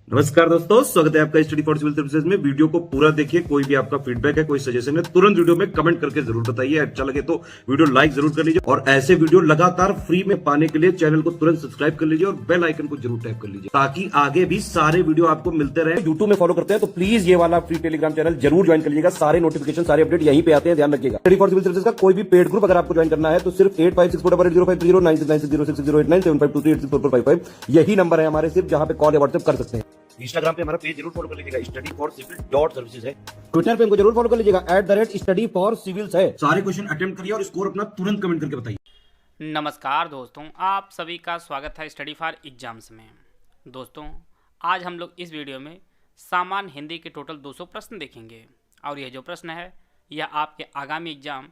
नमस्कार दोस्तों, स्वागत है आपका स्टडी फॉर सिविल सर्विसेज में। वीडियो को पूरा देखिए। कोई भी आपका फीडबैक है, कोई सजेशन है, तुरंत वीडियो में कमेंट करके जरूर बताइए। अच्छा लगे तो वीडियो लाइक जरूर कर लीजिए और ऐसे वीडियो लगातार फ्री में पाने के लिए चैनल को तुरंत सब्सक्राइब कर लीजिए और बेल आइकन को जरूर टैप कर लीजिए ताकि आगे भी सारे वीडियो आपको मिलते रहे। यूट्यूब में फॉलो करते हैं तो प्लीज ये वाला फ्री टेलीग्राम चैनल जरूर ज्वाइन कर लीजिएगा। सारे नोटिफिकेशन, सारे अपडेट यहीं पे आते हैं, ध्यान रखिएगा। स्टडी फॉर सिविल सर्विसेज का कोई भी पेड ग्रुप अगर आपको ज्वाइन करना है तो सिर्फ 856480560660897523864455 यही नंबर है हमारे, सिर्फ जहां पे कॉल या व्हाट्सएप कर सकते हैं। इंस्टाग्राम पे हमारा पेज जरूर फॉलो कर लीजिएगा, study for civil dot services है। ट्विटर पे हमको जरूर फॉलो कर लीजिएगा, @स्टडी फॉर सिविल्स है। सारे क्वेश्चन अटेम्प्ट करिए और स्कोर अपना तुरंत कमेंट करके बताइए। नमस्कार दोस्तों, आप सभी का स्वागत है स्टडी फॉर एग्जाम्स में। दोस्तों, आज हम लोग इस वीडियो में सामान्य हिंदी के टोटल 200 प्रश्न देखेंगे और यह जो प्रश्न है यह आपके आगामी exam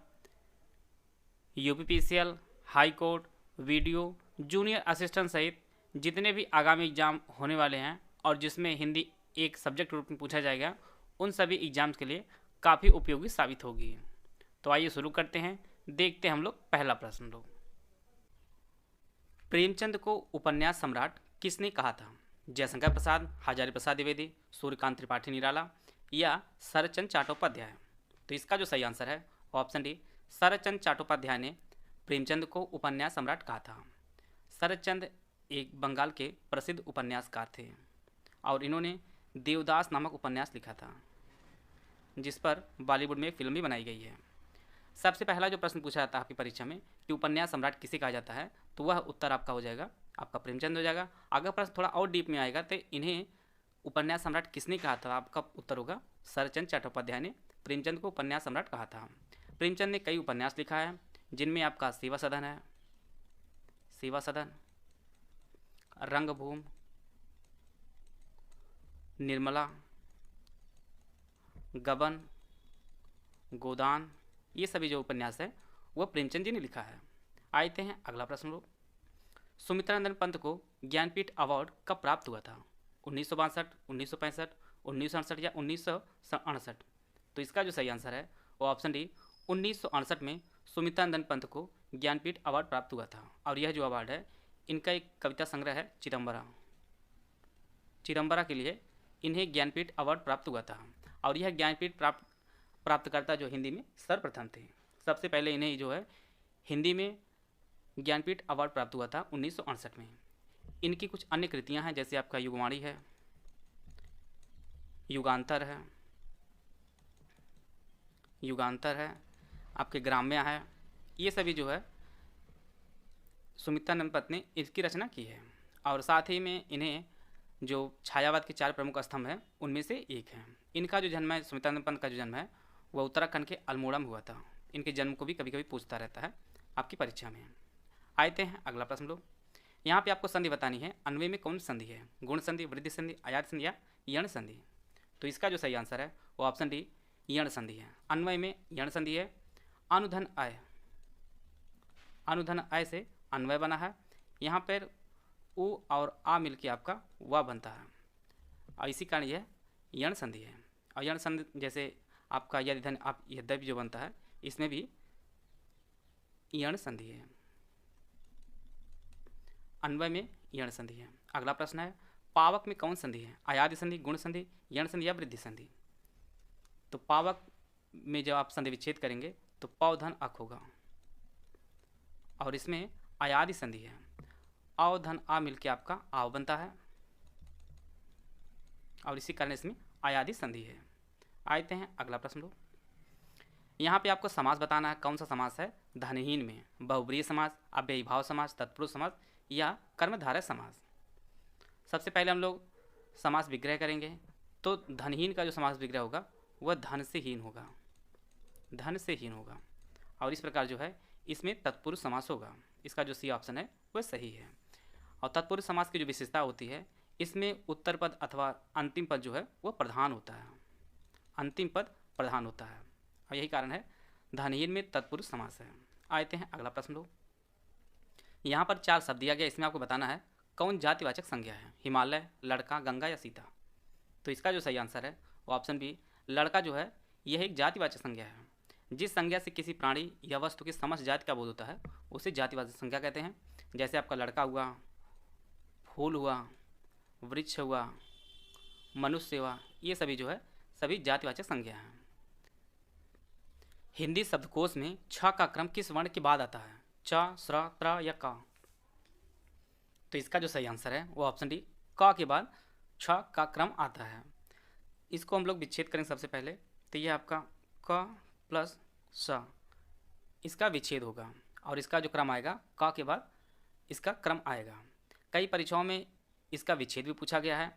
UPPCL, high court, video, junior assistant सहित जितने भी आगामी एग्जाम होने वाले हैं और जिसमें हिंदी एक सब्जेक्ट रूप में पूछा जाएगा, उन सभी एग्जाम्स के लिए काफ़ी उपयोगी साबित होगी। तो आइए शुरू करते हैं। देखते हैं हम लोग पहला प्रश्न। लोग, प्रेमचंद को उपन्यास सम्राट किसने कहा था? जयशंकर प्रसाद, हजारी प्रसाद द्विवेदी, सूर्यकांत त्रिपाठी निराला या शरदचंद्र चट्टोपाध्याय? तो इसका जो सही आंसर है ऑप्शन डी, शरदचंद्र चट्टोपाध्याय ने प्रेमचंद को उपन्यास सम्राट कहा था। शरदचंद्र एक बंगाल के प्रसिद्ध उपन्यासकार थे और इन्होंने देवदास नामक उपन्यास लिखा था, जिस पर बॉलीवुड में फिल्म भी बनाई गई है। सबसे पहला जो प्रश्न पूछा जाता है आपकी परीक्षा में कि उपन्यास सम्राट किसे कहा जाता है, तो वह उत्तर आपका हो जाएगा, आपका प्रेमचंद हो जाएगा। अगर प्रश्न थोड़ा और डीप में आएगा तो इन्हें उपन्यास सम्राट किसने कहा था, आपका उत्तर होगा शरदचंद्र चट्टोपाध्याय ने प्रेमचंद को उपन्यास सम्राट कहा था। प्रेमचंद ने कई उपन्यास लिखा है, जिनमें आपका सेवा सदन है, सेवा सदन, रंगभूमि, निर्मला, गबन, गोदान, ये सभी जो उपन्यास है वह प्रेमचंद जी ने लिखा है। आते हैं अगला प्रश्न। लोग, सुमित्रानंदन पंत को ज्ञानपीठ अवार्ड कब प्राप्त हुआ था? 1962, 1965, 1968 या 1968? तो इसका जो सही आंसर है वो ऑप्शन डी, 1968 में सुमित्रानंदन पंत को ज्ञानपीठ अवार्ड प्राप्त हुआ था। और यह जो अवार्ड है इनका एक कविता संग्रह है चिदम्बरा, चिदम्बरा के लिए इन्हें ज्ञानपीठ अवार्ड प्राप्त हुआ था। और यह ज्ञानपीठ प्राप्तकर्ता जो हिंदी में सर्वप्रथम थे। सबसे पहले इन्हें जो है हिंदी में ज्ञानपीठ अवार्ड प्राप्त हुआ था 1968 में। इनकी कुछ अन्य कृतियां हैं, जैसे आपका युगवाणी है, युगांतर है, युगांतर है, आपके ग्राम्या है। ये सभी जो है सुमित्रानंद पंत ने इसकी रचना की है। और साथ ही में इन्हें जो छायावाद के 4 प्रमुख स्तंभ हैं उनमें से एक है। इनका जो जन्म है, सुमित्रानंद पंत का जो जन्म है वह उत्तराखंड के अल्मोड़ा में हुआ था। इनके जन्म को भी कभी कभी पूछता रहता है आपकी परीक्षा में। आते हैं अगला प्रश्न। लोग, यहाँ पे आपको संधि बतानी है। अन्वय में कौन संधि है? गुण संधि, वृद्धि संधि, आयात संधि या यण संधि? तो इसका जो सही आंसर है वो ऑप्शन डी, यण संधि है। अन्वय में यण संधि है। अनुधन अय, अनुधन अय से अन्वय बना है। यहाँ पर उ और आ मिल के आपका वा बनता है और इसी कारण यह यण संधि है। और यण संधि जैसे आपका यदि धन आप यद्यपि जो बनता है इसमें भी यण संधि है, अन्वय में यण संधि है। अगला प्रश्न है, पावक में कौन संधि है? आयादी संधि, गुण संधि, यण संधि या वृद्धि संधि? तो पावक में जब आप संधि विच्छेद करेंगे तो पौ धन अक होगा और इसमें आयादी संधि है। आव धन आ मिलके आपका आव बनता है और इसी कारण इसमें आयादी संधि है। आते हैं अगला प्रश्न। लो, यहाँ पे आपको समास बताना है। कौन सा समास है? धनहीन में बहुब्रीहि समास, अव्ययीभाव समास, तत्पुरुष समास या कर्मधारय समास? सबसे पहले हम लोग समास विग्रह करेंगे। तो धनहीन का जो समास विग्रह होगा वह धन से हीन होगा, धन से हीन होगा। और इस प्रकार जो है इसमें तत्पुरुष समास होगा। इसका जो सी ऑप्शन है वह सही है। और तत्पुरुष समास की जो विशेषता होती है, इसमें उत्तर पद अथवा अंतिम पद जो है वह प्रधान होता है, अंतिम पद प्रधान होता है और यही कारण है धनहीन में तत्पुरुष समास है। आते हैं अगला प्रश्न। लो, यहाँ पर 4 शब्द दिया गया, इसमें आपको बताना है कौन जातिवाचक संज्ञा है? हिमालय, लड़का, गंगा या सीता? तो इसका जो सही आंसर है वो ऑप्शन बी, लड़का जो है यह एक जातिवाचक संज्ञा है। जिस संज्ञा से किसी प्राणी या वस्तु की समस्त जाति का बोध होता है उसे जातिवाचक संज्ञा कहते हैं। जैसे आपका लड़का हुआ, फूल हुआ, वृक्ष हुआ, मनुष्य, सेवा, ये सभी जो है सभी जातिवाचक संज्ञा हैं। हिंदी शब्दकोश में छ का क्रम किस वर्ण के बाद आता है? च, श्र, त्र या क? तो इसका जो सही आंसर है वो ऑप्शन डी, क के बाद छ का क्रम आता है। इसको हम लोग विच्छेद करेंगे सबसे पहले, तो ये आपका क प्लस स, इसका विच्छेद होगा और इसका जो क्रम आएगा क के बाद इसका क्रम आएगा। कई परीक्षाओं में इसका विच्छेद भी पूछा गया है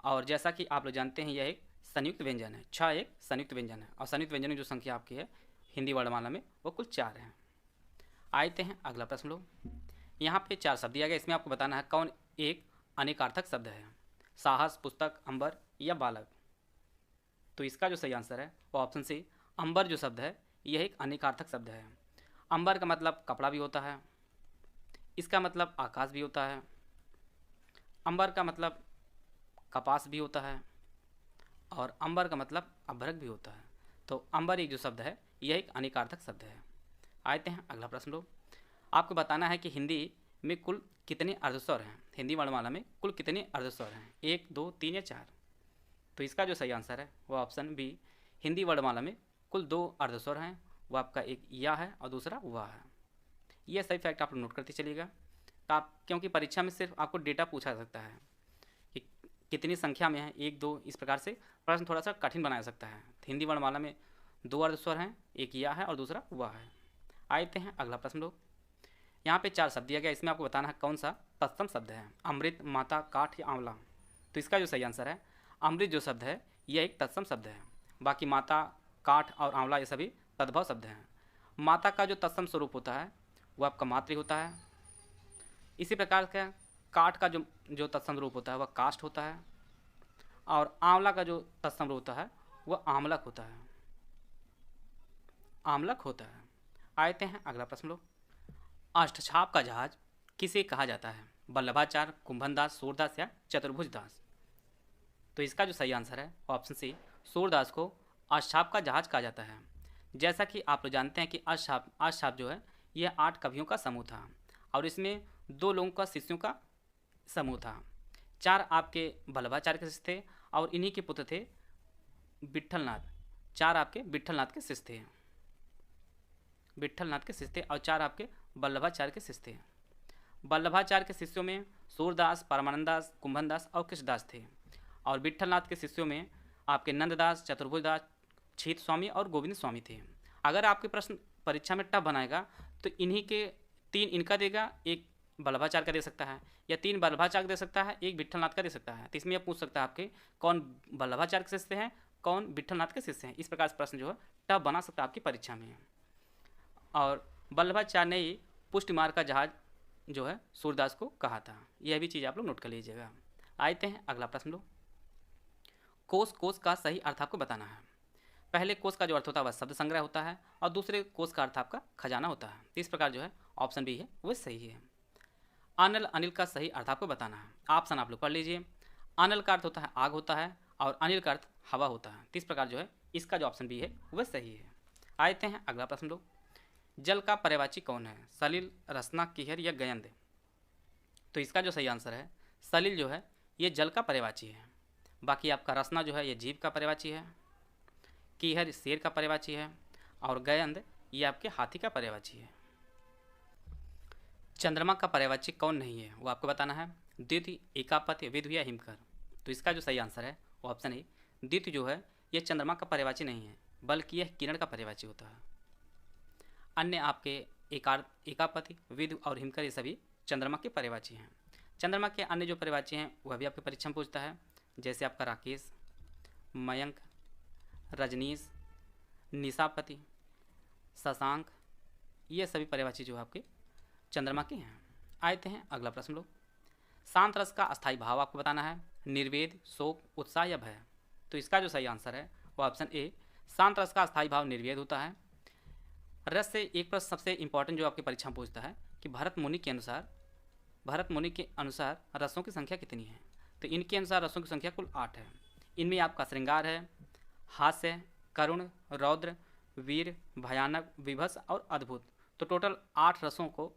और जैसा कि आप लोग जानते हैं यह एक संयुक्त व्यंजन है। छ एक संयुक्त व्यंजन है और संयुक्त व्यंजन की जो संख्या आपकी है हिंदी वर्णमाला में वो कुल 4 है। आते हैं अगला प्रश्न लो। यहाँ पे 4 शब्द दिया गया, इसमें आपको बताना है कौन एक अनेकार्थक शब्द है? साहस, पुस्तक, अंबर या बालक? तो इसका जो सही आंसर है वो ऑप्शन सी, अंबर जो शब्द है यह एक अनेकार्थक शब्द है। अंबर का मतलब कपड़ा भी होता है, इसका मतलब आकाश भी होता है, अंबर का मतलब कपास भी होता है और अंबर का मतलब अभ्रक भी होता है। तो अंबर एक जो शब्द है यह एक अनेकार्थक शब्द है। आते हैं अगला प्रश्न लो। आपको बताना है कि हिंदी में कुल कितने अर्धस्वर हैं? हिंदी वर्णमाला में कुल कितने अर्धस्वर हैं? 1, 2, 3 या 4? तो इसका जो सही आंसर है वो ऑप्शन बी, हिंदी वर्णमाला में कुल 2 अर्धस्वर हैं। वो आपका एक या है और दूसरा वाह है। यह सही फैक्ट आप लोग नोट करते चलिएगा क्योंकि परीक्षा में सिर्फ आपको डेटा पूछा जा सकता है कि कितनी संख्या में है, 1, 2, इस प्रकार से प्रश्न थोड़ा सा कठिन बनाया सकता है। हिंदी वर्णमाला में 2 अर्धस्वर हैं, एक या है और दूसरा वाह है। आते हैं अगला प्रश्न लोग। यहाँ पे 4 शब्द दिया गया, इसमें आपको बताना है कौन सा तत्सम शब्द है? अमृत, माता, काठ या आंवला? तो इसका जो सही आंसर है अमृत जो शब्द है यह एक तत्सम शब्द है। बाकी माता, काठ और आंवला ये सभी तद्भव शब्द हैं। माता का जो तत्सम स्वरूप होता है वो आपका मातृ होता है। इसी प्रकार का काठ का जो तत्सम रूप होता है वह काष्ठ होता है और आंवला का जो तत्सम रूप होता है वह आमलक होता है, आमलक होता है। आते हैं अगला प्रश्न लो। अष्टछाप का जहाज किसे कहा जाता है? वल्लभाचार्य, कुंभनदास, सूरदास या चतुर्भुजदास? तो इसका जो सही आंसर है ऑप्शन सी, सूरदास को अष्टछाप का जहाज कहा जाता है। जैसा कि आप लोग जानते हैं कि अष्टछाप जो है यह 8 कवियों का समूह था और इसमें 2 लोगों का शिष्यों का समूह था। 4 आपके वल्लभाचार्य के शिष्य थे और इन्हीं के पुत्र थे विट्ठलनाथ। 4 आपके विट्ठलनाथ के शिष्य थे, विट्ठलनाथ के शिष्य थे और 4 आपके वल्लभाचार्य के शिष्य थे। वल्लभाचार्य के शिष्यों में सूरदास, परमानंदास, कुंभनदास और कृष्णदास थे और विट्ठलनाथ के शिष्यों में आपके नंददास, चतुर्भुजदास, छीत स्वामी और गोविंद स्वामी थे। अगर आपके प्रश्न परीक्षा में टफ बनाएगा तो इन्हीं के 3 इनका देगा, 1 वल्लभाचार्य का दे सकता है या 3 वल्लभाचार्य का दे सकता है, 1 विट्ठलनाथ का दे सकता है। तो इसमें यह पूछ सकता है आपके कौन वल्लभाचार्य के शिष्य हैं, कौन विट्ठलनाथ के शिष्य हैं। इस प्रकार से प्रश्न जो है टफ बना सकता है आपकी परीक्षा में। और वल्लभाचार्य ने ही पुष्टि मार्ग का जहाज जो है सूरदास को कहा था। यह भी चीज़ आप लोग नोट कर लीजिएगा। आते हैं अगला प्रश्न लो। कोश का सही अर्थ आपको बताना है। पहले कोश का जो अर्थ होता है वह शब्द संग्रह होता है और दूसरे कोश का अर्थ आपका खजाना होता है। इस प्रकार जो है ऑप्शन बी है वह सही है। अनल, अनिल का सही अर्थ आपको बताना है। ऑप्शन आप लोग पढ़ लीजिए। अनल का अर्थ होता है आग होता है और अनिल का अर्थ हवा होता है। इस प्रकार जो है इसका जो ऑप्शन बी है वह सही है। आते हैं अगला प्रश्न लो। जल का पर्यायवाची कौन है? सलिल, रसना, कीहर या गयंद? तो इसका जो सही आंसर है सलिल जो है ये जल का पर्यायवाची है। बाकी आपका रसना जो है ये जीव का पर्यायवाची है, कीहर शेर का पर्यायवाची है और गयंद ये आपके हाथी का पर्यायवाची है। चंद्रमा का पर्यायवाची कौन नहीं है वो आपको बताना है। द्वितीय, एकापत्य, विधु या हिमकर? तो इसका जो सही आंसर है वो ऑप्शन ए, द्वितीय जो है यह चंद्रमा का पर्यायवाची नहीं है बल्कि यह किरण का पर्यायवाची होता है। अन्य आपके एकापति, विधु और हिमकर ये सभी चंद्रमा के पर्यायवाची हैं। चंद्रमा के अन्य जो पर्यायवाची हैं वह भी आपके परीक्षा में पूछता है, जैसे आपका राकेश, मयंक, रजनीश, निशापति, शशांक, ये सभी पर्यायवाची जो आपके चंद्रमा के हैं। आते हैं अगला प्रश्न लो। शांत रस का अस्थायी भाव आपको बताना है। निर्वेद, शोक, उत्साह या भय? तो इसका जो सही आंसर है वो ऑप्शन ए, शांत रस का अस्थायी भाव निर्वेद होता है। रस से एक प्रश्न सबसे इंपॉर्टेंट जो आपकी परीक्षा में पूछता है कि भरत मुनि के अनुसार रसों की संख्या कितनी है? तो इनके अनुसार रसों की संख्या कुल 8 है। इनमें आपका श्रृंगार है, हास्य, करुण, रौद्र, वीर, भयानक, विभत्स और अद्भुत। तो टोटल 8 रसों को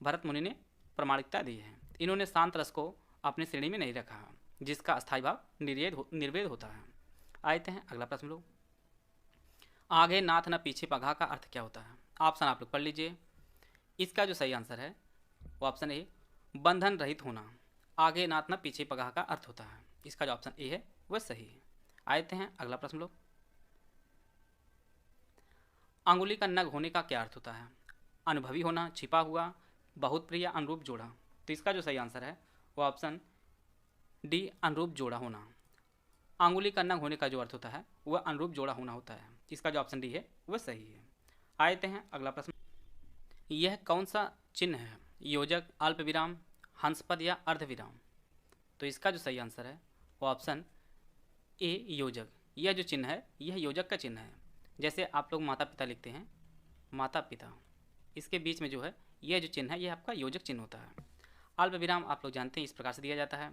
भरत मुनि ने प्रामाणिकता दी है। इन्होंने शांत रस को अपनी श्रेणी में नहीं रखा। जिसका अस्थायी भाव निर्वेद होता है। आते हैं अगला प्रश्न लोग। आगे नाथ न पीछे पघा का अर्थ क्या होता है? ऑप्शन आप लोग पढ़ लीजिए। इसका जो सही आंसर है वो ऑप्शन ए, बंधन रहित होना। आगे नाथ न पीछे पघा का अर्थ होता है। इसका जो ऑप्शन ए है वह सही है। आते हैं अगला प्रश्न लोग। अंगुली का नग होने का क्या अर्थ होता है? अनुभवी होना, छिपा हुआ, बहुत प्रिय, अनुरूप जोड़ा। तो इसका जो सही आंसर है वो ऑप्शन डी, अनुरूप जोड़ा होना। अंगुली का नग होने का जो अर्थ होता है वह अनुरूप जोड़ा होना होता है। इसका जो ऑप्शन डी है वह सही है। आते हैं अगला प्रश्न। यह कौन सा चिन्ह है? योजक, अल्प विराम, हंसपद या अर्धविराम। तो इसका जो सही आंसर है वो ऑप्शन ए, योजक। यह जो चिन्ह है यह योजक का चिन्ह है। जैसे आप लोग माता पिता लिखते हैं, माता पिता, इसके बीच में जो है यह जो चिन्ह है यह आपका योजक चिन्ह होता है। अल्प विराम आप लोग जानते हैं इस प्रकार से दिया जाता है।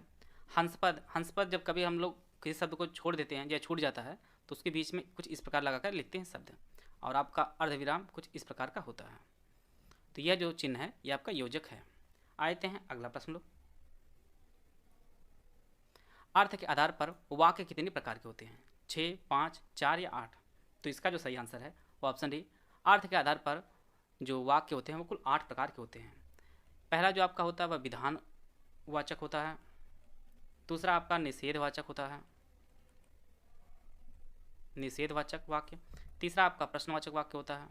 हंसपद, हंसपद जब कभी हम लोग किसी शब्द को छोड़ देते हैं या छूट जाता है तो उसके बीच में कुछ इस प्रकार लगाकर लिखते हैं शब्द। और आपका अर्धविराम कुछ इस प्रकार का होता है। तो यह जो चिन्ह है यह आपका योजक है। आते हैं अगला प्रश्न लो। अर्थ के आधार पर वाक्य कितने प्रकार के होते हैं? 6, 5, 4 या 8। तो इसका जो सही आंसर है वो ऑप्शन डी, अर्थ के आधार पर जो वाक्य होते हैं वो कुल 8 प्रकार के होते हैं। पहला जो आपका होता है वह विधान वाचक होता है। दूसरा आपका निषेधवाचक होता है, निषेधवाचक वाक्य। तीसरा आपका प्रश्नवाचक वाक्य होता है।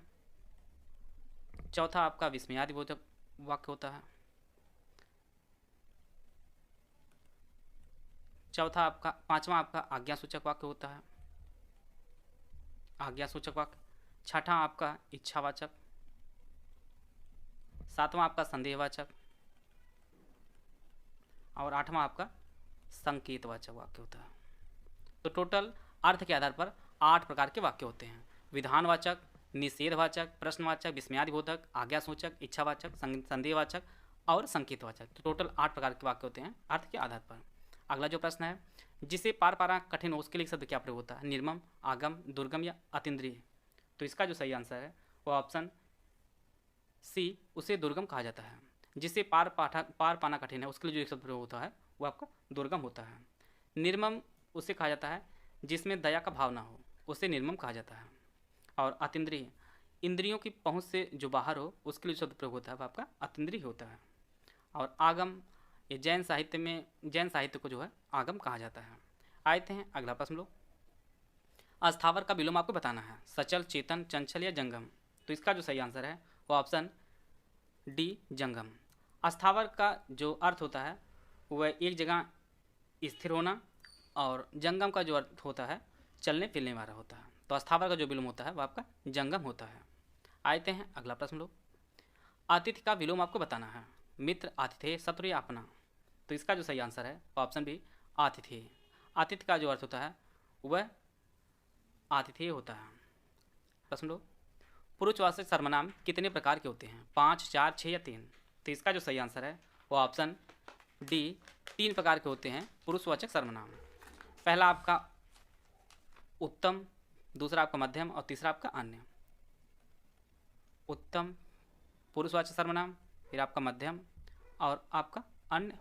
चौथा आपका विस्मयादिबोधक वाक्य होता है। पांचवा आपका आज्ञासूचक वाक्य होता है, आज्ञासूचक वाक्य। छठा आपका इच्छावाचक। सातवां आपका संदेहवाचक। और आठवां आपका संकेतवाचक वाक्य होता है। तो टोटल अर्थ के आधार पर 8 प्रकार के वाक्य होते हैं। विधानवाचक, निषेधवाचक, प्रश्नवाचक, विस्मयादिबोधक, आज्ञासूचक, इच्छावाचक, संदेहवाचक और संकेतवाचक। तो टोटल 8 प्रकार के वाक्य होते हैं अर्थ के आधार पर। अगला जो प्रश्न है, जिसे पार पाना कठिन हो उसके लिए शब्द क्या प्रयोग होता है? निर्मम, आगम, दुर्गम या अतीन्द्रिय। तो इसका जो सही आंसर है वो ऑप्शन सी, उसे दुर्गम कहा जाता है। जिसे पार पाना कठिन है उसके लिए जो एक शब्द प्रयोग होता है वो आपका दुर्गम होता है। निर्मम उसे कहा जाता है जिसमें दया का भाव ना हो, उसे निर्मम कहा जाता है। और अतीन्द्रिय, इंद्रियों की पहुंच से जो बाहर हो उसके लिए शब्द प्रयोग होता है वो आपका अतीन्द्रिय होता है। और आगम, ये जैन साहित्य को जो है आगम कहा जाता है। आते हैं अगला प्रश्न लो। अस्थावर का विलोम आपको बताना है। सचल, चेतन, चंचल या जंगम। तो इसका जो सही आंसर है वो ऑप्शन डी, जंगम। अस्थावर का जो अर्थ होता है वह एक जगह स्थिर होना, और जंगम का जो अर्थ होता है चलने फिरने वाला होता है। तो अस्थावर का जो विलोम होता है वह आपका जंगम होता है। आते हैं अगला प्रश्न लो। आतिथ्य का विलोम आपको बताना है। मित्र, आतिथेय, शत्रु या अपना। तो इसका जो सही आंसर है वो ऑप्शन बी, आतिथेय। आतिथ्य का जो अर्थ होता है वह आतिथेय होता है। प्रश्न लो। पुरुषवाचक सर्वनाम कितने प्रकार के होते हैं? 5, 4, 6 या 3। तो इसका जो सही आंसर है वो ऑप्शन डी, 3 प्रकार के होते हैं पुरुषवाचक सर्वनाम। पहला आपका उत्तम, दूसरा आपका मध्यम और तीसरा आपका अन्य। उत्तम पुरुषवाचक सर्वनाम, फिर आपका मध्यम और आपका अन्य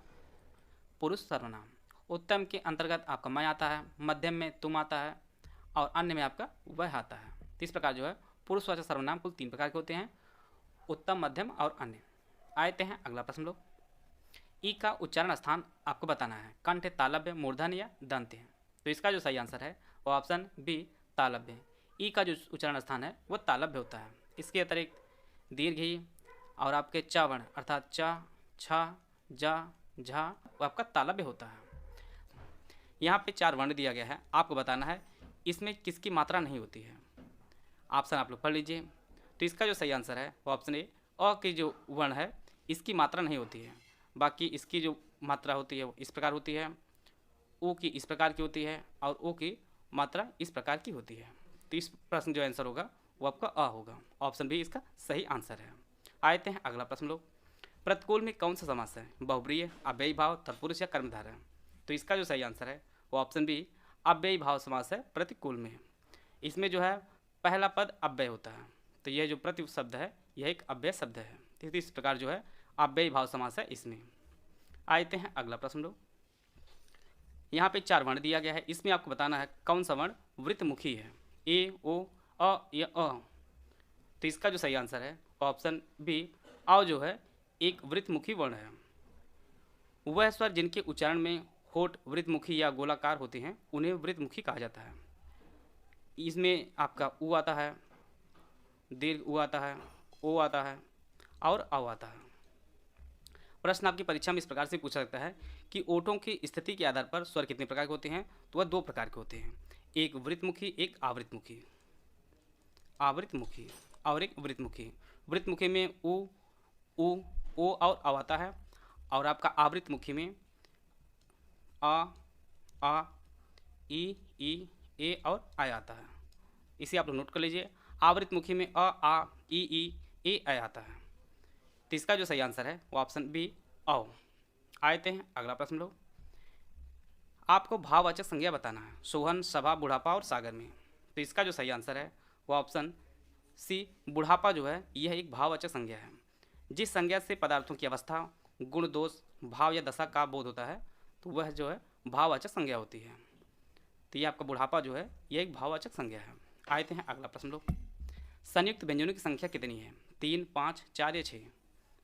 पुरुष सर्वनाम। उत्तम के अंतर्गत आपका मैं आता है, मध्यम में तुम आता है और अन्य में आपका वह आता है। तो इस प्रकार जो है पुरुषवाचक सर्वनाम कुल 3 प्रकार के होते हैं, उत्तम, मध्यम और अन्य। आते हैं अगला प्रश्न लो। ई का उच्चारण स्थान आपको बताना है। कंठ, तालव्य, मूर्धन्य या दंत है। तो इसका जो सही आंसर है वो ऑप्शन बी, तालव्य। ई का जो उच्चारण स्थान है वो तालव्य होता है। इसके अतिरिक्त दीर्घ ई और आपके च वर्ण अर्थात च, छ, ज, झ वो आपका तालव्य होता है। यहाँ पे 4 वर्ण दिया गया है, आपको बताना है इसमें किसकी मात्रा नहीं होती है। ऑप्शन आप लोग पढ़ लीजिए। तो इसका जो सही आंसर है वो ऑप्शन ए, अ की जो वर्ण है इसकी मात्रा नहीं होती है। बाकी इसकी जो मात्रा होती है वो इस प्रकार होती है, ओ की इस प्रकार की होती है और ओ की मात्रा इस प्रकार की होती है। तो इस प्रश्न जो आंसर होगा वो आपका अ होगा। ऑप्शन बी इसका सही आंसर है। आते हैं अगला प्रश्न लोग। प्रतिकूल में कौन सा समास है? बहुब्रीहि, अव्ययी भाव, तत्पुरुष या कर्मधारय। तो इसका जो सही आंसर है वो ऑप्शन बी, अव्ययी भाव समास है प्रतिकूल में। इसमें जो है पहला पद अव्यय होता है, तो यह जो प्रति शब्द है यह एक अव्यय शब्द है। तो इस प्रकार जो है अव्ययी भाव समास है इसमें। आते हैं अगला प्रश्न लोग। यहाँ पे 4 वर्ण दिया गया है, इसमें आपको बताना है कौन सा वर्ण वृत्तमुखी है, ए, ओ, अ या अ। तो इसका जो सही आंसर है ऑप्शन बी, अ जो है एक वृत्तमुखी वर्ण है। वह स्वर जिनके उच्चारण में होठ वृत्तमुखी या गोलाकार होते हैं उन्हें वृत्तमुखी कहा जाता है। इसमें आपका उ आता है, दीर्घ उ आता है, ओ आता है और औ आता है। प्रश्न आपकी परीक्षा में इस प्रकार से पूछा सकता है कि ओठों की स्थिति के आधार पर स्वर कितने प्रकार के होते हैं, तो वह 2 प्रकार के होते हैं, एक वृत्तमुखी, एक आवृत्तमुखी। आवृत्तमुखी और एक वृत्तमुखी। वृत्तमुखी में उ, ओ और औ आता है, और आपका आवृत्तमुखी में आ, ई, ए और आय आता है। इसे आप लोग नोट कर लीजिए। आवृत्तमुखी में आ, ई, ए आता है। तो इसका जो सही आंसर है वो ऑप्शन बी, औ। आते हैं अगला प्रश्न लोग। आपको भाववाचक संज्ञा बताना है सोहन, सभा, बुढ़ापा और सागर में। तो इसका जो सही आंसर है वो ऑप्शन सी, बुढ़ापा जो है यह एक भाववाचक संज्ञा है। जिस संज्ञा से पदार्थों की अवस्था, गुण, दोष, भाव या दशा का बोध होता है तो वह जो है भाववाचक संज्ञा होती है। तो ये आपका बुढ़ापा जो है यह एक भाववाचक संज्ञा है। आते हैं अगला प्रश्न लोग। संयुक्त व्यंजनों की संख्या कितनी है, 3, 5, 4 या 6।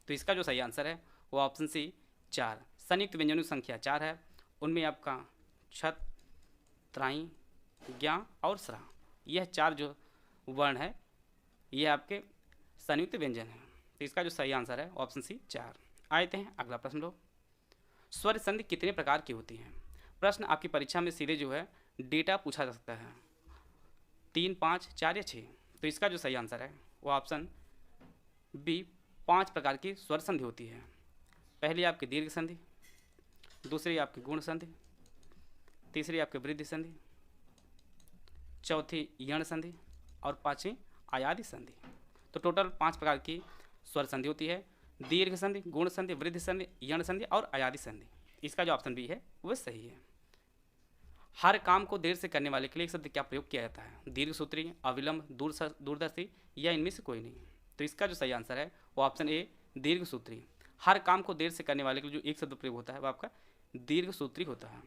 तो इसका जो सही आंसर है वो ऑप्शन सी, 4। संयुक्त व्यंजनों की संख्या 4 है। उनमें आपका छत, त्राई, ज्ञा और स्रा, यह 4 जो वर्ण है ये आपके संयुक्त व्यंजन है। तो इसका जो सही आंसर है ऑप्शन सी, 4। आते हैं अगला प्रश्न लोग। स्वर संधि कितने प्रकार की होती हैं। प्रश्न आपकी परीक्षा में सीधे जो है डेटा पूछा जा सकता है, 3, 5, 4 या 6। तो इसका जो सही आंसर है वो ऑप्शन बी, 5 प्रकार की स्वर संधि होती है। पहली आपकी दीर्घ संधि, दूसरी आपकी गुण संधि, तीसरी आपकी वृद्धि संधि, चौथी यण संधि और 5वीं आयादी संधि। तो टोटल 5 प्रकार की स्वर संधि होती है, दीर्घ संधि, गुण संधि, वृद्धि संधि, यण संधि और आयादी संधि। इसका जो ऑप्शन बी है वह सही है। हर काम को देर से करने वाले के लिए एक शब्द क्या प्रयोग किया जाता है, दीर्घ सूत्री, अविलंब, दूरदर्शी या इनमें से कोई नहीं। तो इसका जो सही आंसर है वो ऑप्शन ए, दीर्घ सूत्री। हर काम को देर से करने वाले के लिए जो एक शब्द प्रयोग होता है वो आपका दीर्घ सूत्री होता है।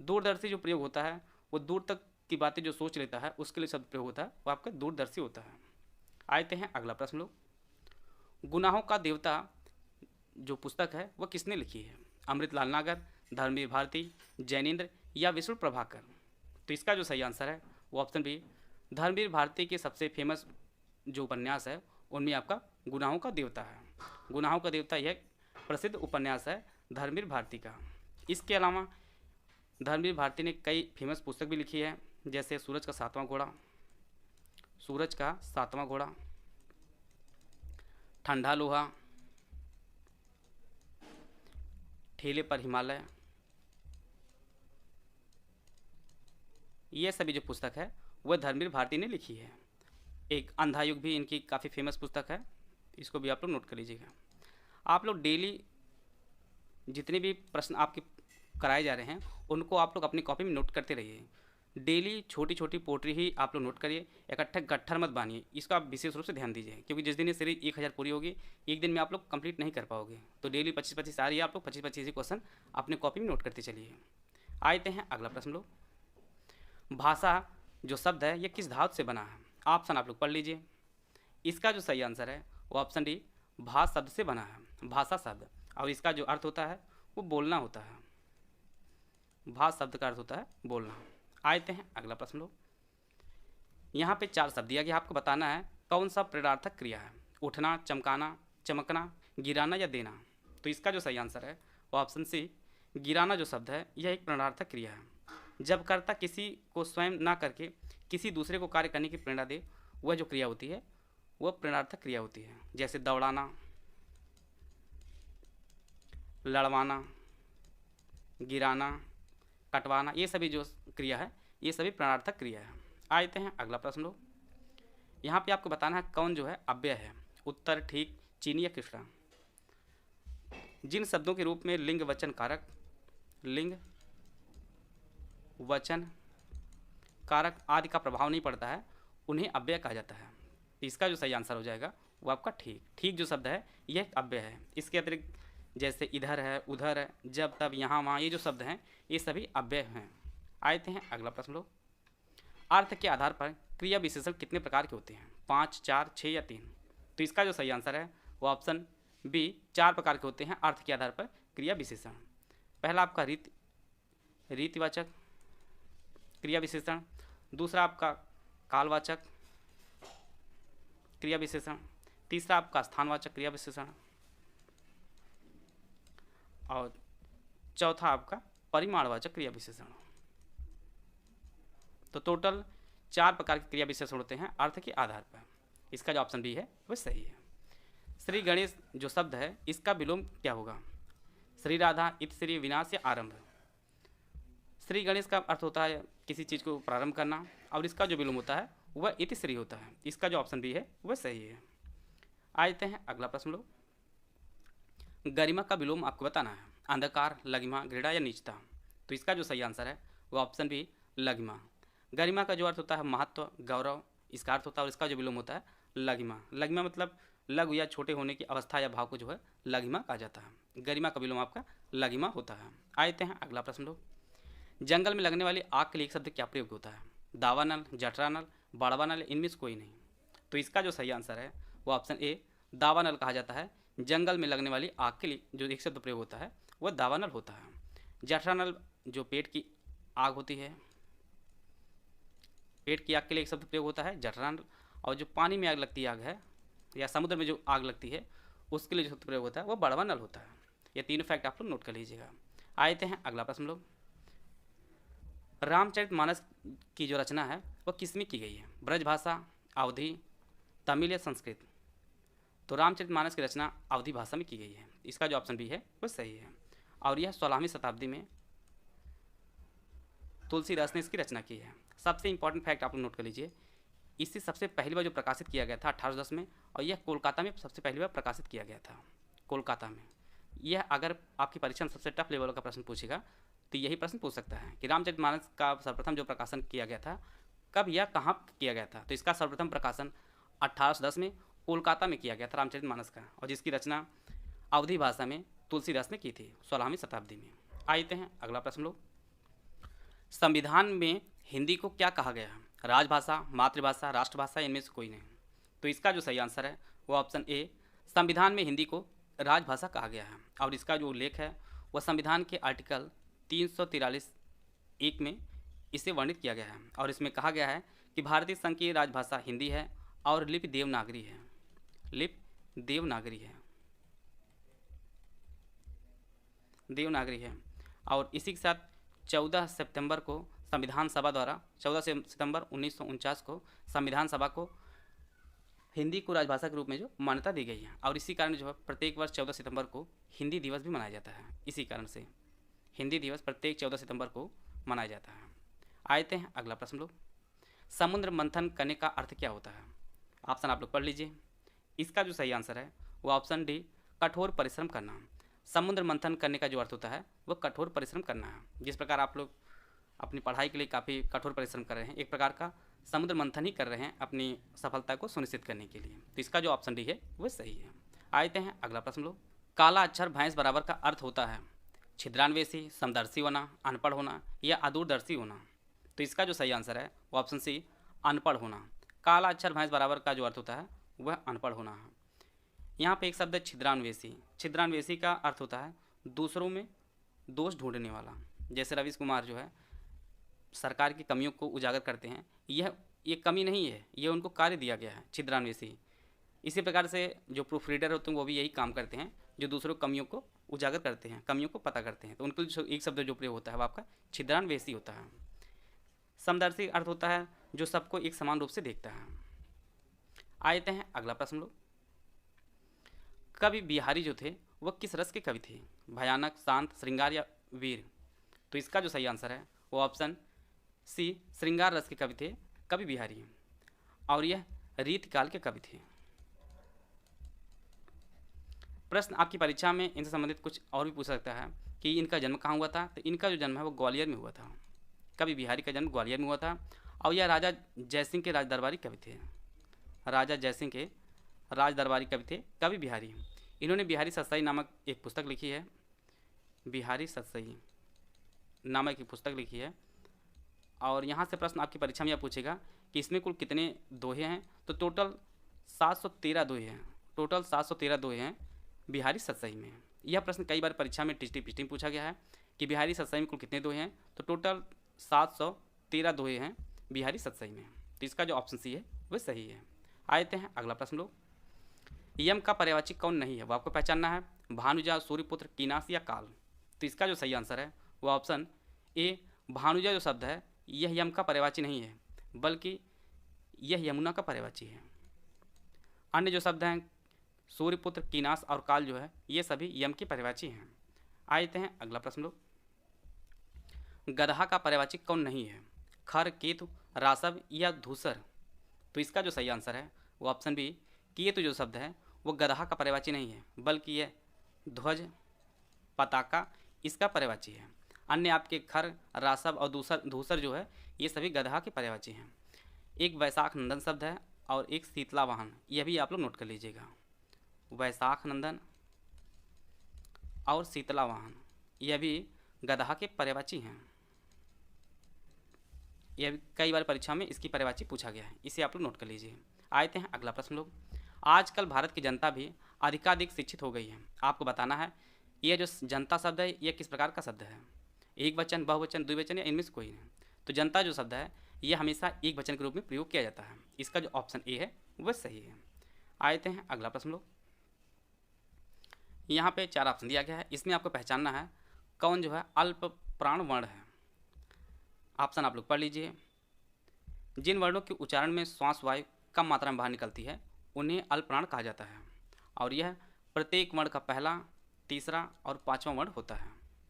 दूरदर्शी जो प्रयोग होता है वो दूर तक की बातें जो सोच लेता है उसके लिए शब्द प्रयोग होता है वो आपका दूरदर्शी होता है। आते हैं अगला प्रश्न लोग। गुनाहों का देवता जो पुस्तक है वह किसने लिखी है, अमृतलाल नागर, धर्मवीर भारती, जैनेन्द्र या विष्णु प्रभाकर। तो इसका जो सही आंसर है वो ऑप्शन बी, धर्मवीर भारती के सबसे फेमस जो उपन्यास है उनमें आपका गुनाहों का देवता है। गुनाहों का देवता यह प्रसिद्ध उपन्यास है धर्मवीर भारती का। इसके अलावा धर्मवीर भारती ने कई फेमस पुस्तक भी लिखी है, जैसे सूरज का 7वां घोड़ा, सूरज का 7वां घोड़ा, ठंडा लोहा, ठेले पर हिमालय। ये सभी जो पुस्तक है वह धर्मवीर भारती ने लिखी है। एक अंधा युग भी इनकी काफ़ी फेमस पुस्तक है, इसको भी आप लोग नोट कर लीजिएगा। आप लोग डेली जितने भी प्रश्न आपके कराए जा रहे हैं उनको आप लोग अपनी कॉपी में नोट करते रहिए। डेली छोटी छोटी पोट्री ही आप लोग नोट करिए, इकट्ठा गट्ठर मत बानिए। इसका आप विशेष रूप से ध्यान दीजिए, क्योंकि जिस दिन ये सीरीज 1000 पूरी होगी एक दिन में आप लोग कंप्लीट नहीं कर पाओगे। तो डेली 25-25 आ रही है, आप लोग 25-25 ही क्वेश्चन अपने कॉपी में नोट करते चलिए। आते हैं अगला प्रश्न लोग। भाषा जो शब्द है ये किस धातु से बना है, ऑप्शन आप लोग पढ़ लीजिए। इसका जो सही आंसर है वो ऑप्शन डी, भाष शब्द से बना है, भाषा शब्द। और इसका जो अर्थ होता है वो बोलना होता है। भाष शब्द का अर्थ होता है बोलना। आते हैं अगला प्रश्न लोग। यहाँ पे 4 शब्द दिया गया, आपको बताना है कौन सा प्रेरणार्थक क्रिया है, उठना, चमकाना, चमकना, गिराना या देना। तो इसका जो सही आंसर है वो ऑप्शन सी, गिराना जो शब्द है यह एक प्रेरणार्थक क्रिया है। जब कर्ता किसी को स्वयं ना करके किसी दूसरे को कार्य करने की प्रेरणा दे वह जो क्रिया होती है वह प्रेरणार्थक क्रिया होती है। जैसे दौड़ाना, लड़वाना, गिराना, कटवाना, ये सभी जो क्रिया है ये सभी प्रेरणार्थक क्रिया है। आते हैं अगला प्रश्न लोग। यहाँ पे आपको बताना है कौन जो है अव्यय है, उत्तर, ठीक, चीनी या कृष्णा। जिन शब्दों के रूप में लिंग वचन कारक, लिंग वचन कारक आदि का प्रभाव नहीं पड़ता है उन्हें अव्यय कहा जाता है। इसका जो सही आंसर हो जाएगा वो आपका ठीक। ठीक जो शब्द है यह एक अव्यय है। इसके अतिरिक्त जैसे इधर है, उधर है, जब तब, यहाँ वहाँ, ये जो शब्द हैं ये सभी अव्यय हैं। आते हैं अगला प्रश्न लोग। अर्थ के आधार पर क्रिया विशेषण कितने प्रकार के होते हैं? 5, 4, 6 या 3? तो इसका जो सही आंसर है वो ऑप्शन बी 4 प्रकार के होते हैं अर्थ के आधार पर क्रिया विशेषण। पहला आपका रीतिवाचक क्रिया विशेषण, दूसरा आपका कालवाचक क्रिया विशेषण, तीसरा आपका स्थानवाचक क्रिया विशेषण और चौथा आपका परिमाणवाचक क्रिया विशेषण। तो टोटल 4 प्रकार के क्रिया विशेषण होते हैं अर्थ के आधार पर। इसका जो ऑप्शन बी है वो सही है। श्री गणेश जो शब्द है इसका विलोम क्या होगा? श्री राधा, इत श्री, विनाश या आरंभ? श्री गणेश का अर्थ होता है किसी चीज़ को प्रारंभ करना और इसका जो विलोम होता है वह इति श्री होता है। इसका जो ऑप्शन बी है वह सही है। आते हैं अगला प्रश्न लो। गरिमा का विलोम आपको बताना है। अंधकार, लघिमा, घृणा या नीचता? तो इसका जो सही आंसर है वो ऑप्शन बी लघिमा। गरिमा का जो अर्थ होता है महत्व, गौरव, इसका अर्थ होता है और इसका जो विलोम होता है लघिमा। लघिमा मतलब लघु या छोटे होने की अवस्था या भाव को जो है लघिमा कहा जाता है। गरिमा का विलोम आपका लघिमा होता है। आते हैं अगला प्रश्न लो। जंगल में लगने वाली आग के लिए एक शब्द क्या प्रयोग होता है? दावानल, जठरानल, बड़वानल, इनमें से कोई नहीं? तो इसका जो सही आंसर है वो ऑप्शन ए दावानल कहा जाता है। जंगल में लगने वाली आग के लिए जो एक शब्द प्रयोग होता है वह दावानल होता है। जठरानल जो पेट की आग होती है, पेट की आग के लिए एक शब्द प्रयोग होता है जठरानल। और जो पानी में आग लगती आग है या समुद्र में जो आग लगती है उसके लिए जो शब्द प्रयोग होता है वो बड़वानल होता है। ये तीनों फैक्ट आप लोग नोट कर लीजिएगा। आते हैं अगला प्रश्न लोग। रामचरितमानस की जो रचना है वह किसमें की गई है? ब्रज भाषा, अवधी, तमिल या संस्कृत? तो रामचरितमानस की रचना अवधी भाषा में की गई है। इसका जो ऑप्शन बी है वह सही है। और यह 16वीं शताब्दी में तुलसीदास ने इसकी रचना की है। सबसे इंपॉर्टेंट फैक्ट आप लोग नोट कर लीजिए, इसे सबसे पहली बार जो प्रकाशित किया गया था 1810 में, और यह कोलकाता में सबसे पहली बार प्रकाशित किया गया था, कोलकाता में। यह अगर आपकी परीक्षा में सबसे टफ लेवल का प्रश्न पूछेगा तो यही प्रश्न पूछ सकता है कि रामचरितमानस का सर्वप्रथम जो प्रकाशन किया गया था कब या कहाँ किया गया था? तो इसका सर्वप्रथम प्रकाशन 1810 में कोलकाता में किया गया था रामचरितमानस का, और जिसकी रचना अवधी भाषा में तुलसीदास ने की थी 16वीं शताब्दी में। आते हैं अगला प्रश्न लोग। संविधान में हिंदी को क्या कहा गया है? राजभाषा, मातृभाषा, राष्ट्रभाषा, इनमें से कोई नहीं? तो इसका जो सही आंसर है वो ऑप्शन ए संविधान में हिंदी को राजभाषा कहा गया है। और इसका जो उल्लेख है वह संविधान के आर्टिकल 343(1) में इसे वर्णित किया गया है। और इसमें कहा गया है कि भारतीय संघ की राजभाषा हिंदी है और लिपि देवनागरी है। लिपि देवनागरी है। और इसी के साथ 14 सितंबर को संविधान सभा द्वारा 14 सितंबर 1949 को संविधान सभा को हिंदी को राजभाषा के रूप में जो मान्यता दी गई है। और इसी कारण जो है प्रत्येक वर्ष 14 सितंबर को हिंदी दिवस भी मनाया जाता है। इसी कारण से हिंदी दिवस प्रत्येक 14 सितंबर को मनाया जाता है। आते हैं अगला प्रश्न लोग। समुद्र मंथन करने का अर्थ क्या होता है? ऑप्शन आप लोग पढ़ लीजिए। इसका जो सही आंसर है वो ऑप्शन डी कठोर परिश्रम करना। समुद्र मंथन करने का जो अर्थ होता है वो कठोर परिश्रम करना है। जिस प्रकार आप लोग अपनी पढ़ाई के लिए काफ़ी कठोर परिश्रम कर रहे हैं, एक प्रकार का समुद्र मंथन ही कर रहे हैं अपनी सफलता को सुनिश्चित करने के लिए। तो इसका जो ऑप्शन डी है वो सही है। आते हैं अगला प्रश्न लोग। काला अक्षर भैंस बराबर का अर्थ होता है छिद्रान्वेषी, समदर्शी होना, अनपढ़ होना या अदूरदर्शी होना? तो इसका जो सही आंसर है वो ऑप्शन सी अनपढ़ होना। काला अक्षर भैंस बराबर का जो अर्थ होता है वह अनपढ़ होना है। यहाँ पे एक शब्द है छिद्रान्वेषी। छिद्रान्वेषी का अर्थ होता है दूसरों में दोष ढूंढने वाला। जैसे रवीश कुमार जो है सरकार की कमियों को उजागर करते हैं, ये कमी नहीं है, ये उनको कार्य दिया गया है, छिद्रान्वेषी। इसी प्रकार से जो प्रूफ रीडर होते हैं वो भी यही काम करते हैं, जो दूसरों की कमियों को उजागर करते हैं, कमियों को पता करते हैं। तो उनको एक शब्द जो प्रयोग होता है वो आपका छिद्रान्वेषी होता है। समदर्शी अर्थ होता है जो सबको एक समान रूप से देखता है। आते हैं अगला प्रश्न लोग। कवि बिहारी जो थे वह किस रस के कवि थे? भयानक, शांत, श्रृंगार या वीर? तो इसका जो सही आंसर है वो ऑप्शन सी श्रृंगार रस के कवि थे कवि बिहारी। और यह रीतकाल के कवि थे। प्रश्न आपकी परीक्षा में इनसे संबंधित कुछ और भी पूछ सकता है कि इनका जन्म कहाँ हुआ था। तो इनका जो जन्म है वो ग्वालियर में हुआ था। कवि बिहारी का जन्म ग्वालियर में हुआ था। और यह राजा जयसिंह के राजदरबारी कवि थे। राजा जयसिंह के राजदरबारी कवि थे कवि बिहारी। इन्होंने बिहारी सतसई नामक एक पुस्तक लिखी है, बिहारी सतसई नामक एक पुस्तक लिखी है। और यहाँ से प्रश्न आपकी परीक्षा में यह पूछेगा कि इसमें कुल कितने दोहे हैं, तो टोटल 713 दोहे हैं, टोटल 713 दोहे हैं बिहारी सतसई में। यह प्रश्न कई बार परीक्षा में टिस्टी पिस्टी में पूछा गया है कि बिहारी सतसई में कुल कितने दोहे हैं, तो टोटल 713 दोहे हैं बिहारी सतसई में। तो इसका जो ऑप्शन सी है वह सही है। आते हैं अगला प्रश्न लोग, यम का पर्यायवाची कौन नहीं है, वो आपको पहचानना है। भानुजा, सूर्यपुत्र, कीनास या काल। तो इसका जो सही आंसर है वो ऑप्शन ए, भानुजा जो शब्द है यह यम का पर्यायवाची नहीं है, बल्कि यह यमुना का पर्यायवाची है। अन्य जो शब्द हैं सूर्यपुत्र, कीनास और काल जो है ये सभी यम के पर्यायवाची हैं। आते हैं अगला प्रश्न लोग, गधा का पर्यायवाची कौन नहीं है, खर, केतु, रासव या धूसर। तो इसका जो सही आंसर है वो ऑप्शन बी, केतु जो शब्द है वो गधा का पर्यायवाची नहीं है, बल्कि यह ध्वज, पताका इसका पर्यायवाची है। अन्य आपके खर, रासव और धूसर जो है ये सभी गधा के पर्यायवाची हैं। एक वैशाख नंदन शब्द है और एक शीतला वाहन, यह भी आप लोग नोट कर लीजिएगा। वैशाख नंदन और शीतला वाहन यह भी गधा के पर्यायवाची हैं। यह भी कई बार परीक्षा में इसकी पर्यायवाची पूछा गया है, इसे आप लोग नोट कर लीजिए। आते हैं अगला प्रश्न लोग, आजकल भारत की जनता भी अधिकाधिक शिक्षित हो गई है। आपको बताना है यह जो जनता शब्द है यह किस प्रकार का शब्द है, एक वचन, बहुवचन, द्विवचन या इनमें से कोई नहीं। तो जनता जो शब्द है यह हमेशा एक वचन के रूप में प्रयोग किया जाता है। इसका जो ऑप्शन ए है वह सही है। आते हैं अगला प्रश्न लोग, यहाँ पे 4 ऑप्शन दिया गया है, इसमें आपको पहचानना है कौन जो है अल्प प्राण वर्ण है। ऑप्शन आप लोग पढ़ लीजिए। जिन वर्णों के उच्चारण में श्वास वायु कम मात्रा में बाहर निकलती है उन्हें अल्प प्राण कहा जाता है, और यह प्रत्येक वर्ण का पहला, तीसरा और 5वां वर्ण होता है।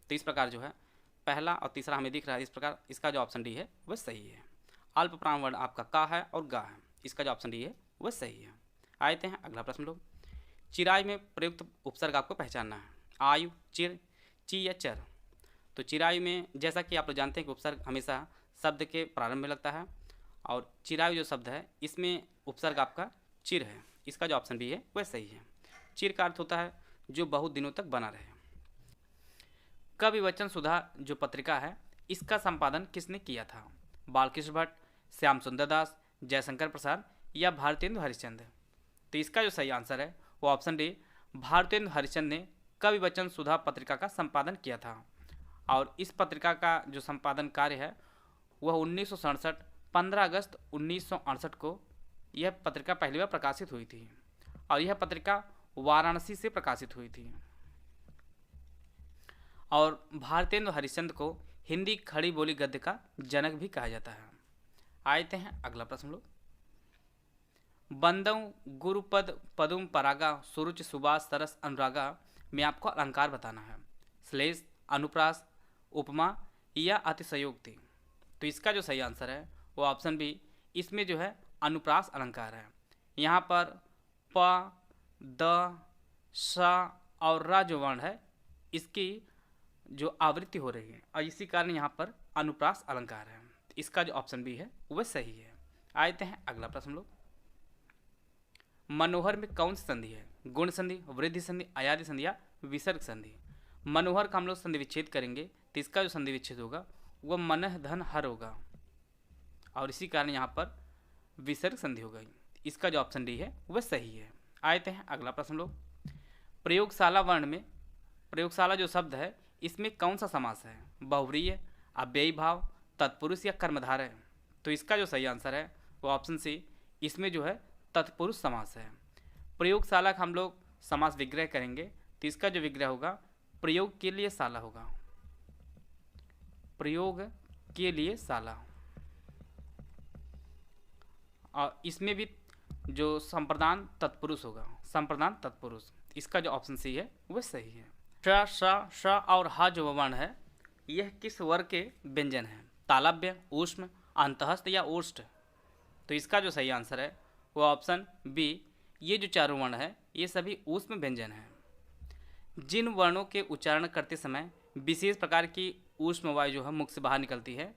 तो इस प्रकार जो है पहला और तीसरा हमें दिख रहा है, इस प्रकार इसका जो ऑप्शन डी है वह सही है। अल्प प्राण वर्ण आपका का है और गा है, इसका जो ऑप्शन डी है वह सही है। आते हैं अगला प्रश्न लोग, चिराई में प्रयुक्त उपसर्ग आपको पहचानना है, आयु, चिर, ची या चर। तो चिरायु में जैसा कि आप लोग जानते हैं कि उपसर्ग हमेशा शब्द के प्रारंभ में लगता है, और चिरायु जो शब्द है इसमें उपसर्ग आपका चिर है, इसका जो ऑप्शन बी है वह सही है। चिर का अर्थ होता है जो बहुत दिनों तक बना रहे। कवि वचन सुधा जो पत्रिका है इसका संपादन किसने किया था, बालकृष्ण भट्ट, श्याम सुंदर दास, जयशंकर प्रसाद या भारतेंदु हरिश्चंद्र। तो इसका जो सही आंसर है वो ऑप्शन डी, भारतेंदु हरिश्चंद्र ने कवि वचन सुधा पत्रिका का संपादन किया था। और इस पत्रिका का जो संपादन कार्य है वह 1967 15 अगस्त 1968 को यह पत्रिका पहली बार प्रकाशित हुई थी, और यह पत्रिका वाराणसी से प्रकाशित हुई थी। और भारतेंदु हरिश्चंद्र को हिंदी खड़ी बोली गद्य का जनक भी कहा जाता है। आते हैं अगला प्रश्न लोग, बंदौ, गुरुपद, पदुम, परागा, सुरुचि, सुबास, सरस, अनुरागा में आपको अलंकार बताना है, श्लेष, अनुप्रास, उपमा या अतिशयोक्ति। तो इसका जो सही आंसर है वो ऑप्शन बी, इसमें जो है अनुप्रास अलंकार है। यहाँ पर प, द, स और र जो वर्ण है इसकी जो आवृत्ति हो रही है, और इसी कारण यहाँ पर अनुप्रास अलंकार है। इसका जो ऑप्शन बी है वह सही है। आते हैं अगला प्रश्न लोग, मनोहर में कौन सी संधि है, गुण संधि, वृद्धि संधि, अयादि संधि या विसर्ग संधि। मनोहर का हम लोग संधि विच्छेद करेंगे तो इसका जो संधि विच्छेद होगा वह मनः धन हर होगा, और इसी कारण यहाँ पर विसर्ग संधि हो गई। इसका जो ऑप्शन डी है वह सही है। आते हैं अगला प्रश्न लोग, प्रयोगशाला वर्ण में प्रयोगशाला जो शब्द है इसमें कौन सा समास है, बहुव्रीहि, अव्ययी भाव, तत्पुरुष या कर्मधारय। तो इसका जो सही आंसर है वो ऑप्शन सी, इसमें जो है तत्पुरुष समास है। प्रयोगशाला का हम लोग समास विग्रह करेंगे तो इसका जो विग्रह होगा प्रयोग के लिए शाला होगा, प्रयोग के लिए शाला। और इसमें भी जो संप्रदान तत्पुरुष होगा, संप्रदान तत्पुरुष। इसका जो ऑप्शन सी है वह सही है। श, श, श और ह जो वर्ण है यह किस वर्ग के व्यंजन है, तालव्य, ऊष्म, अंतहस्थ या ओष्ठ। तो इसका जो सही आंसर है वो ऑप्शन बी, ये जो चारों वर्ण है ये सभी ऊष्म व्यंजन हैं। जिन वर्णों के उच्चारण करते समय विशेष प्रकार की ऊष्म वायु जो है मुख से बाहर निकलती है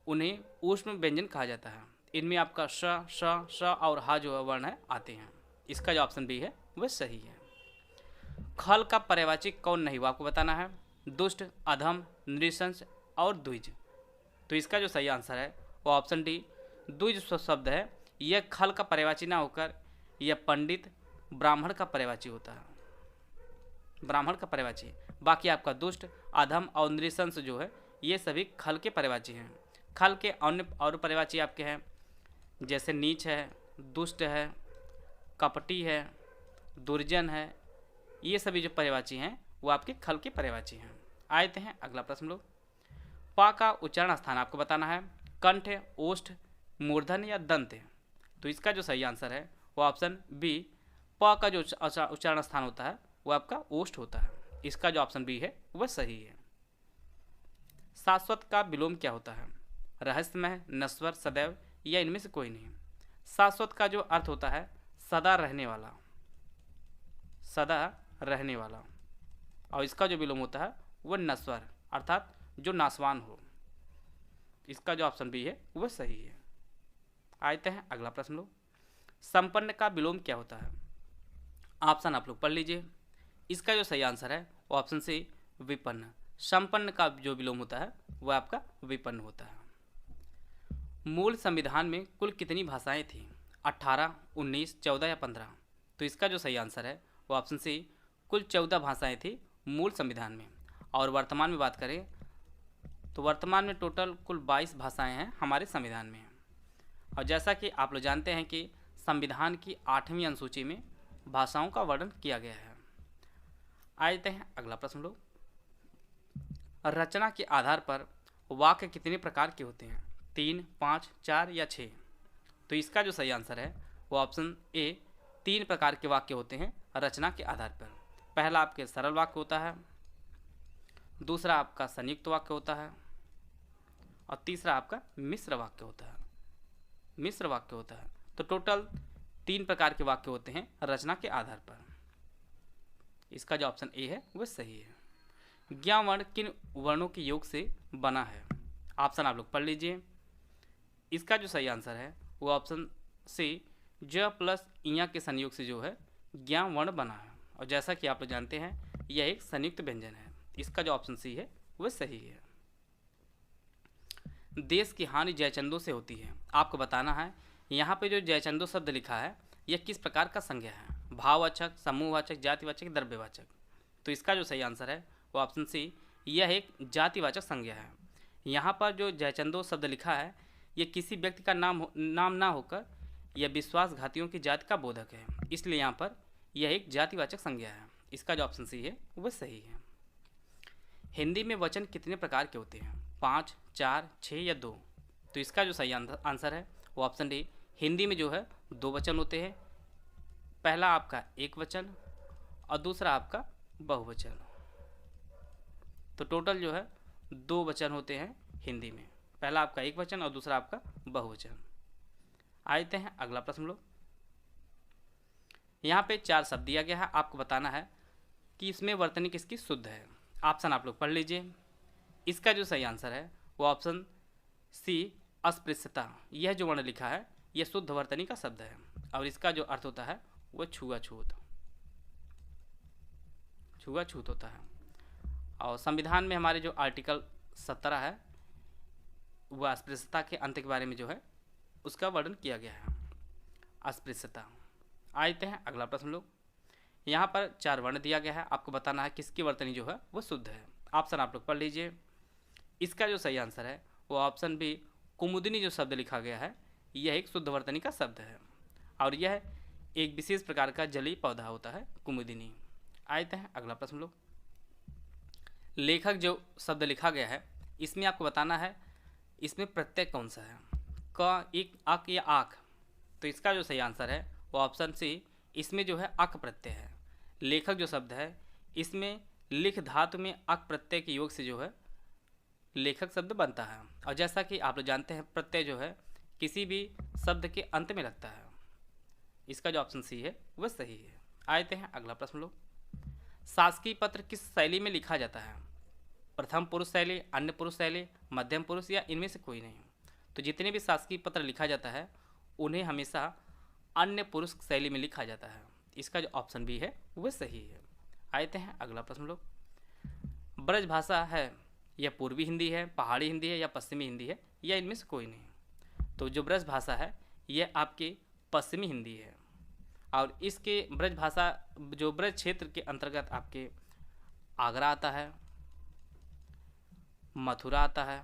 उन्हें ऊष्म व्यंजन कहा जाता है। इनमें आपका श, श, श और ह जो वर्ण है आते हैं। इसका जो ऑप्शन बी है वह सही है। खल का पर्यायवाची कौन नहीं हुआ आपको बताना है। दुष्ट, अधम, नृशंस और द्विज। तो इसका जो सही आंसर है वो ऑप्शन डी द्विज शब्द है। यह खल का पर्यायवाची ना होकर यह पंडित, ब्राह्मण का पर्यायवाची होता है, ब्राह्मण का पर्यायवाची। बाकी आपका दुष्ट, अधम और नृशंस जो है ये सभी खल के पर्यायवाची हैं। खल के अन्य और पर्यायवाची आपके हैं जैसे नीच है, दुष्ट है, कपटी है, दुर्जन है। ये सभी जो पर्यायवाची हैं वो आपके खल के पर्यायवाची हैं। आते हैं अगला प्रश्न लोग। पा का उच्चारण स्थान आपको बताना है। कंठ, ओष्ठ, मूर्धन या दंत। तो इसका जो सही आंसर है वो ऑप्शन बी, प का जो उच्चारण स्थान होता है वो आपका ओष्ठ होता है। इसका जो ऑप्शन बी है वह सही है। शाश्वत का विलोम क्या होता है? रहस्यमय, नश्वर, सदैव या इनमें से कोई नहीं। शाश्वत का जो अर्थ होता है सदा रहने वाला, सदा रहने वाला। और इसका जो विलोम होता है वह नश्वर अर्थात जो नाशवान हो। इसका जो ऑप्शन बी है वह सही है। आते हैं अगला प्रश्न लो। संपन्न का विलोम क्या होता है? ऑप्शन आप लोग पढ़ लीजिए। इसका जो सही आंसर है वो ऑप्शन सी, विपन्न। संपन्न का जो विलोम होता है वह आपका विपन्न होता है। मूल संविधान में कुल कितनी भाषाएं थीं? 18, 19, 14 या 15? तो इसका जो सही आंसर है वो ऑप्शन सी, कुल 14 भाषाएं थी मूल संविधान में। और वर्तमान में बात करें तो वर्तमान में टोटल कुल 22 भाषाएं हैं हमारे संविधान में। और जैसा कि आप लोग जानते हैं कि संविधान की 8वीं अनुसूची में भाषाओं का वर्णन किया गया है। आते हैं अगला प्रश्न लोग। रचना के आधार पर वाक्य कितने प्रकार के होते हैं? 3, 5, 4 या 6? तो इसका जो सही आंसर है वो ऑप्शन ए, 3 प्रकार के वाक्य होते हैं रचना के आधार पर। पहला आपके सरल वाक्य होता है, दूसरा आपका संयुक्त वाक्य होता है और तीसरा आपका मिश्र वाक्य होता है, मिश्र वाक्य होता है। तो टोटल 3 प्रकार के वाक्य होते हैं रचना के आधार पर। इसका जो ऑप्शन ए है वह सही है। ज्ञ वर्ण किन वर्णों के योग से बना है? ऑप्शन आप लोग पढ़ लीजिए। इसका जो सही आंसर है वो ऑप्शन सी, ज प्लस इया के संयोग से जो है ज्ञ वर्ण बना है। और जैसा कि आप लोग जानते हैं यह एक संयुक्त व्यंजन है। इसका जो ऑप्शन सी है वह सही है। देश की हानि जयचंदों से होती है, आपको बताना है। यहाँ पे जो जयचंदो शब्द लिखा है यह किस प्रकार का संज्ञा है? भाववाचक, समूहवाचक, जातिवाचक, द्रव्यवाचक? तो इसका जो सही आंसर है वो ऑप्शन सी, यह एक जातिवाचक संज्ञा है। यहाँ पर जो जयचंदो शब्द लिखा है यह किसी व्यक्ति का नाम ना होकर यह विश्वासघातियों की जाति का बोधक है, इसलिए यहाँ पर यह एक जातिवाचक संज्ञा है। इसका जो ऑप्शन सी है वह सही है। हिंदी में वचन कितने प्रकार के होते हैं? 5, 4, 6 या 2? तो इसका जो सही आंसर है वो ऑप्शन डी, हिंदी में जो है 2 वचन होते हैं। पहला आपका एक वचन और दूसरा आपका बहुवचन। तो टोटल जो है 2 वचन होते हैं हिंदी में, पहला आपका एक वचन और दूसरा आपका बहुवचन। आते हैं अगला प्रश्न लोग। यहाँ पे 4 शब्द दिया गया है, आपको बताना है कि इसमें वर्तनी किसकी शुद्ध है। ऑप्शन आप लोग पढ़ लीजिए। इसका जो सही आंसर है वो ऑप्शन सी, अस्पृश्यता। यह जो वर्ण लिखा है यह शुद्ध वर्तनी का शब्द है और इसका जो अर्थ होता है वह छुआछूत, छुआछूत होता है। और संविधान में हमारे जो आर्टिकल 17 है वह अस्पृश्यता के अंत के बारे में जो है उसका वर्णन किया गया है, अस्पृश्यता। आते हैं अगला प्रश्न लोग। यहाँ पर 4 वर्ण दिया गया है, आपको बताना है किसकी वर्तनी जो है वो शुद्ध है। ऑप्शन आप लोग पढ़ लीजिए। इसका जो सही आंसर है वो ऑप्शन बी, कुमुदिनी जो शब्द लिखा गया है यह एक शुद्ध वर्तनी का शब्द है और यह एक विशेष प्रकार का जलीय पौधा होता है कुमुदिनी। आते हैं अगला प्रश्न लोग। लेखक जो शब्द लिखा गया है इसमें आपको बताना है इसमें प्रत्यय कौन सा है? क, इक, अक या आक? तो इसका जो सही आंसर है वो ऑप्शन सी, इसमें जो है अक प्रत्यय है। लेखक जो शब्द है इसमें लिख धातु में अक प्रत्यय के योग से जो है लेखक शब्द बनता है। और जैसा कि आप लोग जानते हैं प्रत्यय जो है किसी भी शब्द के अंत में लगता है। इसका जो ऑप्शन सी है वह सही है। आते हैं अगला प्रश्न लोग। शासकीय पत्र किस शैली में लिखा जाता है? प्रथम पुरुष शैली, अन्य पुरुष शैली, मध्यम पुरुष या इनमें से कोई नहीं? तो जितने भी शासकीय पत्र लिखा जाता है उन्हें हमेशा अन्य पुरुष शैली में लिखा जाता है। इसका जो ऑप्शन बी है वह सही है। आते हैं अगला प्रश्न हम लोग। ब्रज भाषा है यह पूर्वी हिंदी है, पहाड़ी हिंदी है या पश्चिमी हिंदी है, या इनमें से कोई नहीं। तो जो ब्रज भाषा है यह आपकी पश्चिमी हिंदी है। और इसके ब्रज भाषा जो ब्रज क्षेत्र के अंतर्गत आपके आगरा आता है, मथुरा आता है,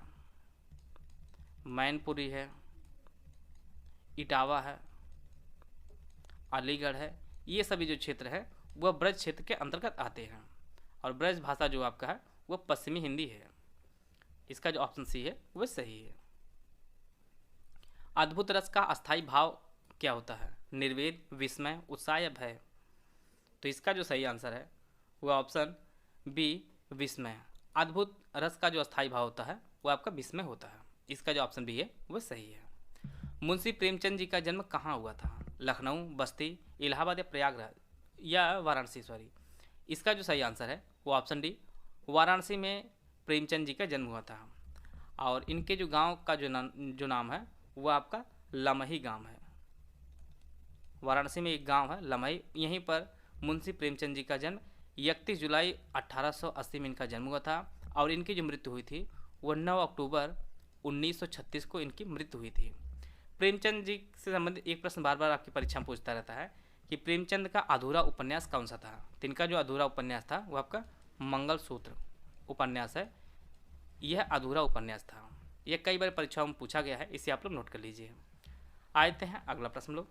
मैनपुरी है, इटावा है, अलीगढ़ है, ये सभी जो क्षेत्र है वह ब्रज क्षेत्र के अंतर्गत आते हैं। और ब्रज भाषा जो आपका है वह पश्चिमी हिंदी है। इसका जो ऑप्शन सी है वह सही है। अद्भुत रस का अस्थायी भाव क्या होता है? निर्वेद, विस्मय, उत्साह या भय? तो इसका जो सही आंसर है वह ऑप्शन बी, विस्मय। अद्भुत रस का जो अस्थायी भाव होता है वह आपका विस्मय होता है। इसका जो ऑप्शन बी है वह सही है। मुंशी प्रेमचंद जी का जन्म कहाँ हुआ था? लखनऊ, बस्ती, इलाहाबाद या प्रयागराज या वाराणसी? सॉरी, इसका जो सही आंसर है वो ऑप्शन डी, वाराणसी में प्रेमचंद जी का जन्म हुआ था। और इनके जो गांव का जो नाम है वो आपका लमही गांव है। वाराणसी में एक गांव है लमही, यहीं पर मुंशी प्रेमचंद जी का जन्म 31 जुलाई 1880 में इनका जन्म हुआ था। और इनकी जो मृत्यु हुई थी वह 9 अक्टूबर 1936 को इनकी मृत्यु हुई थी। प्रेमचंद जी से संबंधित एक प्रश्न बार बार आपकी परीक्षा में पूछता रहता है कि प्रेमचंद का अधूरा उपन्यास कौन सा था? तो इनका जो अधूरा उपन्यास था वो आपका मंगलसूत्र उपन्यास है। यह अधूरा उपन्यास था। यह कई बार परीक्षाओं में पूछा गया है, इसे आप लोग नोट कर लीजिए। आते हैं अगला प्रश्न लोग।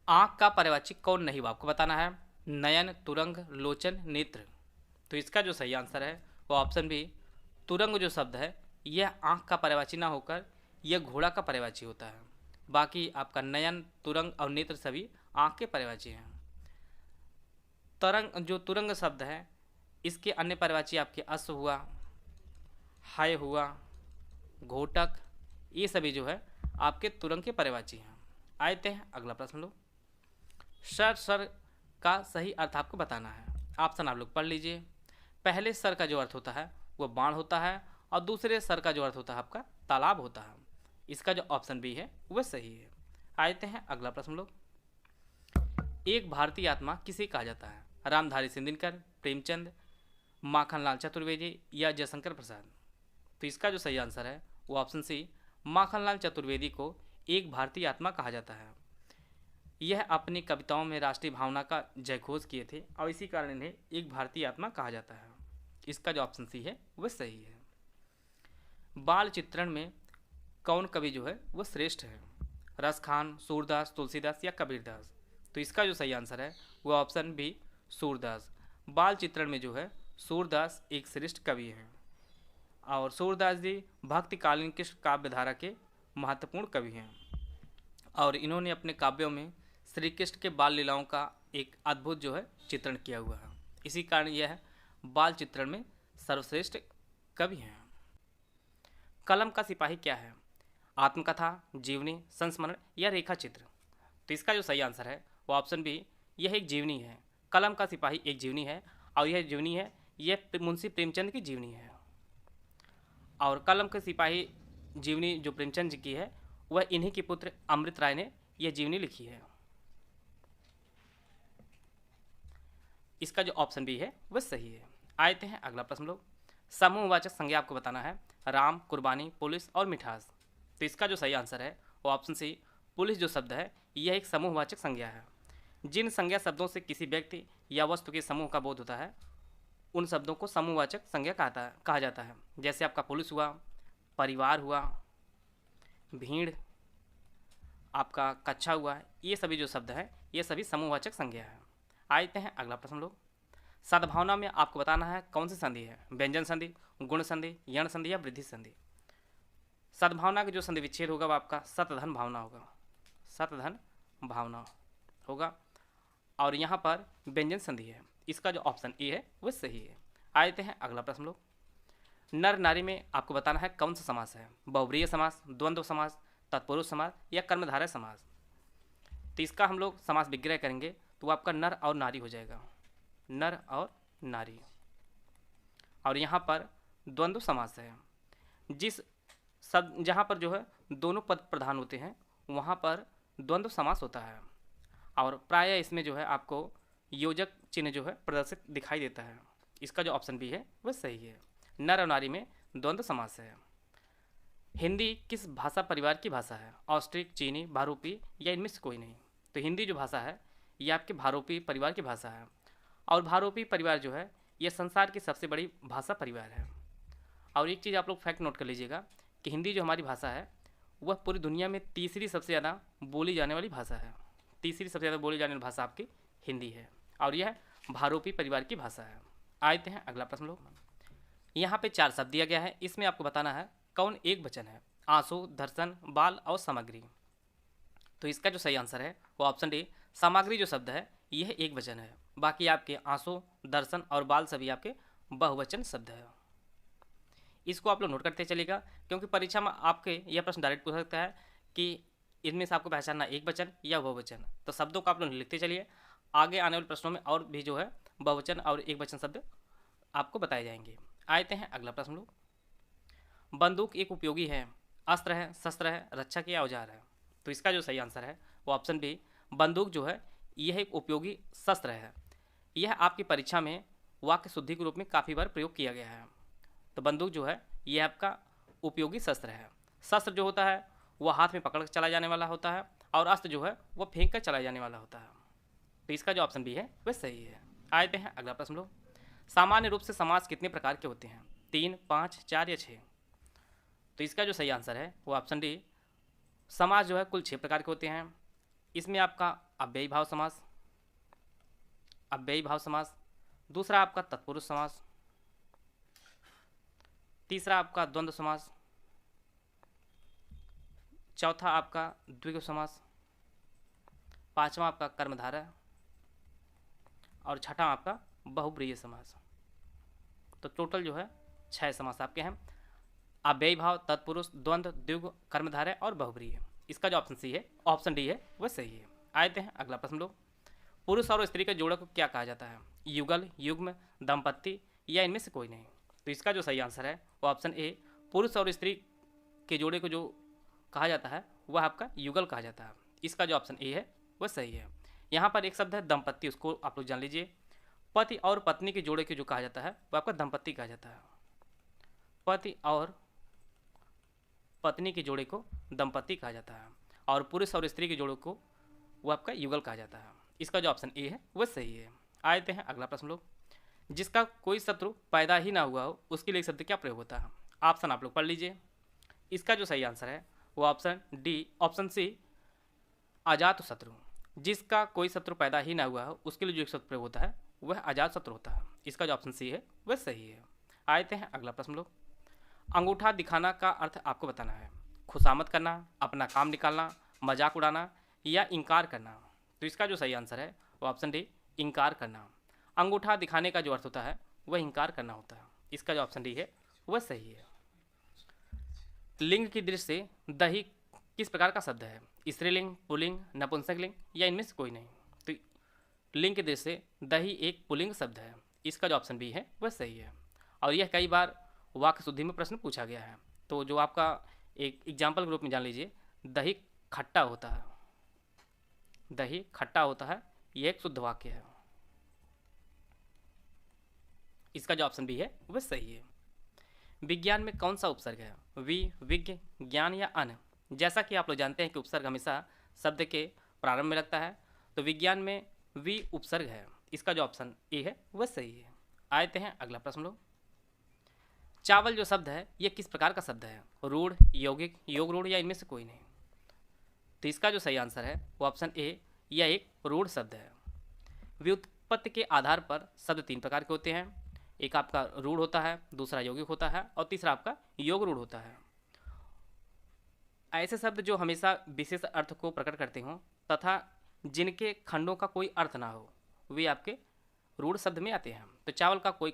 आँख का पर्यवाची कौन नहीं हुआ? आपको बताना है। नयन, तुरंग, लोचन, नेत्र? तो इसका जो सही आंसर है वो ऑप्शन बी, तुरंग जो शब्द है यह आँख का पर्यवाची ना होकर यह घोड़ा का पर्यवाची होता है। बाकी आपका नयन, तुरंग और नेत्र सभी आँख के पर्यवाची हैं। तरंग जो तुरंग शब्द है इसके अन्य पर्यवाची आपके अश्व हुआ, हाय हुआ, घोटक, ये सभी जो है आपके तुरंग के पर्यवाची हैं। आते हैं अगला प्रश्न लोग। सर का सही अर्थ आपको बताना है। ऑप्शन आप लोग पढ़ लीजिए। पहले सर का जो अर्थ होता है वह बाण होता है और दूसरे सर का जो अर्थ होता है आपका तालाब होता है। इसका जो ऑप्शन बी है वह सही है। आते हैं अगला प्रश्न लोग। एक भारतीय आत्मा किसे कहा जाता है? रामधारी सिंधिनकर, प्रेमचंद, माखनलाल चतुर्वेदी या जयशंकर प्रसाद? तो इसका जो सही आंसर है वो ऑप्शन सी, माखनलाल चतुर्वेदी को एक भारतीय आत्मा कहा जाता है। यह अपनी कविताओं में राष्ट्रीय भावना का जयघोष किए थे और इसी कारण इन्हें एक भारतीय आत्मा कहा जाता है। इसका जो ऑप्शन सी है वह सही है। बाल चित्रण में कौन कवि जो है वह श्रेष्ठ है? रसखान, सूरदास, तुलसीदास या कबीरदास? तो इसका जो सही आंसर है वह ऑप्शन बी, सूरदास। बाल चित्रण में जो है सूरदास एक श्रेष्ठ कवि हैं। और सूरदास जी भक्तिकालीन कृष्ण काव्य धारा के महत्वपूर्ण कवि हैं। और इन्होंने अपने काव्यों में श्री कृष्ण के बाल लीलाओं का एक अद्भुत जो है चित्रण किया हुआ है। इसी कारण यह बाल चित्रण में सर्वश्रेष्ठ कवि हैं। कलम का सिपाही क्या है? आत्मकथा, जीवनी, संस्मरण या रेखा चित्र? तो इसका जो सही आंसर है वो ऑप्शन बी, यह एक जीवनी है। कलम का सिपाही एक जीवनी है और यह जीवनी है यह मुंशी प्रेमचंद की जीवनी है। और कलम के सिपाही जीवनी जो प्रेमचंद जी की है वह इन्हीं के पुत्र अमृत राय ने यह जीवनी लिखी है। इसका जो ऑप्शन बी है वह सही है। आते हैं अगला प्रश्न लोग। समूहवाचक संज्ञा आपको बताना है। राम, कुर्बानी, पुलिस और मिठास? तो इसका जो सही आंसर है वो ऑप्शन सी, पुलिस जो शब्द है यह एक समूहवाचक संज्ञा है। जिन संज्ञा शब्दों से किसी व्यक्ति या वस्तु के समूह का बोध होता है उन शब्दों को समूहवाचक संज्ञा कहा जाता है। जैसे आपका पुलिस हुआ, परिवार हुआ, भीड़, आपका कक्षा हुआ, ये सभी जो शब्द है ये सभी समूहवाचक संज्ञा है। आते हैं अगला प्रश्न लोग। सद्भावना में आपको बताना है कौन सी संधि है? व्यंजन संधि, गुण संधि, यण संधि या वृद्धि संधि? सद्भावना का जो संधि विच्छेद होगा वो आपका सतधन भावना होगा। सतधन भावना होगा। और यहाँ पर व्यंजन संधि है। इसका जो ऑप्शन ए है वह सही है। आते हैं अगला प्रश्न लोग। नर नारी में आपको बताना है कौन सा समास है? बहुब्रीहि समास, द्वंद्व समास, तत्पुरुष समास या कर्मधारय समास? तो इसका हम लोग समास विग्रह करेंगे तो आपका नर और नारी हो जाएगा। नर और नारी। और यहाँ पर द्वंद्व समास है। जहाँ पर जो है दोनों पद प्रधान होते हैं वहाँ पर द्वंद्व समास होता है। और प्रायः इसमें जो है आपको योजक चिन्ह जो है प्रदर्शित दिखाई देता है। इसका जो ऑप्शन बी है वह सही है। नर और नारी में द्वंद्व समास है। हिंदी किस भाषा परिवार की भाषा है? ऑस्ट्रिक, चीनी, भारूपी या इनमें से कोई नहीं? तो हिंदी जो भाषा है ये आपके भारूपी परिवार की भाषा है। और भारूपी परिवार जो है ये संसार की सबसे बड़ी भाषा परिवार है। और एक चीज़ आप लोग फैक्ट नोट कर लीजिएगा कि हिंदी जो हमारी भाषा है वह पूरी दुनिया में तीसरी सबसे ज़्यादा बोली जाने वाली भाषा है। तीसरी सबसे ज़्यादा बोली जाने वाली भाषा आपकी हिंदी है और यह भारूपी परिवार की भाषा है। आते हैं अगला प्रश्न लोग। यहाँ पे 4 शब्द दिया गया है, इसमें आपको बताना है कौन एक वचन है? आंसू, दर्शन, बाल और सामग्री। तो इसका जो सही आंसर है वो ऑप्शन डी, सामग्री जो शब्द है यह एक वचन है। बाकी आपके आंसू, दर्शन और बाल सभी आपके बहुवचन शब्द है। इसको आप लोग नोट करते चलिएगा क्योंकि परीक्षा में आपके यह प्रश्न डायरेक्ट पूछ सकता है कि इनमें से आपको पहचानना एक वचन या बहुवचन। तो शब्दों को आप लोग लिखते चलिए, आगे आने वाले प्रश्नों में और भी जो है बहुवचन और एक वचन शब्द आपको बताए जाएंगे। आते हैं अगला प्रश्न लोग। बंदूक एक उपयोगी है, अस्त्र है, शस्त्र है, रक्षा की औजार है। तो इसका जो सही आंसर है वो ऑप्शन बी, बंदूक जो है यह एक उपयोगी शस्त्र है। यह आपकी परीक्षा में वाक्य शुद्धि के रूप में काफ़ी बार प्रयोग किया गया है। तो बंदूक जो है यह आपका उपयोगी शस्त्र है। शस्त्र जो होता है वह हाथ में पकड़ कर चलाया जाने वाला होता है और अस्त्र जो है वह फेंक कर चलाया जाने वाला होता है। तो इसका जो ऑप्शन बी है वह सही है। आते हैं अगला प्रश्न लोग। सामान्य रूप से समास कितने प्रकार के होते हैं? 3, 5, 4 या 6? तो इसका जो सही आंसर है वो ऑप्शन डी, समास जो है कुल 6 प्रकार के होते हैं। इसमें आपका अव्ययी भाव समास, अव्ययी भाव समास, दूसरा आपका तत्पुरुष समास, तीसरा आपका द्वंद्व समास, चौथा आपका द्विगु समास, पांचवा आपका कर्मधारय और छठा आपका बहुब्रीहि समास। तो टोटल जो है 6 समास आपके हैं, अव्ययी भाव, तत्पुरुष, द्वंद्व, द्विगु, कर्मधारय और बहुब्रीहि। इसका जो ऑप्शन सी है, ऑप्शन डी है वह सही है। आते हैं अगला प्रश्न लोग। पुरुष और स्त्री के जोड़े को क्या कहा जाता है? युगल, युग्म, दंपत्ति या इनमें से कोई नहीं? तो इसका जो सही आंसर है वो ऑप्शन ए, पुरुष और स्त्री के जोड़े को जो कहा जाता है वह आपका युगल कहा जाता है। इसका जो ऑप्शन ए है वह सही है। यहाँ पर एक शब्द है दंपत्ति, उसको आप लोग जान लीजिए। पति और पत्नी के जोड़े को जो कहा जाता है वह आपका दंपत्ति कहा जाता है। पति और पत्नी के जोड़े को दंपत्ति कहा जाता है और पुरुष और स्त्री के जोड़े को वह आपका युगल कहा जाता है। इसका जो ऑप्शन ए है वह सही है। आते हैं अगला प्रश्न लोग। जिसका कोई शत्रु पैदा ही ना हुआ हो उसके लिए शब्द क्या प्रयोग होता है? ऑप्शन आप लोग पढ़ लीजिए। इसका जो सही आंसर है वो ऑप्शन डी, ऑप्शन सी, अजात शत्रु। जिसका कोई शत्रु पैदा ही ना हुआ हो उसके लिए जो एक शब्द प्रयोग होता है वह अजात शत्रु होता है। इसका जो ऑप्शन सी है वह सही है। आते हैं अगला प्रश्न लोग। अंगूठा दिखाना का अर्थ आपको बताना है। खुशामद करना, अपना काम निकालना, मजाक उड़ाना या इनकार करना? तो इसका जो सही आंसर है वो ऑप्शन डी, इनकार करना। अंगूठा दिखाने का जो अर्थ होता है वह इनकार करना होता है। इसका जो ऑप्शन डी है वह सही है। लिंग की दृष्टि से दही किस प्रकार का शब्द है? स्त्रीलिंग, पुल्लिंग, नपुंसकलिंग या इनमें से कोई नहीं? तो लिंग की दृष्टि से दही एक पुल्लिंग शब्द है। इसका जो ऑप्शन बी है वह सही है। और यह कई बार वाक्य शुद्धि में प्रश्न पूछा गया है। तो जो आपका एक एग्जाम्पल के रूप में जान लीजिए, दही खट्टा होता है, दही खट्टा होता है, यह एक शुद्ध वाक्य है। इसका जो ऑप्शन बी है वह सही है। विज्ञान में कौन सा उपसर्ग है? वि, विज्ञ, ज्ञान या अन? जैसा कि आप लोग जानते हैं कि उपसर्ग हमेशा शब्द के प्रारंभ में लगता है, तो विज्ञान में वि उपसर्ग है। इसका जो ऑप्शन ए है वह सही है। आते हैं अगला प्रश्न लोग। चावल जो शब्द है यह किस प्रकार का शब्द है? रूढ़, यौगिक, योग रूढ़ या इनमें से कोई नहीं? तो इसका जो सही आंसर है वो ऑप्शन ए, यह एक रूढ़ शब्द है। व्युत्पत्ति के आधार पर शब्द 3 प्रकार के होते हैं। एक आपका रूढ़ होता है, दूसरा यौगिक होता है और तीसरा आपका योग रूढ़ होता है। ऐसे शब्द जो हमेशा विशेष अर्थ को प्रकट करते हों तथा जिनके खंडों का कोई अर्थ ना हो वे आपके रूढ़ शब्द में आते हैं। तो चावल का कोई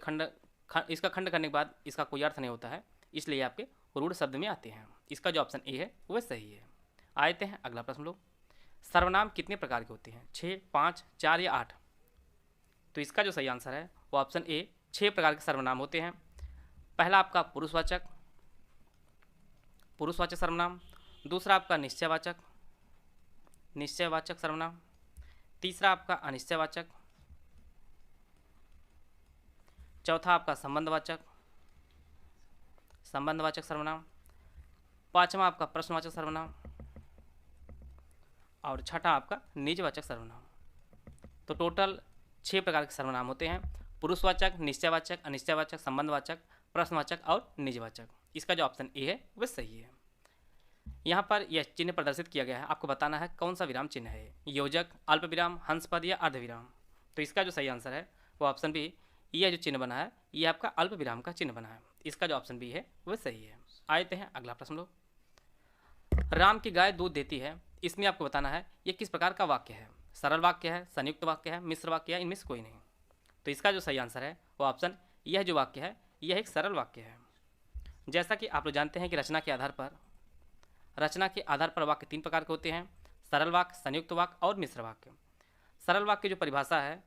इसका खंड करने के बाद इसका कोई अर्थ नहीं होता है, इसलिए आपके रूढ़ शब्द में आते हैं। इसका जो ऑप्शन ए है वह सही है। आते हैं अगला प्रश्न लोग। सर्वनाम कितने प्रकार के होते हैं? 6, 5, 4 या 8? तो इसका जो सही आंसर है वो ऑप्शन ए, 6 प्रकार के सर्वनाम होते हैं। पहला आपका पुरुषवाचक, पुरुषवाचक सर्वनाम। दूसरा आपका निश्चयवाचक, निश्चयवाचक सर्वनाम। तीसरा आपका अनिश्चयवाचक, चौथा आपका संबंधवाचक सर्वनाम, पांचवा आपका प्रश्नवाचक सर्वनाम और छठा आपका निजवाचक सर्वनाम। तो टोटल 6 प्रकार के सर्वनाम होते हैं, पुरुषवाचक, निश्चयवाचक, अनिश्चयवाचक, संबंधवाचक, प्रश्नवाचक और निजवाचक। इसका जो ऑप्शन ए है वह सही है। यहाँ पर यह चिन्ह प्रदर्शित किया गया है, आपको बताना है कौन सा विराम चिन्ह है, योजक, अल्प विराम, हंसपद या अर्धविराम। तो इसका जो सही आंसर है वो ऑप्शन बी, यह जो चिन्ह बना है ये आपका अल्प विराम का चिन्ह बना है। इसका जो ऑप्शन बी है वह सही है। आते हैं अगला प्रश्न लो। राम की गाय दूध देती है, इसमें आपको बताना है ये किस प्रकार का वाक्य है, सरल वाक्य है, संयुक्त वाक्य है, मिश्र वाक्य है, इनमें से कोई नहीं। तो इसका जो सही आंसर है वो ऑप्शन, यह जो वाक्य है यह एक सरल वाक्य है। जैसा कि आप लोग जानते हैं कि रचना के आधार पर वाक्य 3 प्रकार के होते हैं, सरल वाक्य, संयुक्त वाक्य और मिश्र वाक्य। सरल वाक्य जो परिभाषा है,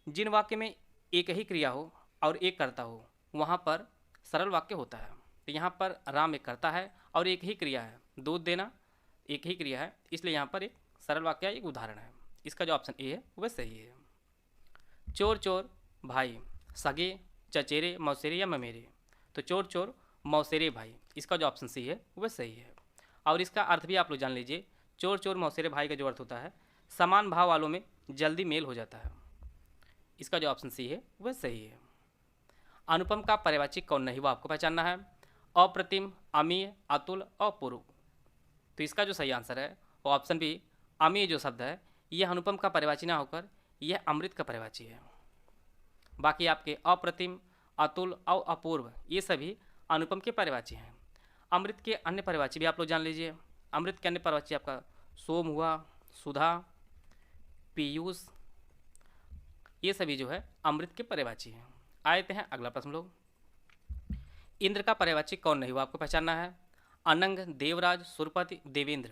जिन वाक्य में एक ही क्रिया हो और एक कर्ता हो वहाँ पर सरल वाक्य होता है। तो यहाँ पर राम एक कर्ता है और एक ही क्रिया है, दूध देना एक ही क्रिया है, इसलिए यहाँ पर एक सरल वाक्य एक उदाहरण है। इसका जो ऑप्शन ए है वह सही है। चोर चोर भाई, सगे, चचेरे, मौसेरे या ममेरे। तो चोर चोर मौसेरे भाई, इसका जो ऑप्शन सी है वह सही है। और इसका अर्थ भी आप लोग जान लीजिए, चोर चोर मौसेरे भाई का जो अर्थ होता है, समान भाव वालों में जल्दी मेल हो जाता है। इसका जो ऑप्शन सी है वह सही है। अनुपम का पर्यायवाची कौन नहीं, वो आपको पहचानना है, अप्रतिम, अमीय, अतुल, अपूर्व। तो इसका जो सही आंसर है वो ऑप्शन बी, अमीय जो शब्द है यह अनुपम का पर्यायवाची ना होकर यह अमृत का पर्यायवाची है। बाकी आपके अप्रतिम, अतुल और अपूर्व ये सभी अनुपम के पर्यायवाची हैं। अमृत के अन्य पर्यायवाची भी आप लोग जान लीजिए। अमृत के अन्य पर्यायवाची आपका सोम हुआ, सुधा, पीयूष, ये सभी जो है अमृत के पर्यायवाची हैं। आते हैं अगला प्रश्न लोग। इंद्र का पर्यायवाची कौन नहीं हुआ, आपको पहचानना है, अनंग, देवराज, सुरपति, देवेंद्र।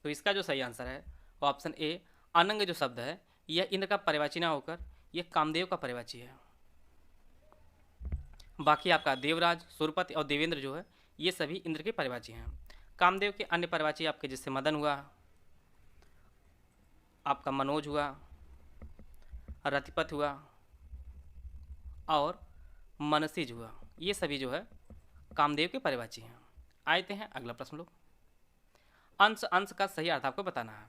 तो इसका जो सही आंसर है वो ऑप्शन ए, अनंग जो शब्द है यह इंद्र का पर्यायवाची ना होकर यह कामदेव का पर्यायवाची है। बाकी आपका देवराज, सुरपति और देवेंद्र जो है ये सभी इंद्र के पर्यायवाची हैं। कामदेव के अन्य पर्यायवाची आपके जिससे मदन हुआ, आपका मनोज हुआ, रतिपत हुआ और मनसीज हुआ, ये सभी जो है कामदेव के पर्यायवाची हैं। आते हैं अगला प्रश्न लोग। अंश का सही अर्थ आपको बताना है।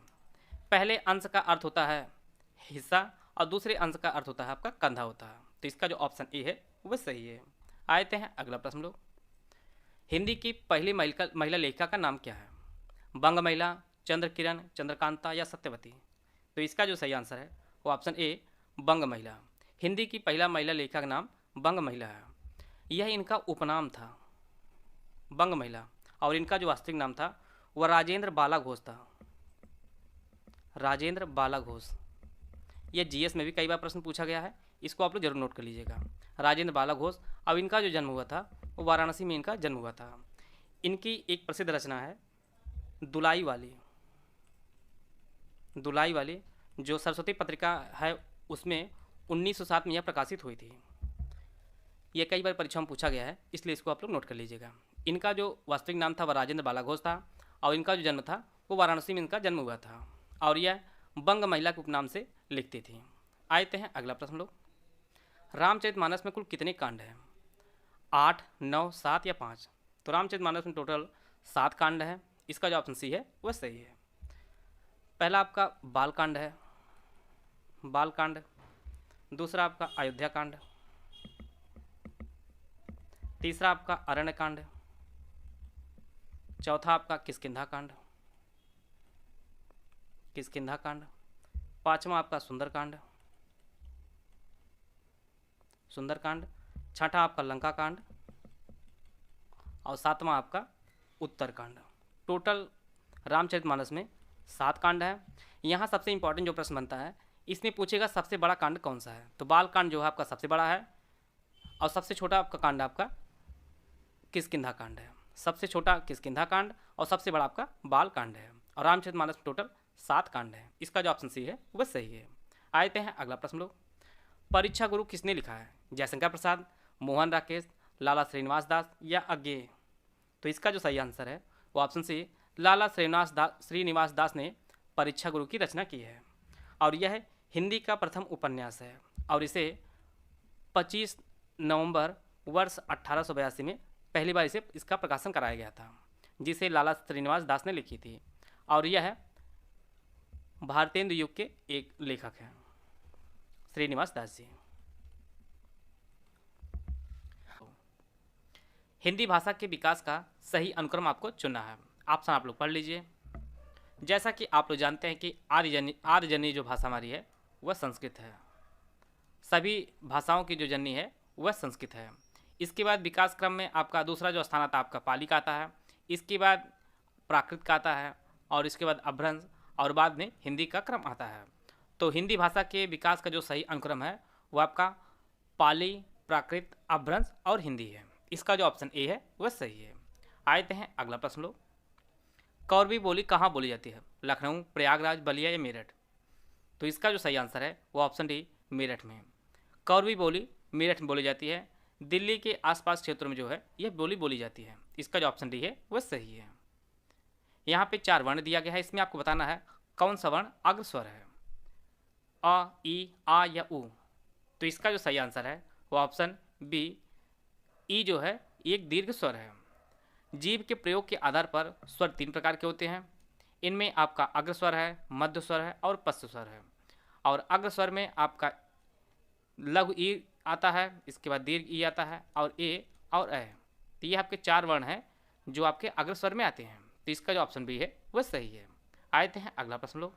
पहले अंश का अर्थ होता है हिस्सा और दूसरे अंश का अर्थ होता है आपका कंधा होता है। तो इसका जो ऑप्शन ए है वह सही है। आते हैं अगला प्रश्न लोग। हिंदी की पहली महिला लेखिका का नाम क्या है, बंग महिला, चंद्र किरण, चंद्रकांता या सत्यवती। तो इसका जो सही आंसर है वो ऑप्शन ए, बंग महिला। हिंदी की पहला महिला लेखिका का नाम बंग महिला है। यह इनका उपनाम था बंग महिला, और इनका जो वास्तविक नाम था वह राजेंद्र बाला घोष था। राजेंद्र बाला घोष, यह जीएस में भी कई बार प्रश्न पूछा गया है, इसको आप लोग जरूर नोट कर लीजिएगा। राजेंद्र बाला घोष, अब इनका जो जन्म हुआ था वो वाराणसी में इनका जन्म हुआ था। इनकी एक प्रसिद्ध रचना है दुलाई वाली जो सरस्वती पत्रिका है, उसमें 1907 में यह प्रकाशित हुई थी। यह कई बार परीक्षा में पूछा गया है, इसलिए इसको आप लोग नोट कर लीजिएगा। इनका जो वास्तविक नाम था वह राजेंद्र बाला घोष था और इनका जो जन्म था वो वाराणसी में इनका जन्म हुआ था और यह बंग महिला के उपनाम से लिखती थी। आते हैं अगला प्रश्न लोग। रामचरितमानस में कुल कितने कांड हैं, 8, 9, 7 या 5। तो रामचरितमानस में टोटल 7 कांड है। इसका जो ऑप्शन सी है वह सही है। पहला आपका बालकांड है, बालकांड। दूसरा आपका अयोध्या कांड। तीसरा आपका अरण्य कांड। चौथा आपका किष्किंधा कांड। पांचवा आपका सुंदरकांड। छठा आपका लंका कांड और सातवां आपका उत्तरकांड। टोटल रामचरितमानस में 7 कांड है। यहाँ सबसे इंपॉर्टेंट जो प्रश्न बनता है, इसमें पूछेगा सबसे बड़ा कांड कौन सा है। तो बाल कांड जो है आपका सबसे बड़ा है और सबसे छोटा आपका कांड आपका किष्किंधा कांड है। सबसे छोटा किष्किंधा कांड और सबसे बड़ा आपका बाल कांड है। और रामचरितमानस में टोटल 7 कांड है। इसका जो ऑप्शन सी है वह सही है। आते हैं अगला प्रश्न लोग। परीक्षा गुरु किसने लिखा है, जयशंकर प्रसाद, मोहन राकेश, लाला श्रीनिवास दास या अज्ञेय। तो इसका जो सही आंसर है वो ऑप्शन सी, लाला श्रीनिवास दास ने परीक्षा गुरु की रचना की है। और यह हिंदी का प्रथम उपन्यास है और इसे 25 नवंबर वर्ष 1882 में पहली बार इसका प्रकाशन कराया गया था, जिसे लाला श्रीनिवास दास ने लिखी थी और यह भारतेंदु युग के एक लेखक हैं, श्रीनिवास दास जी। हिंदी भाषा के विकास का सही अनुक्रम आपको चुनना है। ऑप्शन आप लोग पढ़ लीजिए। जैसा कि आप लोग जानते हैं कि आदि जननी जो भाषा हमारी है वह संस्कृत है। सभी भाषाओं की जो जननी है वह संस्कृत है। इसके बाद विकास क्रम में आपका दूसरा जो स्थान आता है आपका पाली का आता है, इसके बाद प्राकृत का आता है और इसके बाद अपभ्रंश और बाद में हिंदी का क्रम आता है। तो हिंदी भाषा के विकास का जो सही अनुक्रम है वो आपका पाली, प्राकृत, अपभ्रंश और हिंदी है। इसका जो ऑप्शन ए है वह सही है। आते हैं अगला प्रश्न लो। कौरवी बोली कहाँ बोली जाती है? लखनऊ, प्रयागराज, बलिया या मेरठ? तो इसका जो सही आंसर है वो ऑप्शन डी मेरठ में। कौरवी बोली मेरठ में बोली जाती है। दिल्ली के आसपास क्षेत्रों में जो है यह बोली बोली जाती है। इसका जो ऑप्शन डी है वह सही है। यहाँ पे 4 वर्ण दिया गया है, इसमें आपको बताना है कौन सा वर्ण अग्रस्वर है, अ, ई, आ या उ। तो इसका जो सही आंसर है वो ऑप्शन बी ई जो है एक दीर्घ स्वर है। जीभ के प्रयोग के आधार पर स्वर 3 प्रकार के होते हैं। इनमें आपका अग्रस्वर है, मध्य स्वर है और पश्च स्वर है। और अग्रस्वर में आपका लघु ई आता है, इसके बाद दीर्घ ई आता है और ए और अ। तो ये आपके 4 वर्ण हैं जो आपके अग्रस्वर में आते हैं। तो इसका जो ऑप्शन बी है वह सही है। आते हैं अगला प्रश्न लो।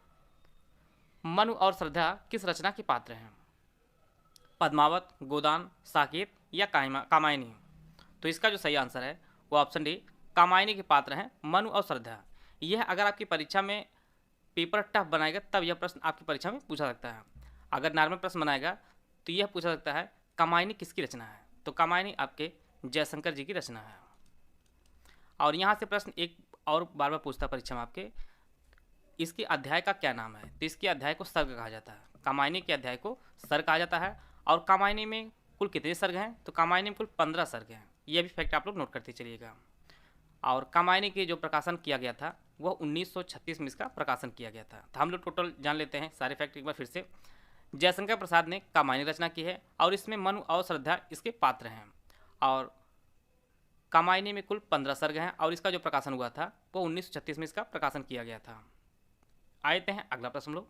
मनु और श्रद्धा किस रचना के पात्र हैं? पद्मावत, गोदान, साकेत या कामायनी? तो इसका जो सही आंसर है वो ऑप्शन डी कामायनी के पात्र हैं मनु और श्रद्धा। यह अगर आपकी परीक्षा में पेपर टफ बनाएगा तब यह प्रश्न आपकी परीक्षा में पूछा सकता है। अगर नॉर्मल प्रश्न बनाएगा तो यह पूछा सकता है कामायनी किसकी रचना है? तो कामायनी आपके जयशंकर जी की रचना है। और यहाँ से प्रश्न एक और बार बार पूछता परीक्षा में आपके, इसके अध्याय का क्या नाम है? तो इसके अध्याय को सर्ग कहा जाता है। कामायनी के अध्याय को सर्ग कहा जाता है। और कामायनी में कुल कितने सर्ग हैं? तो कामायनी में कुल 15 सर्ग हैं। यह भी फैक्ट आप लोग नोट करते चलिएगा। और कामायनी के जो प्रकाशन किया गया था वह 1936 में इसका प्रकाशन किया गया था। तो हम लोग टोटल जान लेते हैं सारे फैक्ट एक बार फिर से। जयशंकर प्रसाद ने कामायनी रचना की है और इसमें मनु और श्रद्धा इसके पात्र हैं। और कामायनी में कुल 15 सर्ग हैं और इसका जो प्रकाशन हुआ था वो 1936 में इसका प्रकाशन किया गया था। आते हैं अगला प्रश्न लोग।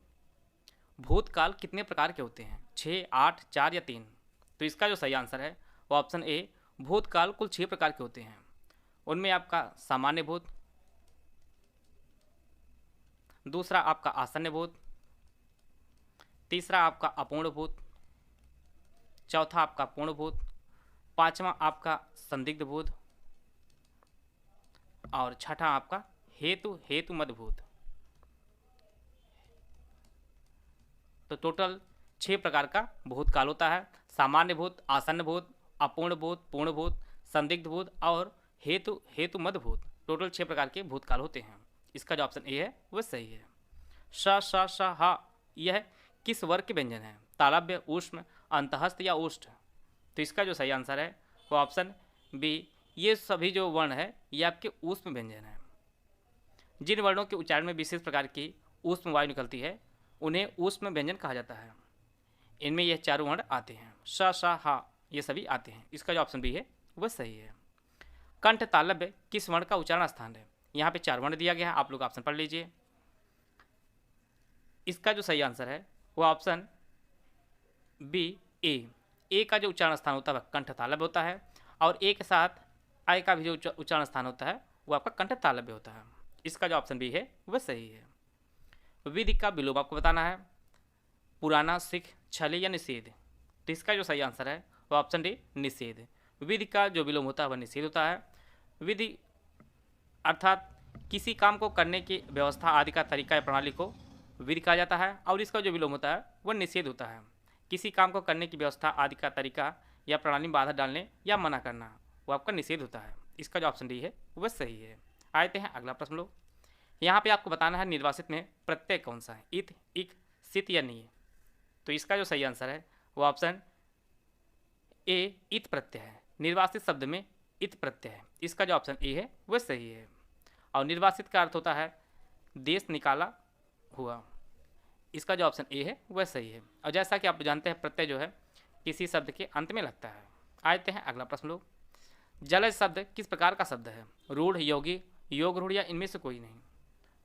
भूतकाल कितने प्रकार के होते हैं? 6, 8, 4 या 3? तो इसका जो सही आंसर है वो ऑप्शन ए भूतकाल कुल 6 प्रकार के होते हैं। उनमें आपका सामान्य भूत, दूसरा आपका आसन्न भूत, तीसरा आपका अपूर्ण भूत, चौथा आपका पूर्ण भूत, पांचवा आपका संदिग्ध भूत और छठा आपका हेतु मद भूत। तो टोटल 6 प्रकार का भूतकाल होता है। सामान्य भूत, आसन्न भूत, अपूर्ण भूत, पूर्ण भूत, संदिग्ध भूत और हेतु मद भूत। टोटल 6 प्रकार के भूतकाल होते हैं। इसका जो ऑप्शन ए है वह सही है। श हा यह किस वर्ग के व्यंजन है? तालव्य, ऊष्म, अंतहस्त या ओष्ठ? तो इसका जो सही आंसर है वो ऑप्शन बी ये सभी जो वर्ण है ये आपके ऊष्म व्यंजन है। जिन वर्णों के उच्चारण में विशेष प्रकार की ऊष्म वायु निकलती है उन्हें ऊष्म व्यंजन कहा जाता है। इनमें यह 4 वर्ण आते हैं। श हा ये सभी आते हैं। इसका जो ऑप्शन बी है वह सही है। कंठ तालव्य किस वर्ण का उच्चारण स्थान है? यहाँ पे 4 वर्ण दिया गया है, आप लोग ऑप्शन पढ़ लीजिए। इसका जो सही आंसर है वो ऑप्शन बी ए का जो उच्चारण स्थान होता है वह कंठ तालव्य होता है और ए के साथ आय का भी जो उच्चारण स्थान होता है वो आपका कंठ तालव्य होता है। इसका जो ऑप्शन बी है वह सही है। विधि का विलोम आपको बताना है। पुराना, सिख, छले या निषेध? तो इसका जो सही आंसर है वो ऑप्शन डी निषेध। विधि का जो विलोम होता है वह निषेध होता है। विधि अर्थात किसी काम को करने की व्यवस्था आदि का तरीका या प्रणाली को विधि कहा जाता है और इसका जो विलोम होता है वह निषेध होता है। किसी काम को करने की व्यवस्था आदि का तरीका या प्रणाली में बाधा डालने या मना करना वो आपका निषेध होता है। इसका जो ऑप्शन डी है वह सही है। आते हैं अगला प्रश्न लोग। यहाँ पे आपको बताना है निर्वासित में प्रत्यय कौन सा है? इत, इक, सित या नहीं? तो इसका जो सही आंसर है वो ऑप्शन ए इत प्रत्यय है। निर्वासित शब्द में इत प्रत्यय है। इसका जो ऑप्शन ए है वह सही है। और निर्वासित का अर्थ होता है देश निकाला हुआ। इसका जो ऑप्शन ए है वह सही है। और जैसा कि आप जानते हैं प्रत्यय जो है किसी शब्द के अंत में लगता है। आते हैं अगला प्रश्न लोग, जलज शब्द किस प्रकार का शब्द है? रूढ़, योगी, योग रूढ़ या इनमें से कोई नहीं?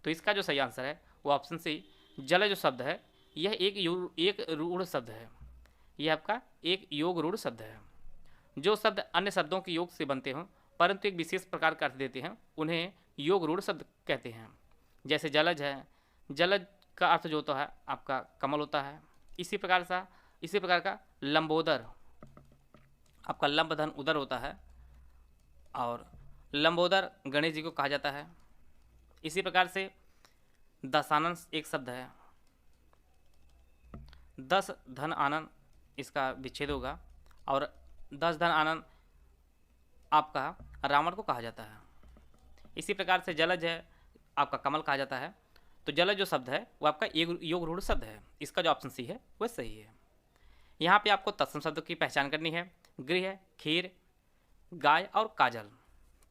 तो इसका जो सही आंसर है वो ऑप्शन सी, जलज जो शब्द है यह एक रूढ़ शब्द है। यह आपका एक योग रूढ़ शब्द है। जो शब्द अन्य शब्दों के योग से बनते हों परंतु एक विशेष प्रकार का अर्थ देते हैं उन्हें योग रूढ़ शब्द कहते हैं। जैसे जलज है, जलज का अर्थ जो होता है आपका कमल होता है। इसी प्रकार का लंबोदर, आपका लंब धन उदर होता है और लंबोदर गणेश जी को कहा जाता है। इसी प्रकार से दशानन एक शब्द है, दस धन आनंद इसका विच्छेद होगा और दस धन आनंद आपका रावण को कहा जाता है। इसी प्रकार से जलज है आपका कमल कहा जाता है। तो जलज जो शब्द है वो आपका योग रूढ़ शब्द है। इसका जो ऑप्शन सी है वह सही है। यहाँ पे आपको तत्सम शब्द की पहचान करनी है, गृह, खीर, गाय और काजल।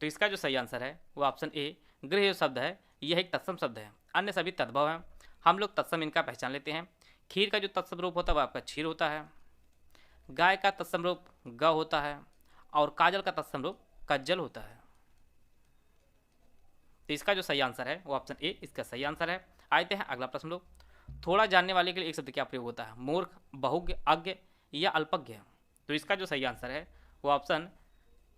तो इसका जो सही आंसर है वो ऑप्शन ए, गृह जो शब्द है यह एक तत्सम शब्द है, अन्य सभी तद्भव हैं। हम लोग तत्सम इनका पहचान लेते हैं। खीर का जो तत्सम रूप होता है वो आपका क्षीर होता है, गाय का तत्सम रूप ग होता है और काजल का तत्सम रूप कज्जल होता है। तो इसका जो सही आंसर है वो ऑप्शन ए इसका सही आंसर है। आते हैं अगला प्रश्न लोग, थोड़ा जानने वाले के लिए एक शब्द क्या प्रयोग होता है? मूर्ख, बहुज्ञ, अज्ञ या अल्पज्ञ? तो इसका जो सही आंसर है वो ऑप्शन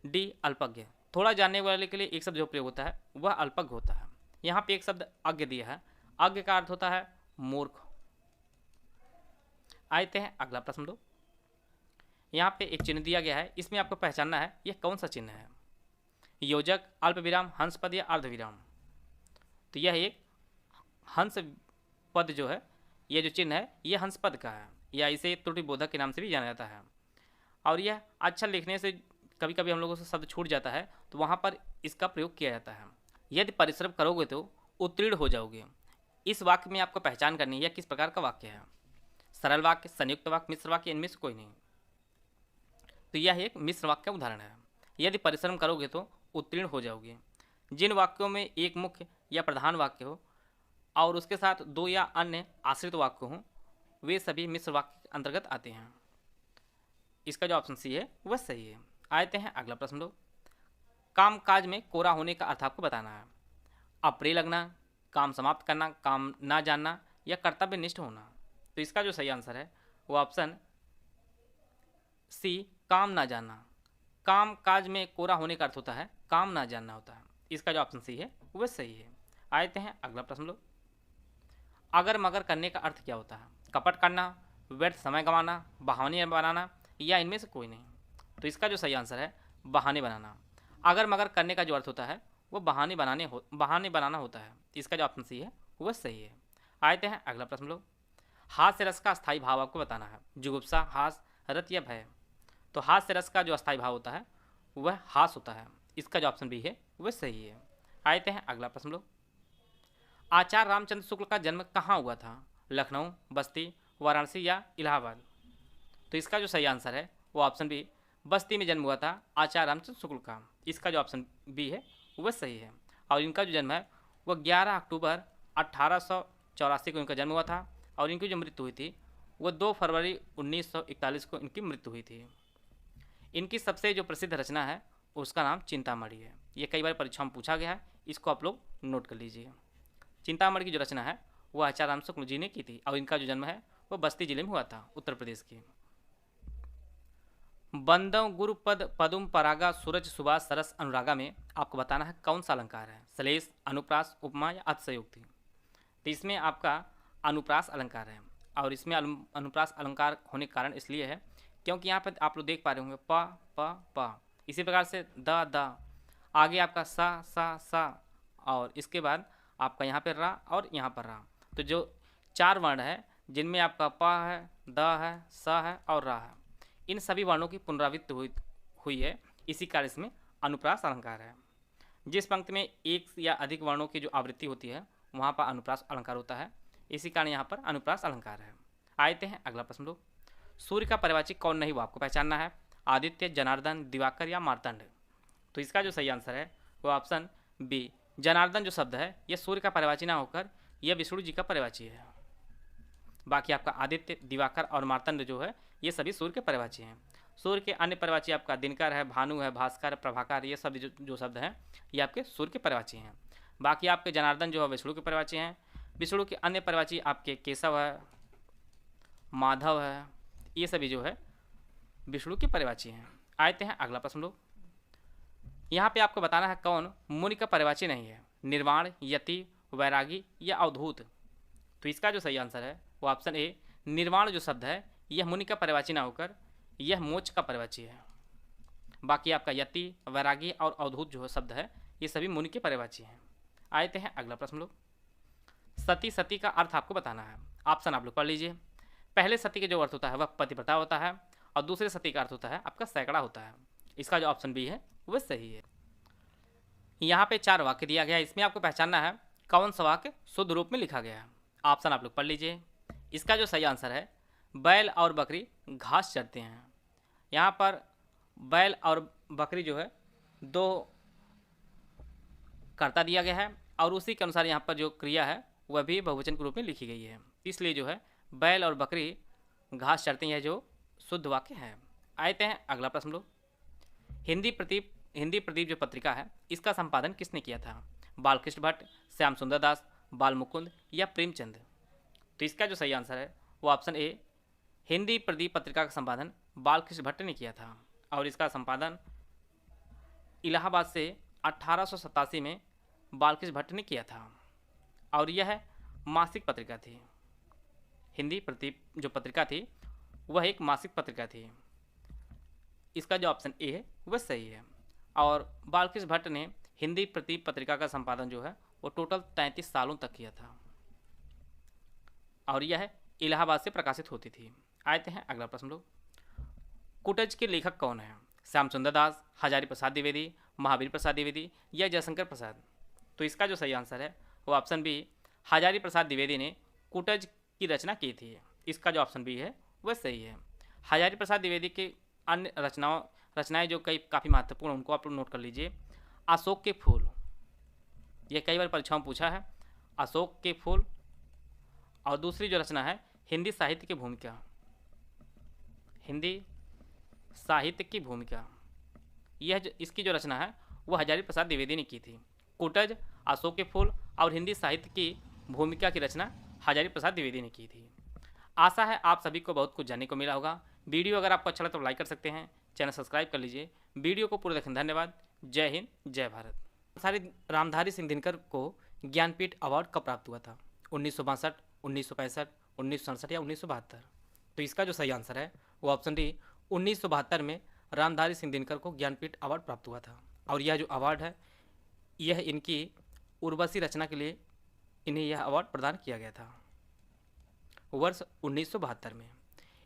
डी, अल्पज्ञ। थोड़ा जानने वाले के लिए एक शब्द जो प्रयोग होता है वह अल्पज्ञ होता है। यहाँ पे एक शब्द अज्ञ दिया है, अज्ञ का अर्थ होता है मूर्ख। आते हैं अगला प्रश्न लोग, यहाँ पे एक चिन्ह दिया गया है, इसमें आपको पहचानना है यह कौन सा चिन्ह है? योजक, अल्प विराम, हंस पद या अर्ध विराम? तो यह एक हंस पद जो है, यह जो चिन्ह है यह हंस पद का है या इसे त्रुटि बोधक के नाम से भी जाना जाता है। और यह अक्षर लिखने से कभी कभी हम लोगों से शब्द छूट जाता है तो वहाँ पर इसका प्रयोग किया जाता है। यदि परिश्रम करोगे तो उत्तीर्ण हो जाओगे। इस वाक्य में आपको पहचान करनी है यह किस प्रकार का वाक्य है? सरल वाक्य, संयुक्त वाक्य, मिश्र वाक्य, इनमें से कोई नहीं? तो यह एक मिश्र वाक्य का उदाहरण है। यदि परिश्रम करोगे तो उत्तीर्ण हो जाओगे। जिन वाक्यों में एक मुख्य या प्रधान वाक्य हो और उसके साथ दो या अन्य आश्रित वाक्य हों वे सभी मिश्र वाक्य के अंतर्गत आते हैं। इसका जो ऑप्शन सी है वह सही है। आते हैं अगला प्रश्न लोग, काम काज में कोरा होने का अर्थ आपको बताना है। अप्रिय लगना, काम समाप्त करना, काम ना जानना या कर्तव्यनिष्ठ होना? तो इसका जो सही आंसर है वो ऑप्शन सी, काम ना जानना। काम काज में कोरा होने का अर्थ होता है काम ना जानना होता है। इसका जो ऑप्शन सी है वह सही है। आते हैं अगला प्रश्न लोग, अगर मगर करने का अर्थ क्या होता है? कपट करना, व्यर्थ समय गंवाना, बहाने बनाना या इनमें से कोई नहीं? तो इसका जो सही आंसर है बहाने बनाना। अगर मगर करने का जो अर्थ होता है वो बहाने बनाना होता है। इसका जो ऑप्शन सी है वह सही है। आते हैं अगला प्रश्न लोग, हाथ से रस का स्थायी भाव आपको बताना है। जुगुप्सा, हास, रत या भय? तो हाथ से रस का जो अस्थायी भाव होता है वह हास होता है। इसका जो ऑप्शन बी है वह सही है। आते हैं अगला प्रश्न लोग, आचार्य रामचंद्र शुक्ल का जन्म कहाँ हुआ था? लखनऊ, बस्ती, वाराणसी या इलाहाबाद? तो इसका जो सही आंसर है वो ऑप्शन बी, बस्ती में जन्म हुआ था आचार्य रामचंद्र शुक्ल का। इसका जो ऑप्शन बी है वह सही है। और इनका जो जन्म है वह 11 अक्टूबर 1884 को इनका जन्म हुआ था और इनकी जो मृत्यु हुई थी वह 2 फरवरी 1941 को इनकी मृत्यु हुई थी। इनकी सबसे जो प्रसिद्ध रचना है उसका नाम चिंतामणि है। ये कई बार परीक्षा में पूछा गया है, इसको आप लोग नोट कर लीजिए। चिंतामणि की जो रचना है वो आचार्य राम शुक्ल जी ने की थी और इनका जो जन्म है वो बस्ती जिले में हुआ था, उत्तर प्रदेश के। बंदव गुरु पद पदुम परागा सूरज सुभाष सरस अनुरागा में आपको बताना है कौन सा अलंकार है? श्लेष, अनुप्रास, उपमा या अतिशयोक्ति? तो इसमें आपका अनुप्रास अलंकार है और इसमें अनुप्रास अलंकार होने का कारण इसलिए है क्योंकि यहाँ पर आप लोग देख पा रहे होंगे प प प, इसी प्रकार से द, आगे आपका सा और इसके बाद आपका यहाँ पर रा और यहाँ पर रा। तो जो 4 वर्ण है जिनमें आपका प है, द है, स है और रा है, इन सभी वर्णों की पुनरावृत्ति हुई है। इसी कारण इसमें अनुप्रास अलंकार है। जिस पंक्ति में एक या अधिक वर्णों की जो आवृत्ति होती है वहाँ पर अनुप्रास अलंकार होता है। इसी कारण यहाँ पर अनुप्रास अलंकार है। आते हैं अगला प्रश्न लोग, सूर्य का परिवाची कौन नहीं वो आपको पहचानना है। आदित्य, जनार्दन, दिवाकर या मार्तंड? तो इसका जो सही आंसर है वो ऑप्शन बी, जनार्दन जो शब्द है यह सूर्य का परिवाची ना होकर यह विष्णु जी का परिवाची है। बाकी आपका आदित्य, दिवाकर और मार्तंड जो है ये सभी सूर्य के पर्यायवाची हैं। सूर्य के अन्य पर्यायवाची आपका दिनकर है, भानु है, भास्कर, प्रभाकर, ये सब जो शब्द हैं ये आपके सूर्य के पर्यायवाची हैं। बाकी आपके जनार्दन जो है विष्णु के पर्यायवाची हैं। विष्णु के अन्य पर्यायवाची आपके केशव है, माधव है, ये सभी जो है विष्णु के पर्यायवाची हैं। आते हैं अगला प्रश्न लोग। यहाँ पे आपको बताना है कौन मुनि का पर्यायवाची नहीं है, निर्वाण, यति, वैरागी या अवधूत। तो इसका जो सही आंसर है वो ऑप्शन ए, निर्वाण जो शब्द है यह मुनि का पर्यायवाची ना होकर यह मोक्ष का पर्यायवाची है। बाकी आपका यति, वैरागी और अवधूत जो शब्द है ये सभी मुनि के पर्यायवाची हैं। आते हैं अगला प्रश्न लोग। सती, सती का अर्थ आपको बताना है। ऑप्शन आप लोग पढ़ लीजिए। पहले सती का जो अर्थ होता है वह पतिव्रता होता है और दूसरे सती का अर्थ होता है आपका सैकड़ा होता है। इसका जो ऑप्शन बी है वह सही है। यहाँ पे 4 वाक्य दिया गया है, इसमें आपको पहचानना है कौन सा वाक्य शुद्ध रूप में लिखा गया है। ऑप्शन आप लोग पढ़ लीजिए। इसका जो सही आंसर है बैल और बकरी घास चरते हैं। यहाँ पर बैल और बकरी जो है 2 कर्ता दिया गया है और उसी के अनुसार यहाँ पर जो क्रिया है वह भी बहुवचन के रूप में लिखी गई है, इसलिए जो है बैल और बकरी घास चरते हैं जो शुद्ध वाक्य है। आते हैं अगला प्रश्न लोग। हिंदी प्रदीप जो पत्रिका है इसका संपादन किसने किया था? बालकृष्ण भट्ट, श्याम सुंदर दास, बाल मुकुंद या प्रेमचंद। तो इसका जो सही आंसर है वो ऑप्शन ए, हिंदी प्रदीप पत्रिका का संपादन बालकृष्ण भट्ट ने किया था और इसका संपादन इलाहाबाद से 1887 में बालकृष्ण भट्ट ने किया था और यह मासिक पत्रिका थी। हिंदी प्रदीप जो पत्रिका थी वह एक मासिक पत्रिका थी। इसका जो ऑप्शन ए है वह सही है और बालकृष्ण भट्ट ने हिंदी प्रदीप पत्रिका का संपादन जो है वो टोटल 33 सालों तक किया था और यह इलाहाबाद से प्रकाशित होती थी। आते हैं अगला प्रश्न लोग। कुटज के लेखक कौन है? श्याम सुंदर दास, हजारी प्रसाद द्विवेदी, महावीर प्रसाद द्विवेदी या जयशंकर प्रसाद। तो इसका जो सही आंसर है वो ऑप्शन बी, हजारी प्रसाद द्विवेदी ने कुटज की रचना की थी। इसका जो ऑप्शन बी है वह सही है। हजारी प्रसाद द्विवेदी के अन्य रचनाएं जो काफ़ी महत्वपूर्ण उनको आप लोग नोट कर लीजिए। अशोक के फूल, ये कई बार परीक्षाओं में पूछा है, अशोक के फूल। और दूसरी जो रचना है हिंदी साहित्य की भूमिका, हिंदी साहित्य की भूमिका, इसकी जो रचना है वो हजारी प्रसाद द्विवेदी ने की थी। कुटज, अशोक के फूल और हिंदी साहित्य की भूमिका की रचना हजारी प्रसाद द्विवेदी ने की थी। आशा है आप सभी को बहुत कुछ जानने को मिला होगा। वीडियो अगर आपको अच्छा लगे तो लाइक कर सकते हैं, चैनल सब्सक्राइब कर लीजिए। वीडियो को पूरा देखने धन्यवाद। जय हिंद, जय भारत। सारे रामधारी सिंह दिनकर को ज्ञानपीठ अवार्ड कब प्राप्त हुआ था? 1962, 1965, 1967 या 1972। तो इसका जो सही आंसर है वो ऑप्शन डी, 1972 में रामधारी सिंह दिनकर को ज्ञानपीठ अवार्ड प्राप्त हुआ था और यह जो अवार्ड है यह इनकी उर्वशी रचना के लिए इन्हें यह अवार्ड प्रदान किया गया था वर्ष 1972 में।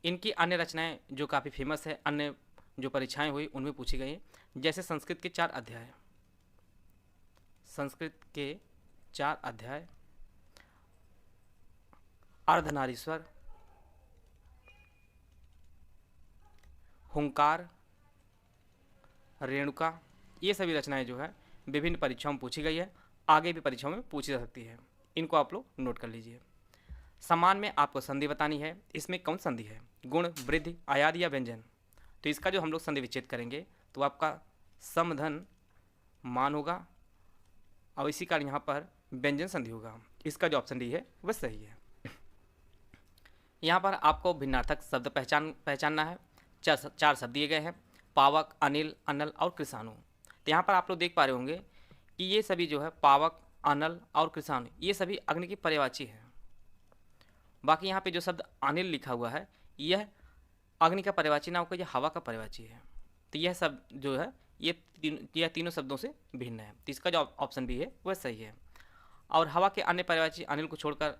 इनकी अन्य रचनाएं जो काफ़ी फेमस है, अन्य जो परीक्षाएं हुई उनमें पूछी गई, जैसे संस्कृत के 4 अध्याय, संस्कृत के 4 अध्याय, अर्धनारीश्वर, हुंकार, रेणुका, ये सभी रचनाएं जो है विभिन्न परीक्षाओं में पूछी गई है, आगे भी परीक्षाओं में पूछी जा सकती है। इनको आप लोग नोट कर लीजिए। समान में आपको संधि बतानी है, इसमें कौन संधि है? गुण, वृद्धि, आयाद या व्यंजन। तो इसका जो हम लोग संधि विच्छेद करेंगे तो आपका समधन मान होगा और इसी कारण यहाँ पर व्यंजन संधि होगा। इसका जो ऑप्शन डी है वह सही है। यहाँ पर आपको भिन्नार्थक शब्द पहचानना है। 4 शब्द दिए गए हैं, पावक, अनिल, अनल और कृषाणु। तो यहाँ पर आप लोग देख पा रहे होंगे कि ये सभी जो है पावक, अनल और कृषाणु ये सभी अग्नि की पर्यायवाची है। बाकी यहाँ पे जो शब्द अनिल लिखा हुआ है यह अग्नि का पर्यायवाची ना होकर यह हवा का पर्यायवाची है। तो यह सब जो है यह तीनों शब्दों से भिन्न है। तो इसका जो ऑप्शन भी है वह सही है। और हवा के अन्य पर्यायवाची अनिल को छोड़कर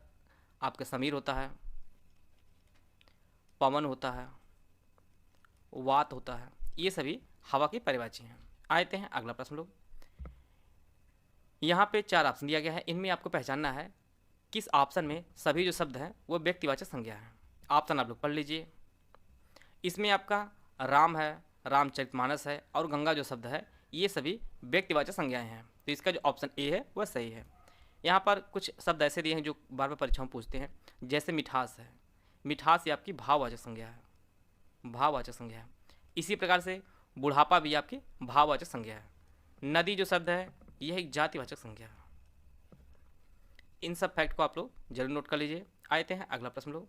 आपका समीर होता है, पवन होता है, वात होता है, ये सभी हवा की पर्यायवाची हैं। आते हैं अगला प्रश्न लोग। यहाँ पे 4 ऑप्शन दिया गया है, इनमें आपको पहचानना है किस ऑप्शन में सभी जो शब्द हैं वो व्यक्तिवाचक संज्ञा है। ऑप्शन आप लोग पढ़ लीजिए। इसमें आपका राम है, रामचरितमानस है और गंगा जो शब्द है ये सभी व्यक्तिवाचक संज्ञाएं हैं। तो इसका जो ऑप्शन ए है वह सही है। यहाँ पर कुछ शब्द ऐसे दिए हैं जो बार बार परीक्षाओं में पूछते हैं, जैसे मिठास है, मिठास ये आपकी भाववाचक संज्ञा है, भाववाचक संज्ञा है। इसी प्रकार से बुढ़ापा भी आपकी भाववाचक संज्ञा है। नदी जो शब्द है यह एक जातिवाचक संज्ञा है। इन सब फैक्ट को आप लोग जरूर नोट कर लीजिए। आते हैं अगला प्रश्न लोग।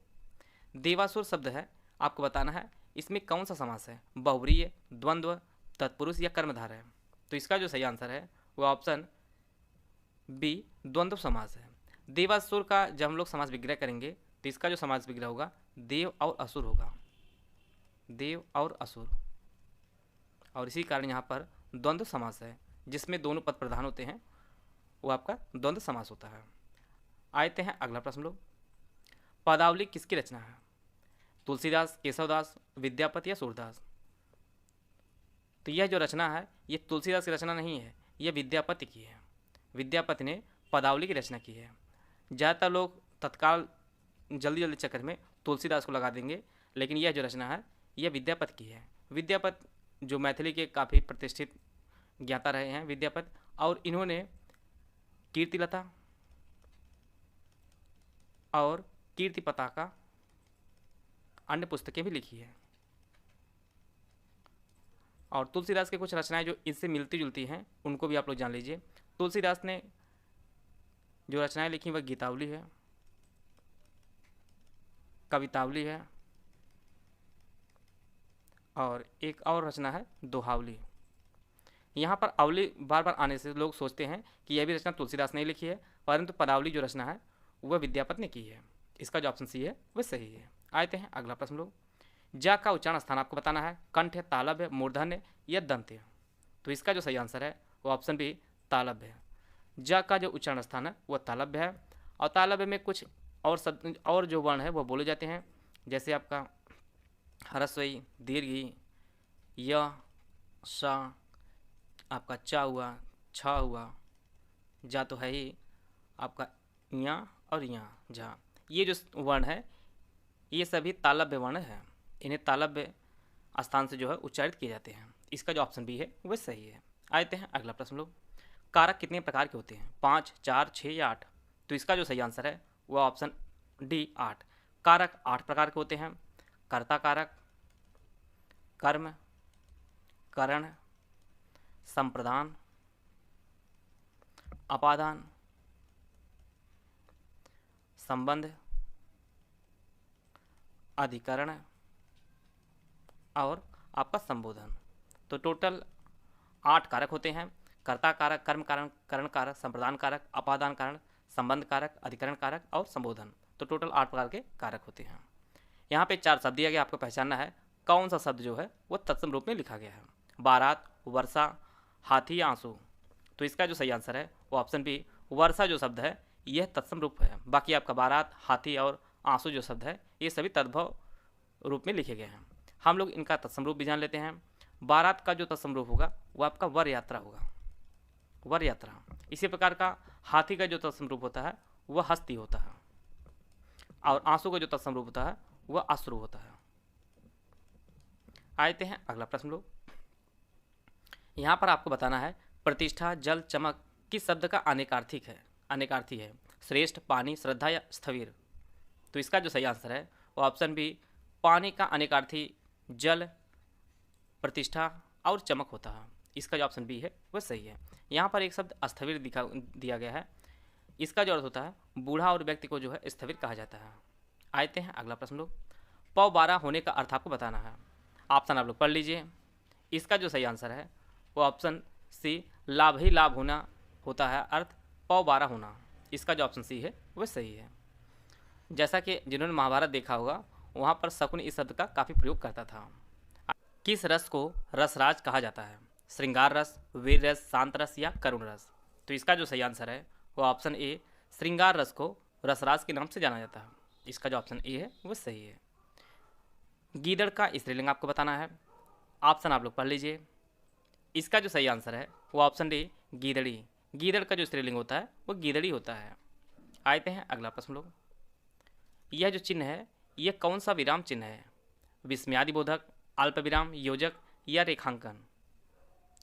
देवासुर शब्द है, आपको बताना है इसमें कौन सा समास है, बहुव्रीहि, द्वंद्व, तत्पुरुष या कर्मधारय है। तो इसका जो सही आंसर है वो ऑप्शन बी द्वंद्व समास है। देवासुर का जब हम लोग समास विग्रह करेंगे तो इसका जो समास विग्रह होगा देव और असुर होगा, देव और असुर, और इसी कारण यहाँ पर द्वंद्व समास है जिसमें दोनों पद प्रधान होते हैं, वो आपका द्वंद्व समास होता है। आते हैं अगला प्रश्न लोग। पदावली किसकी रचना है, तुलसीदास, केशवदास, विद्यापति या सूरदास। तो यह जो रचना है ये तुलसीदास की रचना नहीं है, यह विद्यापति की है। विद्यापति ने पदावली की रचना की है। ज़्यादातर लोग तत्काल जल्दी जल्दी चक्कर में तुलसीदास को लगा देंगे, लेकिन यह जो रचना है यह विद्यापति की है। विद्यापति जो मैथिली के काफ़ी प्रतिष्ठित ज्ञाता रहे हैं विद्यापति, और इन्होंने कीर्तिलता और कीर्ति पताका अन्य पुस्तकें भी लिखी है। और तुलसीदास के कुछ रचनाएं जो इससे मिलती जुलती हैं उनको भी आप लोग जान लीजिए। तुलसीदास ने जो रचनाएं लिखी वह गीतावली है, कवितावली है, और एक और रचना है दोहावली। यहाँ पर अवली बार बार आने से लोग सोचते हैं कि यह भी रचना तुलसीदास ने लिखी है, परंतु पदावली जो रचना है वह विद्यापति ने की है। इसका जो ऑप्शन सी है वह सही है। आते हैं अगला प्रश्न लोग। जा का उच्चारण स्थान आपको बताना है, कंठ है, तालब है, मूर्धन्य है या दंत है। तो इसका जो सही आंसर है वो ऑप्शन बी तालब है। जा का जो उच्चारण स्थान है वह तालब्य है, और तालब्य में कुछ और शब्द और जो वर्ण है वह बोले जाते हैं, जैसे आपका ह्रस्वई, दीर्घी, य, सा, आपका चा हुआ, छा हुआ, जा तो है ही आपका या और यहाँ जा, ये जो वर्ण है ये सभी तालब्य वर्ण है। इन्हें तालब्य स्थान से जो है उच्चारित किए जाते हैं। इसका जो ऑप्शन बी है वह सही है। आते हैं अगला प्रश्न लोग। कारक कितने प्रकार के होते हैं, 5, 4, 6 या 8। तो इसका जो सही आंसर है वह ऑप्शन डी 8। कारक 8 प्रकार के होते हैं। कर्ता कारक, कर्म, करण, संप्रदान, अपादान, संबंध, अधिकरण और आपका संबोधन। तो टोटल 8 कारक होते हैं। कर्ता कारक, कर्म कारक, करण कारक, संप्रदान कारक, अपादान कारक, संबंध कारक, अधिकरण कारक और संबोधन। तो टोटल 8 प्रकार के कारक होते हैं। यहाँ पे 4 शब्द दिया गया, आपको पहचानना है कौन सा शब्द जो है वो तत्सम रूप में लिखा गया है। बारात, वर्षा, हाथी या आंसू। तो इसका जो सही आंसर है वो ऑप्शन बी वर्षा जो शब्द है यह तत्सम रूप है। बाकी आपका बारात, हाथी और आंसू जो शब्द है ये सभी तद्भव रूप में लिखे गए हैं। हम लोग इनका तत्सम रूप भी जान लेते हैं। बारात का जो तत्सम रूप होगा वो आपका वर यात्रा होगा, वर यात्रा। इसी प्रकार का हाथी का जो तत्सम रूप होता है वह हस्ती होता है, और आंसू का जो तत्सम रूप होता है वह अश्रु होता है। आते हैं अगला प्रश्न लोग। यहाँ पर आपको बताना है प्रतिष्ठा, जल, चमक किस शब्द का अनेकार्थिक है, अनेकार्थी है। श्रेष्ठ, पानी, श्रद्धा या स्थविर। तो इसका जो सही आंसर है वो ऑप्शन बी पानी का अनेकार्थी जल, प्रतिष्ठा और चमक होता है। इसका जो ऑप्शन बी है वह सही है। यहाँ पर एक शब्द स्थविर दिया गया है। इसका जो अर्थ होता है बूढ़ा और व्यक्ति को जो है स्थविर कहा जाता है। आते हैं अगला प्रश्न लोग। पौ 12 होने का अर्थ आपको बताना है। ऑप्शन आप लोग पढ़ लीजिए। इसका जो सही आंसर है वो ऑप्शन सी लाभ ही लाभ होना होता है, अर्थ पौ 12 होना। इसका जो ऑप्शन सी है वह सही है। जैसा कि जिन्होंने महाभारत देखा होगा वहाँ पर शकुन इस शब्द का काफ़ी प्रयोग करता था। किस रस को रसराज कहा जाता है, श्रृंगार रस, वीर रस, शांत रस या करुण रस। तो इसका जो सही आंसर है वो ऑप्शन ए श्रृंगार रस को रसराज के नाम से जाना जाता है। इसका जो ऑप्शन ए है वो सही है। गीदड़ का स्त्रीलिंग आपको बताना है। ऑप्शन आप लोग पढ़ लीजिए। इसका जो सही आंसर है वो ऑप्शन डी गीदड़ी। गीदड़ का जो स्त्रीलिंग होता है वो गीदड़ी होता है। आते हैं अगला प्रश्न लोग। यह जो चिन्ह है यह कौन सा विराम चिन्ह है, विस्मयादि बोधक, अल्प विराम, योजक या रेखांकन।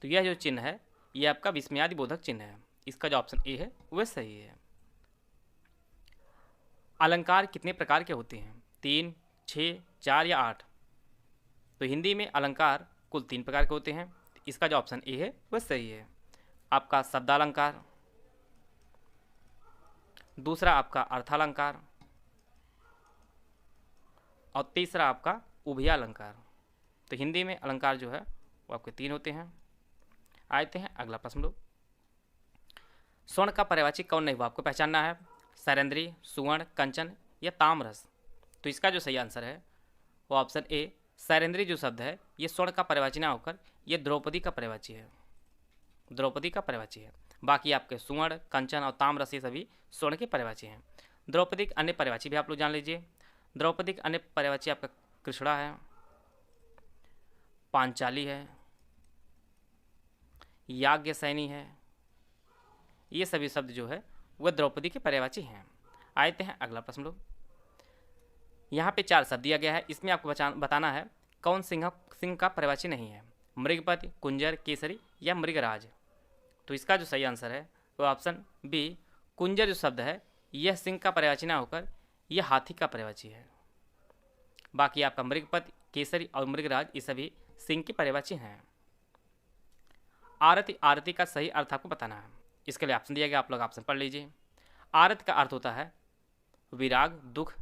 तो यह जो चिन्ह है यह आपका विस्मयादि बोधक चिन्ह है। इसका जो ऑप्शन ए है वह सही है। अलंकार कितने प्रकार के होते हैं, 3, 6, 4 या 8? तो हिंदी में अलंकार कुल 3 प्रकार के होते हैं। इसका जो ऑप्शन ए है वह सही है। आपका शब्दालंकार, दूसरा आपका अर्थालंकार और तीसरा आपका उभयालंकार। तो हिंदी में अलंकार जो है वो आपके 3 होते हैं। आते हैं अगला प्रश्न लोग। स्वर्ण का पर्यायवाची कौन नहीं हुआ, आपको पहचानना है। सैरेंद्री, सुवर्ण, कंचन या ताम्ररस? तो इसका जो सही आंसर है वो ऑप्शन ए सैरेंद्री जो शब्द है ये स्वर्ण का पर्यायवाची ना होकर ये द्रौपदी का पर्यायवाची है। द्रौपदी का पर्यायवाची है। बाकी आपके सुवर्ण, कंचन और ताम्ररस ये सभी स्वर्ण के पर्यायवाची हैं। द्रौपदी के अन्य पर्यायवाची भी आप लोग जान लीजिए। द्रौपदी के अन्य पर्यायवाची आपका कृष्णा है, पांचाली है, याज्ञसेनी है। ये सभी शब्द जो है वह द्रौपदी के पर्यायवाची हैं। आते हैं अगला प्रश्न लोग। यहाँ पे 4 शब्द दिया गया है, इसमें आपको बताना है कौन सिंह का पर्यायवाची नहीं है। मृगपति, कुंजर, केसरी या मृगराज? तो इसका जो सही आंसर है वो ऑप्शन बी कुंजर जो शब्द है यह सिंह का पर्यायवाची ना होकर यह हाथी का पर्यायवाची है। बाकी आपका मृगपति, केसरी और मृगराज ये सभी सिंह के पर्यायवाची हैं। आरति, आरती का सही अर्थ आपको बताना है। इसके लिए ऑप्शन दिया गया, आप लोग ऑप्शन पढ़ लीजिए। आरती का अर्थ होता है विराग, दुख,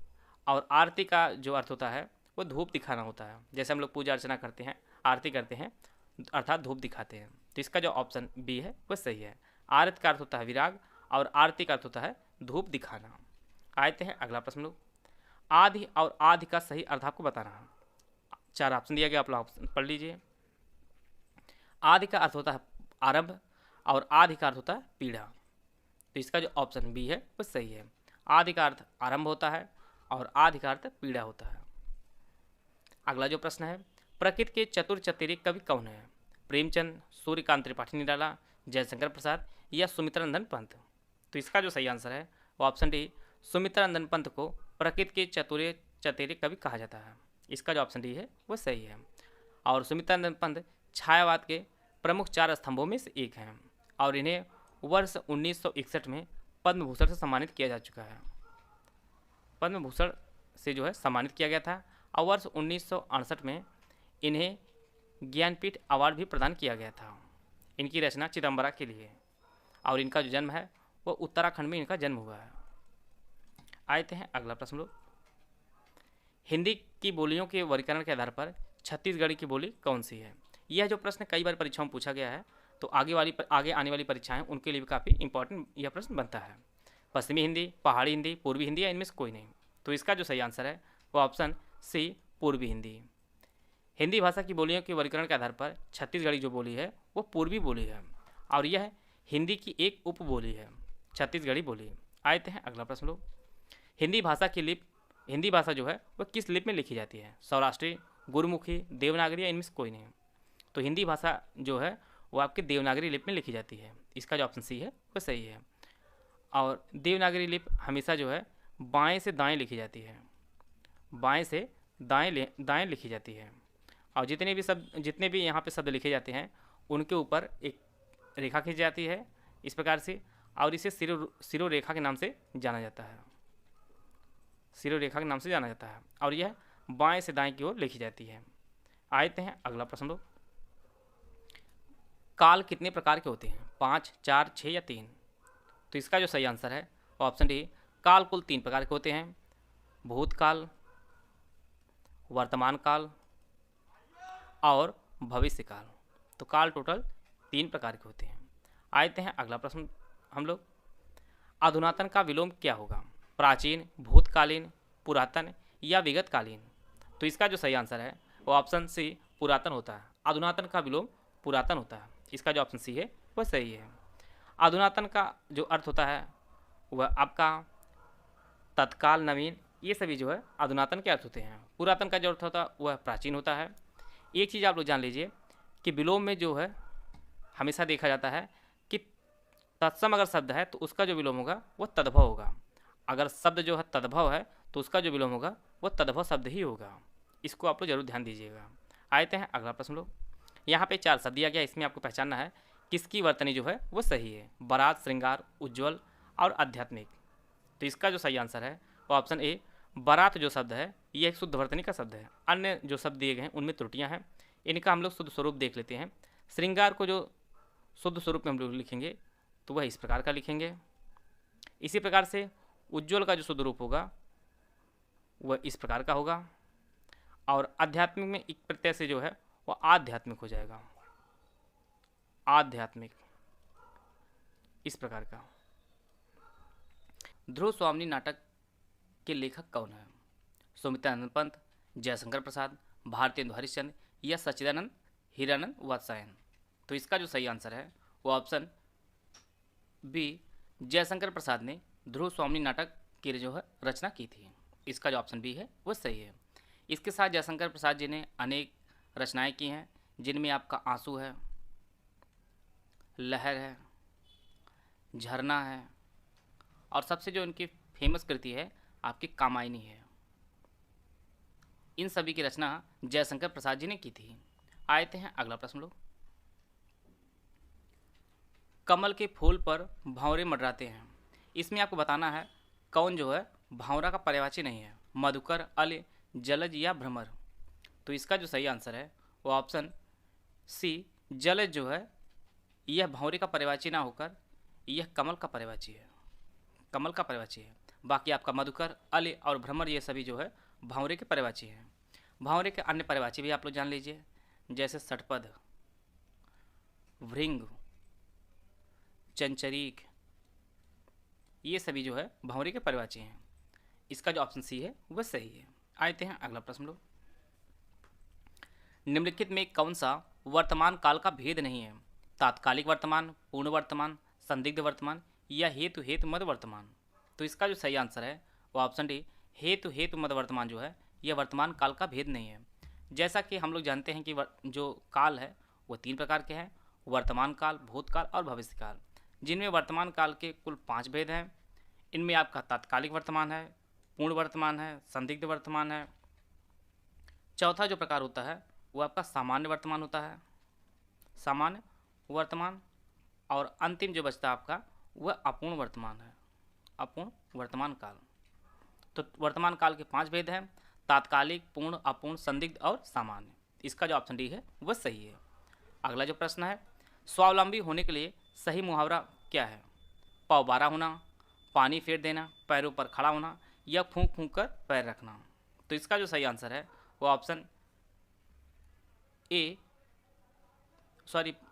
और आरती का जो अर्थ होता है वो धूप दिखाना होता है। जैसे हम लोग पूजा अर्चना करते हैं, आरती करते हैं अर्थात धूप दिखाते हैं। तो इसका जो ऑप्शन बी है वो सही है। आरती का अर्थ होता है विराग और आरती का अर्थ होता है धूप दिखाना। आते हैं अगला प्रश्न लोग। आदि और आदि का सही अर्थ आपको बताना है। 4 ऑप्शन दिया गया, आप लोग ऑप्शन पढ़ लीजिए। आदि का अर्थ होता है आरंभ और आदि का अर्थ होता है पीड़ा। तो इसका जो ऑप्शन बी है वो सही है। आदि का अर्थ आरंभ होता है और आदि का अर्थ पीड़ा होता है। अगला जो प्रश्न है, प्रकृति के चतुर चतेरे कवि कौन है? प्रेमचंद, सूर्यकांत त्रिपाठी निराला, जयशंकर प्रसाद या सुमित्रानंदन पंत? तो इसका जो सही आंसर है वो ऑप्शन डी सुमित्रानंदन पंत को प्रकृति के चतेरे कवि कहा जाता है। इसका जो ऑप्शन डी है वो सही है। और सुमित्रानंदन पंत छायावाद के प्रमुख 4 स्तंभों में से एक हैं और इन्हें वर्ष 1961 में पद्म भूषण से सम्मानित किया जा चुका है। पद्म भूषण से जो है सम्मानित किया गया था और वर्ष 1968 में इन्हें ज्ञानपीठ अवार्ड भी प्रदान किया गया था। इनकी रचना चिदम्बरा के लिए, और इनका जो जन्म है वो उत्तराखंड में इनका जन्म हुआ है। आते हैं अगला प्रश्न लोग। हिंदी की बोलियों के वर्गीकरण के आधार पर छत्तीसगढ़ी की बोली कौन सी है? यह जो प्रश्न कई बार परीक्षाओं में पूछा गया है, तो आगे आने वाली परीक्षाएं उनके लिए भी काफ़ी इंपॉर्टेंट यह प्रश्न बनता है। पश्चिमी हिंदी, पहाड़ी हिंदी, पूर्वी हिंदी या इनमें से कोई नहीं? तो इसका जो सही आंसर है वो ऑप्शन सी पूर्वी हिंदी। हिंदी भाषा की बोलियों के वर्गीकरण के आधार पर छत्तीसगढ़ी जो बोली है वो पूर्वी बोली है और यह हिंदी की एक उपबोली है, छत्तीसगढ़ी बोली। आते हैं अगला प्रश्न लोग। हिंदी भाषा जो है वह किस लिपि में लिखी जाती है? सौराष्ट्री, गुरुमुखी, देवनागरी या इनमें से कोई नहीं? तो हिंदी भाषा जो है वो आपकी देवनागरी लिपि में लिखी जाती है। इसका जो ऑप्शन सी है वो सही है। और देवनागरी लिपि हमेशा जो है बाएं से दाएं लिखी जाती है, बाएं से दाएं लिखी जाती है। और जितने भी यहाँ पे शब्द लिखे जाते हैं उनके ऊपर एक रेखा खींची जाती है इस प्रकार से, और इसे सिरोरेखा के नाम से जाना जाता है। सिरोरेखा के नाम से जाना जाता है और यह बाएं से दाएं की ओर लिखी जाती है। आते हैं अगला प्रश्न लोग। काल कितने प्रकार के होते हैं? 5, 4, 6 या 3? तो इसका जो सही आंसर है ऑप्शन डी काल कुल 3 प्रकार के होते हैं। भूतकाल, वर्तमान काल और भविष्य काल। तो काल टोटल 3 प्रकार के होते हैं। आते हैं अगला प्रश्न हम लोग। अधुनातन का विलोम क्या होगा? प्राचीन, भूतकालीन, पुरातन या विगतकालीन? तो इसका जो सही आंसर है वो ऑप्शन सी पुरातन होता है। अधुनातन का विलोम पुरातन होता है। इसका जो ऑप्शन सी है वह सही है। अधुनातन का जो अर्थ होता है वह आपका तत्काल, नवीन, ये सभी जो है अधुनातन के अर्थ होते हैं। पुरातन का जो अर्थ होता है वह प्राचीन होता है। एक चीज़ आप लोग जान लीजिए कि विलोम में जो है हमेशा देखा जाता है कि तत्सम अगर शब्द है तो उसका जो विलोम होगा वह तद्भव होगा। अगर शब्द जो है तद्भव है तो उसका जो विलोम होगा वह तद्भव शब्द ही होगा। इसको आप लोग जरूर ध्यान दीजिएगा। आते हैं अगला प्रश्न लोग। यहाँ पे 4 शब्द दिया गया, इसमें आपको पहचानना है किसकी वर्तनी जो है वो सही है। बारात, श्रृंगार, उज्ज्वल और आध्यात्मिक। तो इसका जो सही आंसर है वो ऑप्शन ए बारात जो शब्द है यह एक शुद्ध वर्तनी का शब्द है। अन्य जो शब्द दिए गए हैं उनमें त्रुटियां हैं, इनका हम लोग शुद्ध स्वरूप देख लेते हैं। श्रृंगार को जो शुद्ध स्वरूप में हम लोग लिखेंगे तो वह इस प्रकार का लिखेंगे। इसी प्रकार से उज्ज्वल का जो शुद्ध रूप होगा वह इस प्रकार का होगा, और आध्यात्मिक में एक प्रत्यय से जो है वह आध्यात्मिक हो जाएगा, आध्यात्मिक इस प्रकार का। ध्रुव स्वामिनी नाटक के लेखक कौन है? सुमित्रानंद पंत, जयशंकर प्रसाद, भारतेंदु हरिश्चंद्र या सच्चिदानंद हीरानंद वात्सायन? तो इसका जो सही आंसर है वो ऑप्शन बी, जयशंकर प्रसाद ने ध्रुव स्वामिनी नाटक की जो है रचना की थी। इसका जो ऑप्शन बी है वो सही है। इसके साथ जयशंकर प्रसाद जी ने अनेक रचनाएं की हैं, जिनमें आपका आंसू है, लहर है, झरना है, और सबसे जो इनकी फेमस कृति है आपकी कामायनी है। इन सभी की रचना जयशंकर प्रसाद जी ने की थी। आते हैं अगला प्रश्न लोग। कमल के फूल पर भंवरे मंडराते हैं, इसमें आपको बताना है कौन जो है भंवरा का पर्यायवाची नहीं है, मधुकर, अल, जलज या भ्रमर? तो इसका जो सही आंसर है वो ऑप्शन सी, जलज जो है यह भंवरे का पर्यायवाची ना होकर यह कमल का पर्यायवाची है, कमल का पर्यायवाची है। बाकी आपका मधुकर, अल और भ्रमर ये सभी जो है भंवरे के पर्यायवाची हैं। भंवरे के अन्य पर्यायवाची भी आप लोग जान लीजिए, जैसे षटपद, भृंग, चंचरीक, ये सभी जो है भंवरे के पर्यायवाची हैं। इसका जो ऑप्शन सी है वह सही है। आते हैं अगला प्रश्न लोग। निम्नलिखित में कौन सा वर्तमान काल का भेद नहीं है? तात्कालिक वर्तमान, पूर्ण वर्तमान, संदिग्ध वर्तमान या हेतु हेतु मद वर्तमान? तो इसका जो सही आंसर है वो ऑप्शन डी, हेतु हेतु मद वर्तमान जो है यह वर्तमान काल का भेद नहीं है। जैसा कि हम लोग जानते हैं कि जो काल है वो 3 प्रकार के हैं, वर्तमान काल, भूतकाल और भविष्य काल, जिनमें वर्तमान काल के कुल 5 भेद हैं। इनमें आपका तात्कालिक वर्तमान है, पूर्ण वर्तमान है, संदिग्ध वर्तमान है, चौथा जो प्रकार होता है वो आपका सामान्य वर्तमान होता है, सामान्य वर्तमान, और अंतिम जो बचता है आपका वह अपूर्ण वर्तमान है, अपूर्ण वर्तमान काल। तो वर्तमान काल के 5 भेद हैं, तात्कालिक, पूर्ण, अपूर्ण, संदिग्ध और सामान्य। इसका जो ऑप्शन डी है वह सही है। अगला जो प्रश्न है, स्वावलंबी होने के लिए सही मुहावरा क्या है? पाँव बारह होना, पानी फेर देना, पैरों पर खड़ा होना या फूंक फूंक कर पैर रखना? तो इसका जो सही आंसर है वो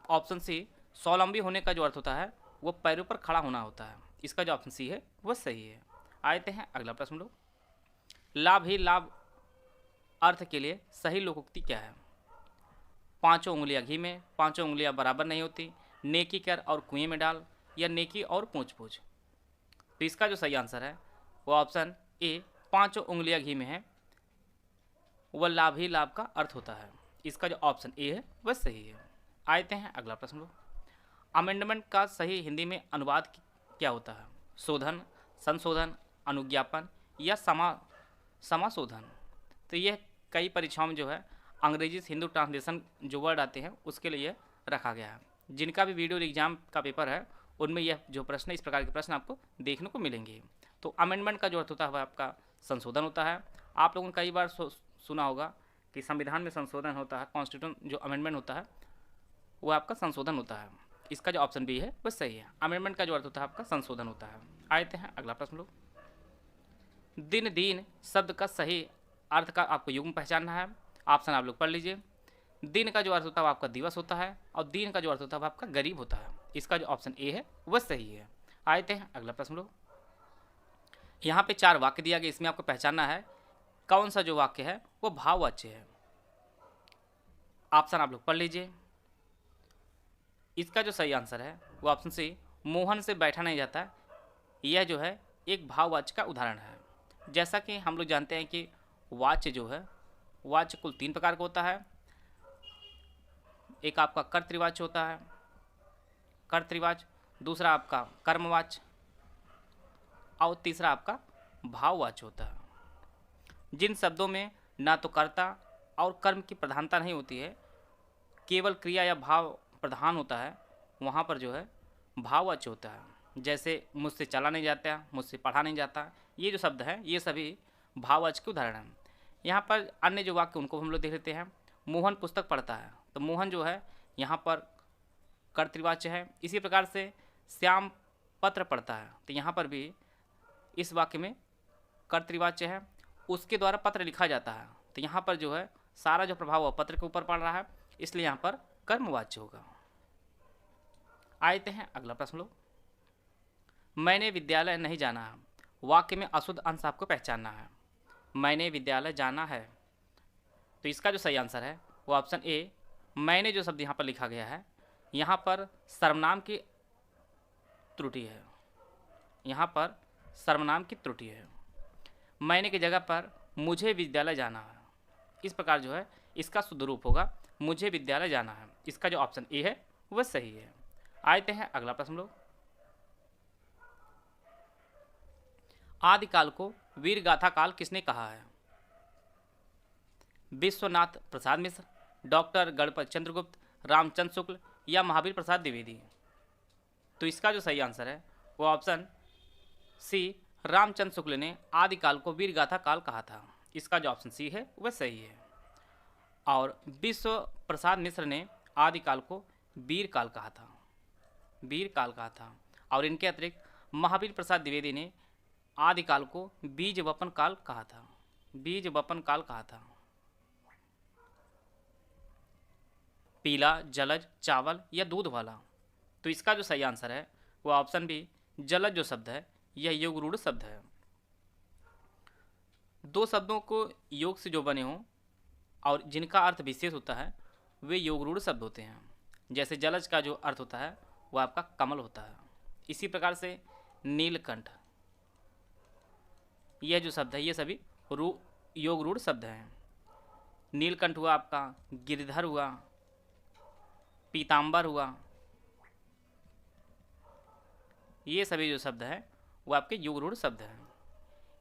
ऑप्शन सी, स्वावलंबी होने का जो अर्थ होता है वो पैरों पर खड़ा होना होता है। इसका जो ऑप्शन सी है वह सही है। आते हैं अगला प्रश्न लोग। लाभ ही लाभ अर्थ के लिए सही लोकोक्ति क्या है? 5 उंगलियां घी में, 5 उंगलियां बराबर नहीं होती, नेकी कर और कुएं में डाल या नेकी और पूछ पूछ? तो इसका जो सही आंसर है वो ऑप्शन ए, 5 उंगलियां घी में है, वह लाभ ही लाभ का अर्थ होता है। इसका जो ऑप्शन ए है वह सही है। आते हैं अगला प्रश्न लोग। अमेंडमेंट का सही हिंदी में अनुवाद क्या होता है? शोधन, संशोधन, अनुज्ञापन या समाशोधन? तो यह कई परीक्षाओं में जो है अंग्रेजी से हिंदू ट्रांसलेशन जो वर्ड आते हैं उसके लिए रखा गया है। जिनका भी वीडियो एग्जाम का पेपर है उनमें यह जो प्रश्न, इस प्रकार के प्रश्न आपको देखने को मिलेंगे। तो अमेंडमेंट का जो अर्थ होता है वह आपका संशोधन होता है। आप लोगों ने कई बार सुना होगा कि संविधान में संशोधन होता है, कॉन्स्टिट्यूशन जो अमेंडमेंट होता है वो आपका संशोधन होता है। इसका जो ऑप्शन बी है वह सही है। अमेंडमेंट का जो अर्थ होता है आपका संशोधन होता है। आते हैं अगला प्रश्न लोग। दिन दीन शब्द का सही अर्थ का आपको युग्म पहचानना है। ऑप्शन आप लोग पढ़ लीजिए। दिन का जो अर्थ होता है वो आपका दिवस होता है, और दीन का जो अर्थ होता है वो आपका गरीब होता है। इसका जो ऑप्शन ए है वह सही है। आते हैं अगला प्रश्न लोग। यहाँ पे 4 वाक्य दिया गया, इसमें आपको पहचानना है कौन सा जो वाक्य है वो भाववाच्य है। ऑप्शन आप लोग पढ़ लीजिए। इसका जो सही आंसर है वो ऑप्शन सी, मोहन से बैठा नहीं जाता, यह जो है एक भाववाच्य का उदाहरण है। जैसा कि हम लोग जानते हैं कि वाच्य जो है, वाच्य कुल 3 प्रकार का होता है। एक आपका कर्तृवाच्य होता है, कर्तृवाच्य, दूसरा आपका कर्मवाच्य और तीसरा आपका भाववाच्य होता है। जिन शब्दों में ना तो कर्ता और कर्म की प्रधानता नहीं होती है, केवल क्रिया या भाव प्रधान होता है, वहाँ पर जो है भाववाच्य होता है। जैसे मुझसे चला नहीं जाता, मुझसे पढ़ा नहीं जाता, ये जो शब्द है ये सभी भाववाच्य के उदाहरण हैं। यहाँ पर अन्य जो वाक्य उनको हम लोग देख लेते हैं। मोहन पुस्तक पढ़ता है, तो मोहन जो है यहाँ पर कर्तृवाच्य है। इसी प्रकार से श्याम पत्र पढ़ता है, तो यहाँ पर भी इस वाक्य में कर्तृवाच्य है। उसके द्वारा पत्र लिखा जाता है, तो यहाँ पर जो है सारा जो प्रभाव वह पत्र के ऊपर पड़ रहा है, इसलिए यहाँ पर कर्मवाच्य होगा। आते हैं अगला प्रश्न लोग। मैंने विद्यालय नहीं जाना है, वाक्य में अशुद्ध अंश आपको पहचानना है। मैंने विद्यालय जाना है, तो इसका जो सही आंसर है वो ऑप्शन ए, मैंने जो शब्द यहाँ पर लिखा गया है, यहाँ पर सर्वनाम की त्रुटि है। यहाँ पर सर्वनाम की त्रुटि है। मैंने की जगह पर मुझे विद्यालय जाना है, इस प्रकार जो है इसका शुद्ध रूप होगा मुझे विद्यालय जाना है। इसका जो ऑप्शन ए है वह सही है। आते हैं अगला प्रश्न लोग। आदिकाल को वीर गाथा काल किसने कहा है? विश्वनाथ प्रसाद मिश्र, डॉक्टर गणपत चंद्रगुप्त, रामचंद्र शुक्ल या महावीर प्रसाद द्विवेदी। तो इसका जो सही आंसर है वो ऑप्शन सी, रामचंद्र शुक्ल ने आदिकाल को वीर गाथा काल कहा था। इसका जो ऑप्शन सी है वह सही है। और विश्व प्रसाद मिश्र ने आदिकाल को वीर काल कहा था, वीर काल कहा था। और इनके अतिरिक्त महावीर प्रसाद द्विवेदी ने आदिकाल को बीज वपन काल कहा था, बीज वपन काल कहा था। पीला, जलज, चावल या दूध वाला। तो इसका जो सही आंसर है वो ऑप्शन बी, जलज जो शब्द है यह योग रूढ़ शब्द है। दो शब्दों को योग से जो बने हों और जिनका अर्थ विशेष होता है वे योग रूढ़ शब्द होते हैं। जैसे जलज का जो अर्थ होता है वह आपका कमल होता है। इसी प्रकार से नीलकंठ, यह जो शब्द है ये सभी योग रूढ़ शब्द हैं। नीलकंठ हुआ आपका, गिरधर हुआ, पीताम्बर हुआ, ये सभी जो शब्द हैं वो आपके योग रूढ़ शब्द हैं।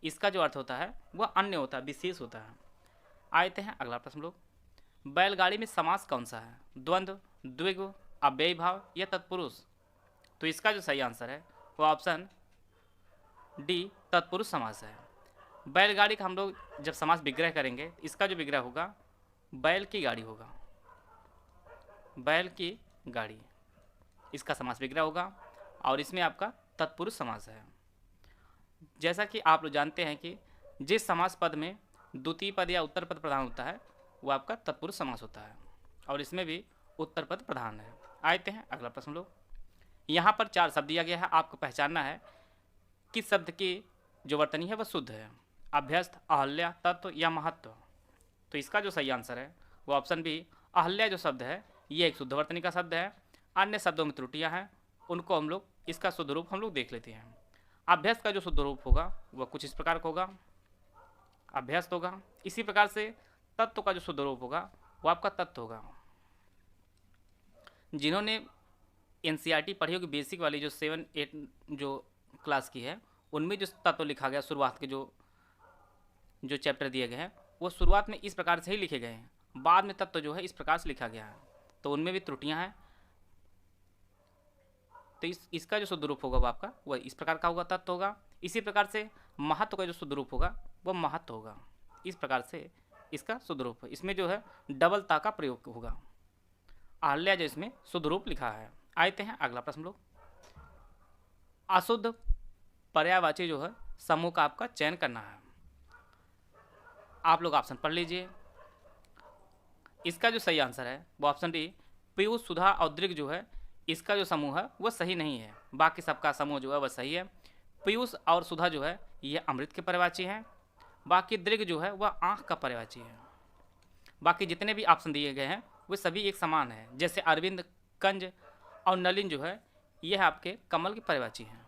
इसका जो अर्थ होता है वह अन्य होता है, विशेष होता है। आते हैं अगला प्रश्न लोग। बैलगाड़ी में समास कौन सा है? द्वंद्व, द्विगु, अव्ययी भाव या तत्पुरुष। तो इसका जो सही आंसर है वो ऑप्शन डी, तत्पुरुष समास है। बैलगाड़ी का हम लोग जब समास विग्रह करेंगे, इसका जो विग्रह होगा बैल की गाड़ी होगा, बैल की गाड़ी, इसका समास विग्रह होगा। और इसमें आपका तत्पुरुष समास है। जैसा कि आप लोग जानते हैं कि जिस समास पद में द्वितीय पद या उत्तर पद प्रधान होता है वो आपका तत्पुरुष समास होता है, और इसमें भी उत्तर पद प्रधान है। आते हैं अगला प्रश्न लोग। यहाँ पर 4 शब्द दिया गया है, आपको पहचानना है किस शब्द की जो वर्तनी है वह शुद्ध है। अभ्यस्त, अहल्या, तत्व या महत्व। तो इसका जो सही आंसर है वो ऑप्शन बी, अहल्या जो शब्द है ये एक शुद्ध वर्तनी का शब्द है। अन्य शब्दों में त्रुटियां हैं, उनको हम लोग इसका शुद्ध रूप हम लोग देख लेते हैं। अभ्यस्त का जो शुद्ध रूप होगा वह कुछ इस प्रकार का होगा, अभ्यस्त होगा। इसी प्रकार से तत्व का जो शुद्ध रूप होगा वो आपका तत्व होगा। जिन्होंने एनसीईआरटी पढ़ी होगी बेसिक वाली जो 7-8 जो क्लास की है, उनमें जो तत्व लिखा गया शुरुआत के जो चैप्टर दिए गए हैं वो शुरुआत में इस प्रकार से ही लिखे गए हैं, बाद में तत्व जो है इस प्रकार से लिखा गया है, तो उनमें भी त्रुटियां हैं। तो इसका जो शुद्ध रूप होगा वो आपका वह इस प्रकार का होगा, तत्व होगा। इसी प्रकार से महत्व का जो शुद्ध रूप होगा वह महत्व होगा, इस प्रकार से इसका शुद्ध रूप है। इसमें जो है डबल ता का प्रयोग होगा। अहल्या जो इसमें शुद्ध रूप लिखा है। आते हैं अगला प्रश्न लोग। अशुद्ध पर्यायवाची जो है समूह का आपका चयन करना है। आप लोग ऑप्शन पढ़ लीजिए। इसका जो सही आंसर है वो ऑप्शन डी, पीयूष, सुधा और दृग जो है इसका जो समूह है वह सही नहीं है। बाकी सबका समूह जो है वह सही है। पीयूष और सुधा जो है ये अमृत के पर्यायवाची हैं। बाकी दृग जो है वह आँख का पर्यायवाची है। बाकी जितने भी ऑप्शन दिए गए हैं वे सभी एक समान है। जैसे अरविंद, कंज और नलिन जो है यह आपके कमल के पर्यायवाची हैं,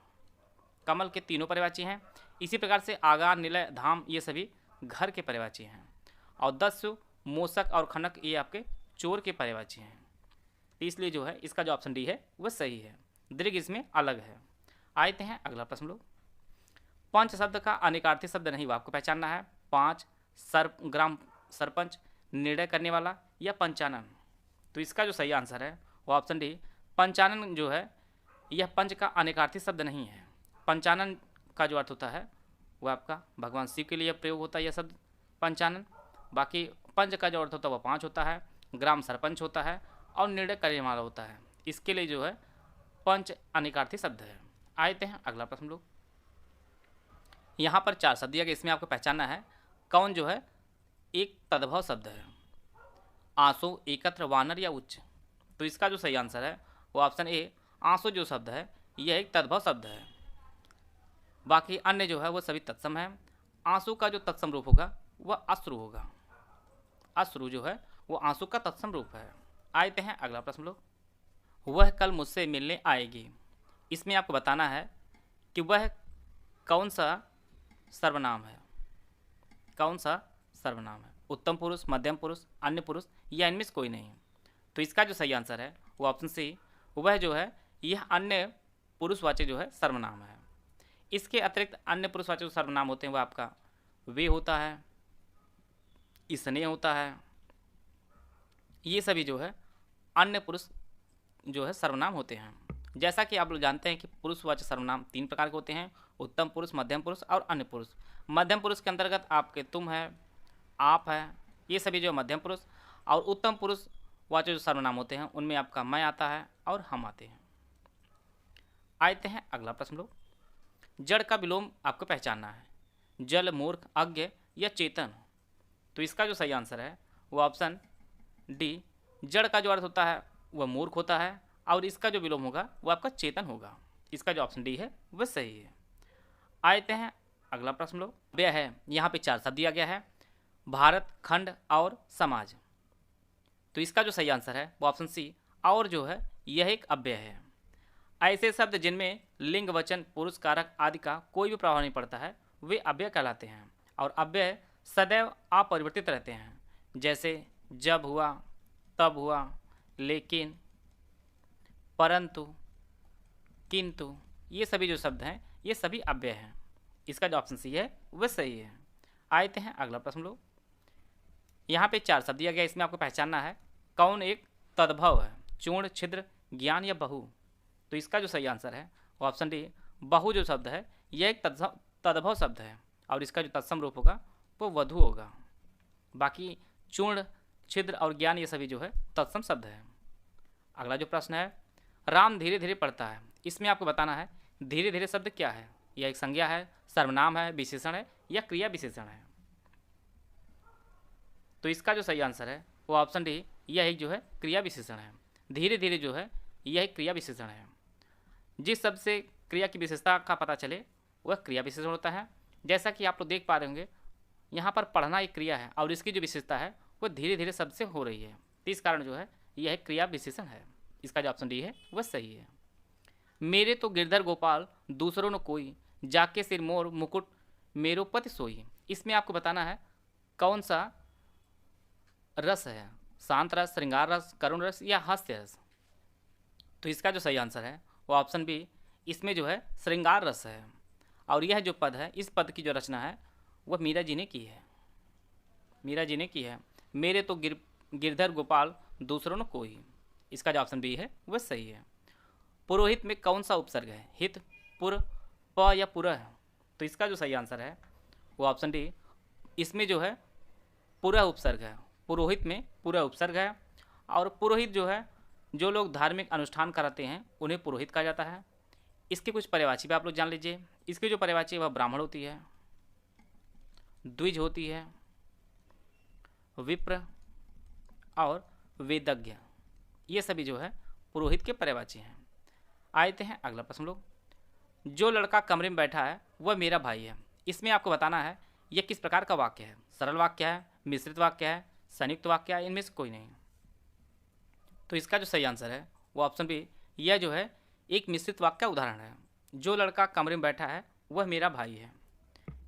कमल के तीनों पर्यायवाची हैं। इसी प्रकार से आगार, निलय, धाम ये सभी घर के पर्यायवाची हैं। और दस्यु, मोसक और खनक ये आपके चोर के पर्यायवाची हैं। इसलिए जो है इसका जो ऑप्शन डी है वह सही है। दृग इसमें अलग है। आते हैं अगला प्रश्न लोग। पंच शब्द का अनेकार्थी शब्द नहीं वो आपको पहचानना है। 5, ग्राम सरपंच, निर्णय करने वाला या पंचानन। तो इसका जो सही आंसर है वो ऑप्शन डी, पंचानन जो है यह पंच का अनेकार्थी शब्द नहीं है। पंचानन का जो अर्थ होता है वह आपका भगवान शिव के लिए प्रयोग होता है यह शब्द पंचानन। बाकी पंच का जो अर्थ होता है वह 5 होता है, ग्राम सरपंच होता है और निर्णय करने वाला होता है। इसके लिए जो है पंच अनिकार्थी शब्द है। आते हैं अगला प्रश्न लोग। यहाँ पर 4 शब्द दिया गया, इसमें आपको पहचानना है कौन जो है एक तद्भव शब्द है। आंसू, एकत्र, वानर या उच्च। तो इसका जो सही आंसर है वो ऑप्शन ए, आंसू जो शब्द है यह एक तद्भव शब्द है। बाकी अन्य जो है वो सभी तत्सम है। आंसू का जो तत्सम रूप होगा वह अश्रु होगा। अश्रु जो है वो आंसू का तत्सम रूप है। आते हैं अगला प्रश्न लोग। वह कल मुझसे मिलने आएगी। इसमें आपको बताना है कि वह कौन सा सर्वनाम है। कौन सा सर्वनाम है, उत्तम पुरुष, मध्यम पुरुष, अन्य पुरुष या इनमें से कोई नहीं। तो इसका जो सही आंसर है वो ऑप्शन सी, वह जो है यह अन्य पुरुषवाचक जो है सर्वनाम है। इसके अतिरिक्त अन्य पुरुषवाचक जो सर्वनाम होते हैं वह आपका वे होता है, इसने होता है, ये सभी जो है अन्य पुरुष जो है सर्वनाम होते हैं। जैसा कि आप लोग जानते हैं कि पुरुषवाचक सर्वनाम 3 प्रकार के होते हैं, उत्तम पुरुष, मध्यम पुरुष और अन्य पुरुष। मध्यम पुरुष के अंतर्गत आपके तुम है, आप है, ये सभी जो मध्यम पुरुष। और उत्तम पुरुष वाचक जो सर्वनाम होते हैं उनमें आपका मैं आता है और हम आते हैं। आते हैं अगला प्रश्न लोग। जड़ का विलोम आपको पहचानना है, जल, मूर्ख, अज्ञ या चेतन। तो इसका जो सही आंसर है वो ऑप्शन डी, जड़ का जो अर्थ होता है वह मूर्ख होता है और इसका जो विलोम होगा वो आपका चेतन होगा। इसका जो ऑप्शन डी है वह सही है। आते हैं अगला प्रश्न लोग। व्यय है, यहाँ पे 4 शब्द दिया गया है, भारत, खंड और समाज। तो इसका जो सही आंसर है वो ऑप्शन सी, और जो है यह एक अव्यय है। ऐसे शब्द जिनमें लिंग, वचन, पुरुष, कारक आदि का कोई भी प्रभाव नहीं पड़ता है वे अव्यय कहलाते हैं। और अव्यय सदैव अपरिवर्तित रहते हैं, जैसे जब हुआ, तब हुआ, लेकिन, परंतु, किंतु, ये सभी जो शब्द हैं ये सभी अव्यय हैं। इसका जो ऑप्शन सी है वह सही है। आते हैं अगला प्रश्न लोग। यहाँ पे 4 शब्द दिया गया, इसमें आपको पहचानना है कौन एक तद्भव है, चूर्ण, छिद्र, ज्ञान या बहु। तो इसका जो सही आंसर है वो ऑप्शन डी, बहु जो शब्द है यह एक तद्भव शब्द है और इसका जो तत्सम रूप होगा वो वधु होगा। बाकी चूर्ण, छिद्र और ज्ञान ये सभी जो है तत्सम शब्द है। अगला जो प्रश्न है, राम धीरे धीरे पढ़ता है। इसमें आपको बताना है धीरे धीरे शब्द क्या है, यह एक संज्ञा है, सर्वनाम है, विशेषण है या क्रिया विशेषण है। तो इसका जो सही आंसर है वो ऑप्शन डी, यह एक जो है क्रिया विशेषण है। धीरे धीरे जो है यह एक क्रिया विशेषण है। जिस शब्द से क्रिया की विशेषता का पता चले वह क्रिया विशेषण होता है। जैसा कि आप लोग देख पा रहे होंगे यहाँ पर पढ़ना एक क्रिया है और इसकी जो विशेषता है वह धीरे धीरे शब्द से हो रही है, तो इस कारण जो है यह एक क्रिया विशेषण है। इसका जो ऑप्शन डी है वह सही है। मेरे तो गिरधर गोपाल दूसरों न कोई, जाके सिर मोर मुकुट मेरो पति सोई। इसमें आपको बताना है कौन सा रस है, शांत रस, श्रृंगार रस, करुण रस या हास्य रस। तो इसका जो सही आंसर है वो ऑप्शन बी, इसमें जो है श्रृंगार रस है। और यह जो पद है, इस पद की जो रचना है वह मीरा जी ने की है। मीरा जी ने की है। मेरे तो गिरधर गोपाल दूसरों न कोई। इसका जो ऑप्शन बी है वह सही है। पुरोहित में कौन सा उपसर्ग है, हित, पुर, प या पुरः। तो इसका जो सही आंसर है वो ऑप्शन डी, इसमें जो है पुरः उपसर्ग है। पुरोहित में पुरः उपसर्ग है। और पुरोहित जो है जो लोग धार्मिक अनुष्ठान कराते हैं उन्हें पुरोहित कहा जाता है। इसकी कुछ पर्यायवाची भी आप लोग जान लीजिए। इसकी जो पर्यायवाची है वह ब्राह्मण होती है, द्विज होती है, विप्र और वेदज्ञ, ये सभी जो है पुरोहित के पर्यायवाची हैं। आते हैं अगला प्रश्न लोग। जो लड़का कमरे में बैठा है वह मेरा भाई है। इसमें आपको बताना है यह किस प्रकार का वाक्य है, सरल वाक्य है, मिश्रित वाक्य है, संयुक्त वाक्य है, इनमें से कोई नहीं। तो इसका जो सही आंसर है वो ऑप्शन बी, यह जो है एक मिश्रित वाक्य का उदाहरण है। जो लड़का कमरे में बैठा है वह मेरा भाई है।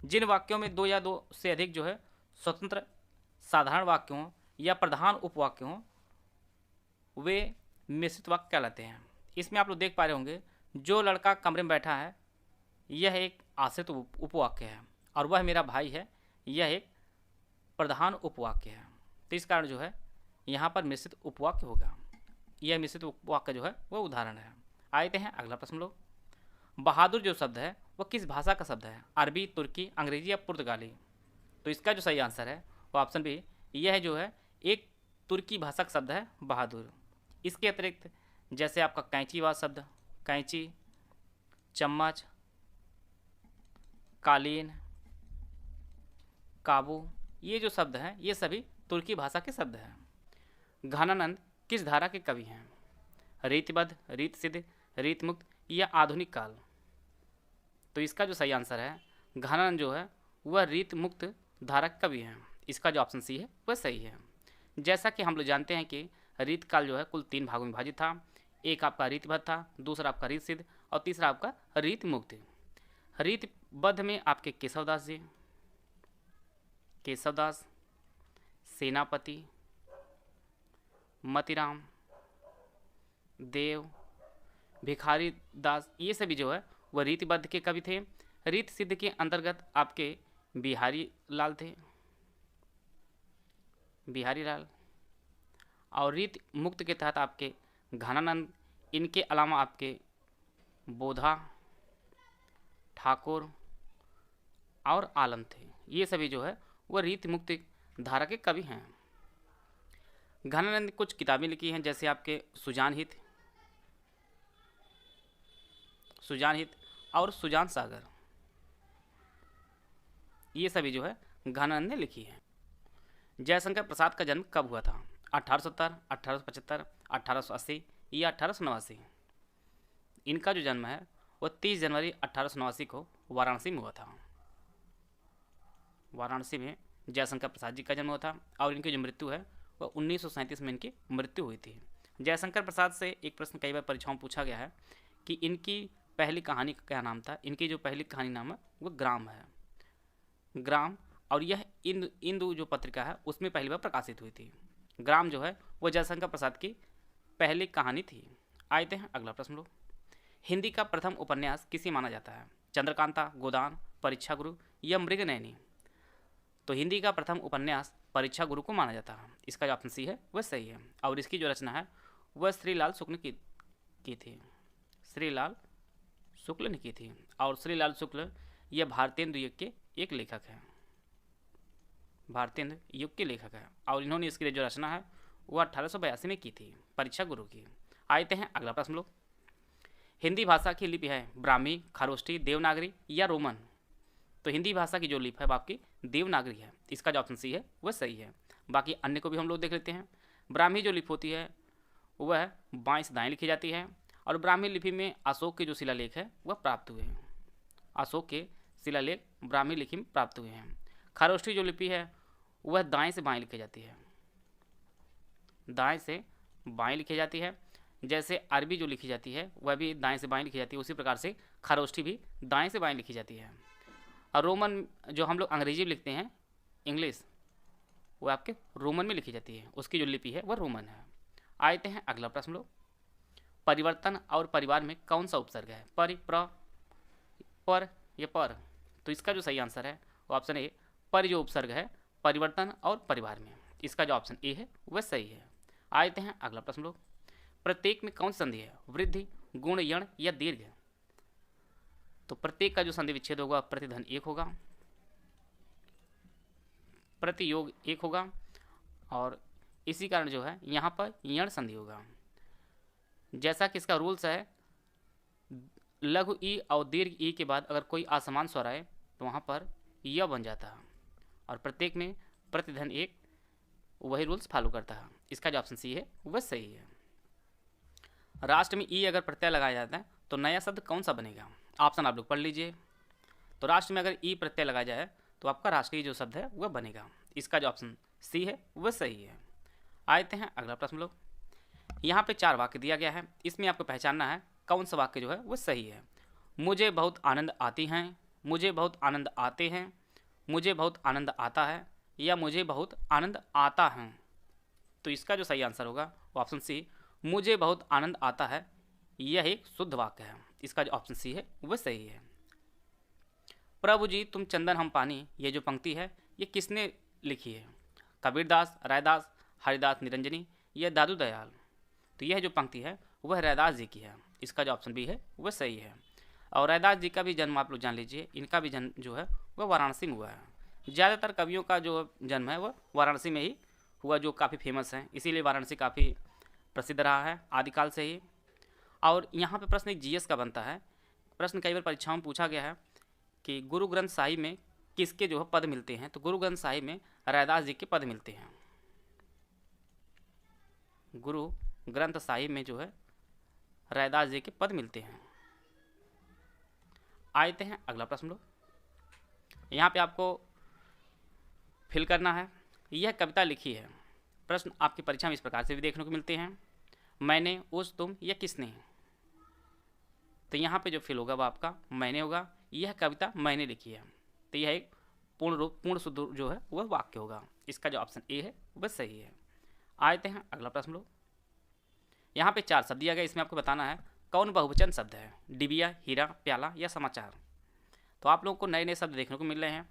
जिन वाक्यों में 2 या 2 से अधिक जो है स्वतंत्र साधारण वाक्य हों या प्रधान उपवाक्य हों वे मिश्रित वाक्य कहलाते हैं। इसमें आप लोग देख पा रहे होंगे जो लड़का कमरे में बैठा है यह एक आश्रित उपवाक्य है और वह मेरा भाई है यह एक प्रधान उपवाक्य है। तो इस कारण जो है यहाँ पर मिश्रित उपवाक्य होगा। यह मिश्रित उपवाक्य जो है वह उदाहरण है। आते हैं अगला प्रश्न लोग। बहादुर जो शब्द है वह किस भाषा का शब्द है, अरबी, तुर्की, अंग्रेजी या पुर्तगाली। तो इसका जो सही आंसर है वो ऑप्शन बी, यह जो है एक तुर्की भाषा का शब्द है बहादुर। इसके अतिरिक्त जैसे आपका कैंची वाला शब्द, कैंची, चम्मच, कालीन, काबू, ये जो शब्द हैं ये सभी तुर्की भाषा के शब्द हैं। घनानंद किस धारा के कवि हैं? रीतिबद्ध, रीत सिद्ध, रीत मुक्त या आधुनिक काल? तो इसका जो सही आंसर है, घनानंद जो है वह रीत मुक्त धारा के कवि हैं। इसका जो ऑप्शन सी है वह सही है। जैसा कि हम लोग जानते हैं कि रीत काल जो है कुल 3 भागों में विभाजित था। एक आपका रीतबद्ध था, दूसरा आपका रीत सिद्ध और तीसरा आपका रीत मुक्त। रीतबद्ध में आपके केशवदास जी, केशवदास, सेनापति, मतीराम, देव, भिखारी दास, ये सभी जो है वह रीतिबद्ध के कवि थे। रीत सिद्ध के अंतर्गत आपके बिहारी लाल थे, बिहारी लाल, और रीत मुक्त के तहत आपके घनानंद, इनके अलावा आपके बोधा, ठाकुर और आलम थे। ये सभी जो है वह रीत मुक्त धारा के कवि हैं। घनानंद ने कुछ किताबें लिखी हैं, जैसे आपके सुजान हित, सुजान हित और सुजान सागर, ये सभी जो है घनानंद ने लिखी है। जयशंकर प्रसाद का जन्म कब हुआ था? 1870, 1875, 1880 या 1889? इनका जो जन्म है वह 30 जनवरी 1889 को वाराणसी में हुआ था। वाराणसी में जयशंकर प्रसाद जी का जन्म हुआ था और इनकी जो मृत्यु है वह 1937 में इनकी मृत्यु हुई थी। जयशंकर प्रसाद से एक प्रश्न कई बार परीक्षाओं में पूछा गया है कि इनकी पहली कहानी का क्या नाम था। इनकी जो पहली कहानी नाम है वह ग्राम है, ग्राम, और यह इंदु जो पत्रिका है उसमें पहली बार प्रकाशित हुई थी। ग्राम जो है वह जयशंकर प्रसाद की पहली कहानी थी। आते हैं अगला प्रश्न लोग। हिंदी का प्रथम उपन्यास किसे माना जाता है? चंद्रकांता, गोदान, परीक्षा गुरु या मृगनयनी? तो हिंदी का प्रथम उपन्यास परीक्षा गुरु को माना जाता है। इसका जो ऑप्शन सी है वह सही है और इसकी जो रचना है वह श्रीलाल शुक्ल ने की थी। श्रीलाल शुक्ल ने की थी और श्रीलाल शुक्ल यह भारतेंदु युग के एक लेखक हैं, भारतेंदु युग के लेखक हैं और इन्होंने इसकी जो रचना है वह 1882 में की थी, परीक्षा गुरु की। आते हैं अगला प्रश्न लोग। हिंदी भाषा की लिपि है ब्राह्मी, खरोष्ठी, देवनागरी या रोमन? तो हिंदी भाषा की जो लिपि है वो आपकी देवनागरी है। इसका जो ऑप्शन सी है वह सही है। बाकी अन्य को भी हम लोग देख लेते हैं। ब्राह्मी जो लिपि होती है वह बाएं से दाएं लिखी जाती है और ब्राह्मी लिपि में अशोक के जो शिलालेख है वह प्राप्त हुए हैं। अशोक के शिलालेख ब्राह्मी लिपि में प्राप्त हुए हैं। खरोष्ठी जो लिपि है वह दाएं से बाएं लिखी जाती है, दाएं से बाएं लिखी जाती है। जैसे अरबी जो लिखी जाती है वह भी दाएं से बाएं लिखी जाती है, उसी प्रकार से खरोष्ठी भी दाएं से बाएं लिखी जाती है। और रोमन जो हम लोग अंग्रेजी में लिखते हैं, इंग्लिश, वो आपके रोमन में लिखी जाती है, उसकी जो लिपि है वह रोमन है। आते हैं अगला प्रश्न लोग। परिवर्तन और परिवार में कौन सा उपसर्ग है? पर, या पर? तो इसका जो सही आंसर है वो ऑप्शन ए, पर जो उपसर्ग है परिवर्तन और परिवार में। इसका जो ऑप्शन ए है वह सही है। आते हैं अगला प्रश्न लोग। प्रत्येक में कौन सी संधि है? वृद्धि, गुण, यण या दीर्घ? तो प्रत्येक का जो संधि विच्छेद होगा प्रतिधन 1 होगा, प्रतियोग 1 होगा और इसी कारण जो है यहाँ पर यण संधि होगा। जैसा कि इसका रूल्स है, लघु ई और दीर्घ ई के बाद अगर कोई असमान स्वर आए तो वहाँ पर य बन जाता है और प्रत्येक में प्रतिधन 1 वही रूल्स फॉलो करता है। इसका जो ऑप्शन सी है वह सही है। राष्ट्र में ई अगर प्रत्यय लगाया जाता है तो नया शब्द कौन सा बनेगा? ऑप्शन आप लोग पढ़ लीजिए। तो राष्ट्र में अगर ई प्रत्यय लगाया जाए तो आपका राष्ट्रीय जो शब्द है वह बनेगा। इसका जो ऑप्शन सी है वह सही है। आते हैं अगला प्रश्न लोग। यहाँ पे 4 वाक्य दिया गया है, इसमें आपको पहचानना है कौन सा वाक्य जो है वह सही है। मुझे बहुत आनंद आती हैं, मुझे बहुत आनंद आते हैं, मुझे बहुत आनंद आता है या मुझे बहुत आनंद आता है? तो इसका जो सही आंसर होगा वो ऑप्शन सी, मुझे बहुत आनंद आता है, यह एक शुद्ध वाक्य है। इसका जो ऑप्शन सी है वह सही है। प्रभु जी तुम चंदन हम पानी, ये जो पंक्ति है ये किसने लिखी है? कबीरदास, रायदास, हरिदास निरंजनी या दादू दयाल? तो यह जो पंक्ति है वह रैदास जी की है। इसका जो ऑप्शन बी है वह सही है। और रैदास जी का भी जन्म आप लोग जान लीजिए, इनका भी जन्म जो है वह वाराणसी में हुआ है। ज़्यादातर कवियों का जो जन्म है वह वाराणसी में ही हुआ, जो काफ़ी फेमस है, इसीलिए वाराणसी काफ़ी प्रसिद्ध रहा है आदिकाल से ही। और यहाँ पे प्रश्न एक जीएस का बनता है। प्रश्न कई बार परीक्षाओं में पूछा गया है कि गुरु ग्रंथ साहिब में किसके जो है पद मिलते हैं, तो गुरु ग्रंथ साहिब में रैदास जी के पद मिलते हैं। गुरु ग्रंथ साहिब में जो है रैदास जी के पद मिलते हैं। आते हैं अगला प्रश्न लो। यहाँ पे आपको फिल करना है। यह कविता लिखी है। प्रश्न आपकी परीक्षा में इस प्रकार से भी देखने को मिलते हैं, मैंने, उस, तुम या किसने। तो यहाँ पे जो फिल होगा वो आपका मैंने होगा। यह कविता मैंने लिखी है, तो यह एक पूर्ण शुद्ध जो है वह वाक्य होगा। इसका जो ऑप्शन ए है वह सही है। आते हैं अगला प्रश्न लो। यहाँ पे 4 शब्द दिया गया, इसमें आपको बताना है कौन बहुवचन शब्द है, डिबिया, हीरा, प्याला या समाचार। तो आप लोगों को नए नए शब्द देखने को मिल रहे हैं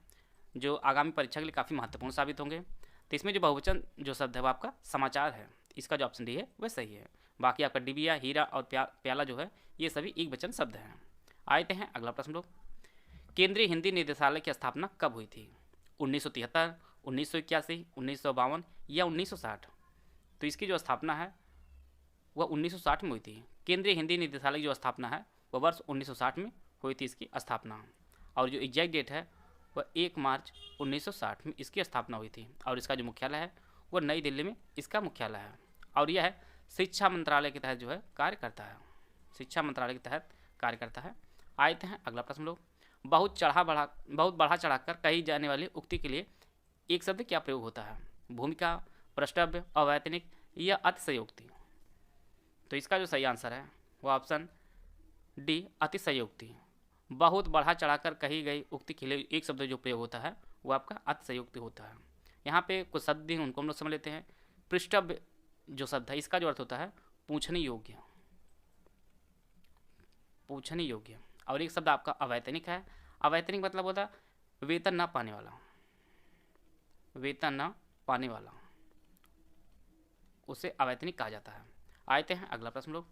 जो आगामी परीक्षा के लिए काफ़ी महत्वपूर्ण साबित होंगे। तो इसमें जो बहुवचन जो शब्द है वो आपका समाचार है, इसका जो ऑप्शन डी है वह सही है। बाकी आपका डिबिया, हीरा और प्याला जो है ये सभी एक वचन शब्द हैं। आते हैं अगला प्रश्न लोग। केंद्रीय हिंदी निदेशालय की स्थापना कब हुई थी, 1973, 1981, 1952 या 1960। तो इसकी जो स्थापना है वह 1960 में हुई थी। केंद्रीय हिंदी निदेशालय की जो स्थापना है वह वर्ष 1960 में हुई थी इसकी स्थापना। और जो एग्जैक्ट डेट है वह 1 मार्च 1960 में इसकी स्थापना हुई थी। और इसका जो मुख्यालय है वह नई दिल्ली में इसका मुख्यालय है। और यह शिक्षा मंत्रालय के तहत जो है कार्य करता है, शिक्षा मंत्रालय के तहत कार्य करता है। आते हैं अगला प्रश्न लोग। बहुत बढ़ा चढ़ाकर कही जाने वाली उक्ति के लिए एक शब्द क्या प्रयोग होता है, भूमिका, प्रष्टव्य, अवैतनिक या अतिशयोक्ति। तो इसका जो सही आंसर है वो ऑप्शन डी अतिशयोक्ति। बहुत बढ़ा चढ़ाकर कही गई उक्ति के लिए एक शब्द जो प्रयोग होता है वो आपका अतिशयोक्ति होता है। यहाँ पे कुछ शब्द हैं उनको हम लोग समझ लेते हैं। पृष्ठव्य जो शब्द है इसका जो अर्थ होता है पूछने योग्य, पूछने योग्य। और एक शब्द आपका अवैतनिक है। अवैतनिक मतलब होता है वेतन ना पाने वाला, वेतन ना पाने वाला, उसे अवैतनिक कहा जाता है। आते हैं अगला प्रश्न लोग।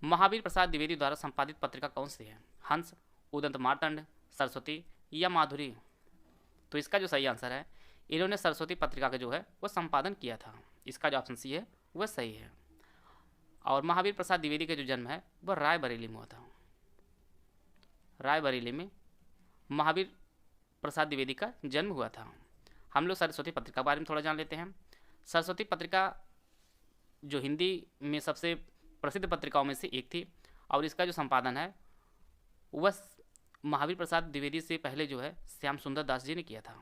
महावीर प्रसाद द्विवेदी द्वारा संपादित पत्रिका कौन सी है, हंस, उदंत मार्तंड, सरस्वती या माधुरी। तो इसका जो सही आंसर है इन्होंने सरस्वती पत्रिका का जो है वो संपादन किया था। इसका जो ऑप्शन सी है वह सही है। और महावीर प्रसाद द्विवेदी का जो जन्म है वह रायबरेली में हुआ था। रायबरेली में महावीर प्रसाद द्विवेदी का जन्म हुआ था। हम लोग सरस्वती पत्रिका के बारे में थोड़ा जान लेते हैं। सरस्वती पत्रिका जो हिंदी में सबसे प्रसिद्ध पत्रिकाओं में से एक थी। और इसका जो संपादन है वह महावीर प्रसाद द्विवेदी से पहले जो है श्याम सुंदर दास जी ने किया था,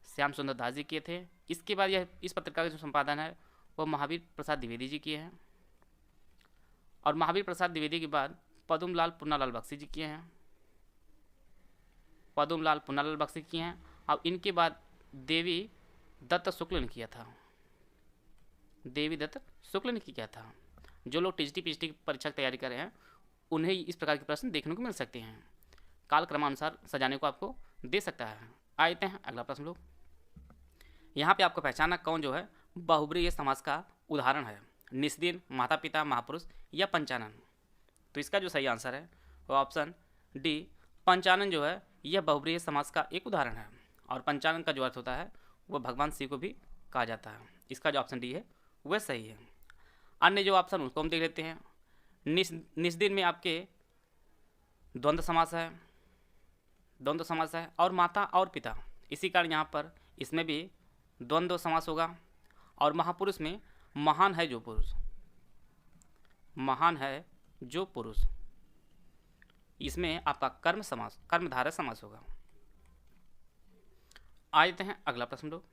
श्याम सुंदर दास जी किए थे। इसके बाद यह इस पत्रिका का जो संपादन है वह महावीर प्रसाद द्विवेदी जी किए हैं। और महावीर प्रसाद द्विवेदी के बाद पद्मलाल पुन्नालाल बख्शी जी किए हैं, पद्मलाल पुन्नालाल बख्शी किए हैं। और इनके बाद देवी दत्त शुक्ल ने किया था, देवी दत्त शुक्ल ने किया था। जो लोग टीजीटी पीजीटी की परीक्षा की तैयारी कर रहे हैं उन्हें इस प्रकार के प्रश्न देखने को मिल सकते हैं, काल क्रमानुसार सजाने को आपको दे सकता है। आते हैं अगला प्रश्न लोग। यहाँ पे आपको पहचाना कौन जो है बहुब्रीहि समास का उदाहरण है, निस्दिन, माता पिता, महापुरुष या पंचानन। तो इसका जो सही आंसर है वो ऑप्शन डी पंचानन जो है यह बहुब्रीहि समास का एक उदाहरण है। और पंचानन का जो अर्थ होता है वह भगवान शिव को भी कहा जाता है। इसका जो ऑप्शन डी है वह सही है। अन्य जो ऑप्शन उसको हम देख लेते हैं। निस्दिन में आपके द्वंद्व समास है, द्वंद्व समास है। और माता और पिता, इसी कारण यहाँ पर इसमें भी द्वंद्व समास होगा। और महापुरुष में महान है जो पुरुष, महान है जो पुरुष, इसमें आपका कर्म समास, कर्मधारय समास होगा। आते हैं अगला प्रश्न लोग।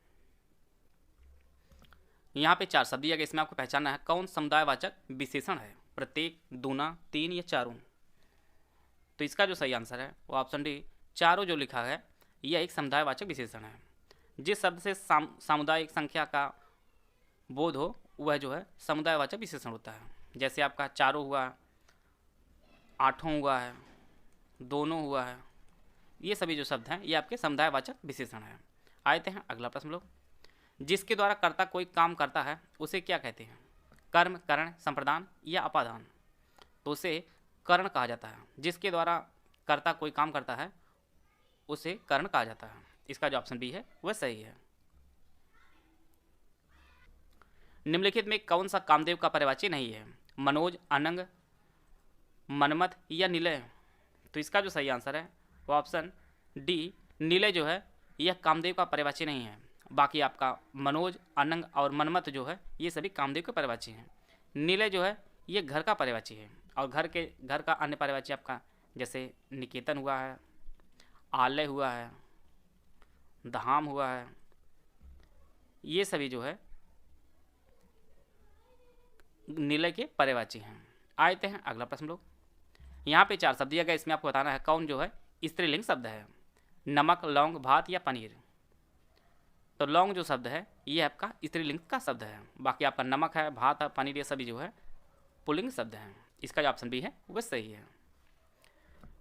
यहाँ पे 4 शब्द दिया गया, इसमें आपको पहचानना है कौन समुदायवाचक विशेषण है, प्रत्येक, दूना, 3 या चारों। तो इसका जो सही आंसर है वो ऑप्शन डी चारों जो लिखा है यह एक समुदायवाचक विशेषण है। जिस शब्द से सामुदायिक संख्या का बोध हो वह जो है समुदायवाचक विशेषण होता है। जैसे आपका चारों हुआ, आठों हुआ है, दोनों हुआ है, ये सभी जो शब्द हैं ये आपके समुदायवाचक विशेषण हैं। आते हैं अगला प्रश्न लोग। जिसके द्वारा कर्ता कोई काम करता है उसे क्या कहते हैं, कर्म, करण, संप्रदान या अपादान। तो उसे करण कहा जाता है। जिसके द्वारा कर्ता कोई काम करता है उसे कर्ण कहा जाता है। इसका जो ऑप्शन बी है वह सही है। निम्नलिखित में कौन सा कामदेव का पर्यायवाची नहीं है? मनोज, अनंग, मनमथ या निलय? तो इसका जो सही आंसर है वो ऑप्शन डी निलय जो है यह कामदेव का पर्यायवाची नहीं है। बाकी आपका मनोज, अनंग और मनमथ जो है ये सभी कामदेव के पर्यायवाची हैं। निलय जो है ये घर का पर्यायवाची है, और घर का अन्य पर्यायवाची आपका जैसे निकेतन हुआ है, आलय हुआ है, धाम हुआ है, ये सभी जो है निलय के पर्यायवाची हैं। आते हैं अगला प्रश्न लोग। यहाँ पे 4 शब्द दिया गया, इसमें आपको बताना है कौन जो है स्त्रीलिंग शब्द है। नमक, लौंग, भात या पनीर? तो लौंग जो शब्द है ये आपका स्त्रीलिंग का शब्द है। बाकी आपका नमक है, भात है, पनीर, ये सभी जो है पुल्लिंग शब्द हैं। इसका जो ऑप्शन बी है वह सही है।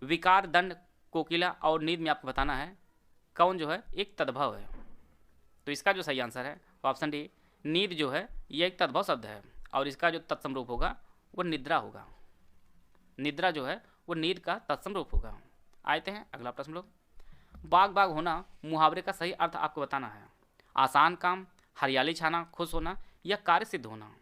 विकार, दंड, कोकिला और नींद में आपको बताना है कौन जो है एक तद्भव है। तो इसका जो सही आंसर है ऑप्शन डी नींद जो है यह एक तद्भव शब्द है, और इसका जो तत्सम रूप होगा वो निद्रा होगा। निद्रा जो है वो नींद का तत्सम रूप होगा। आते हैं अगला प्रश्न लोग। बाग बाग होना मुहावरे का सही अर्थ आपको बताना है। आसान काम, हरियाली छाना, खुश होना या कार्य सिद्ध होना?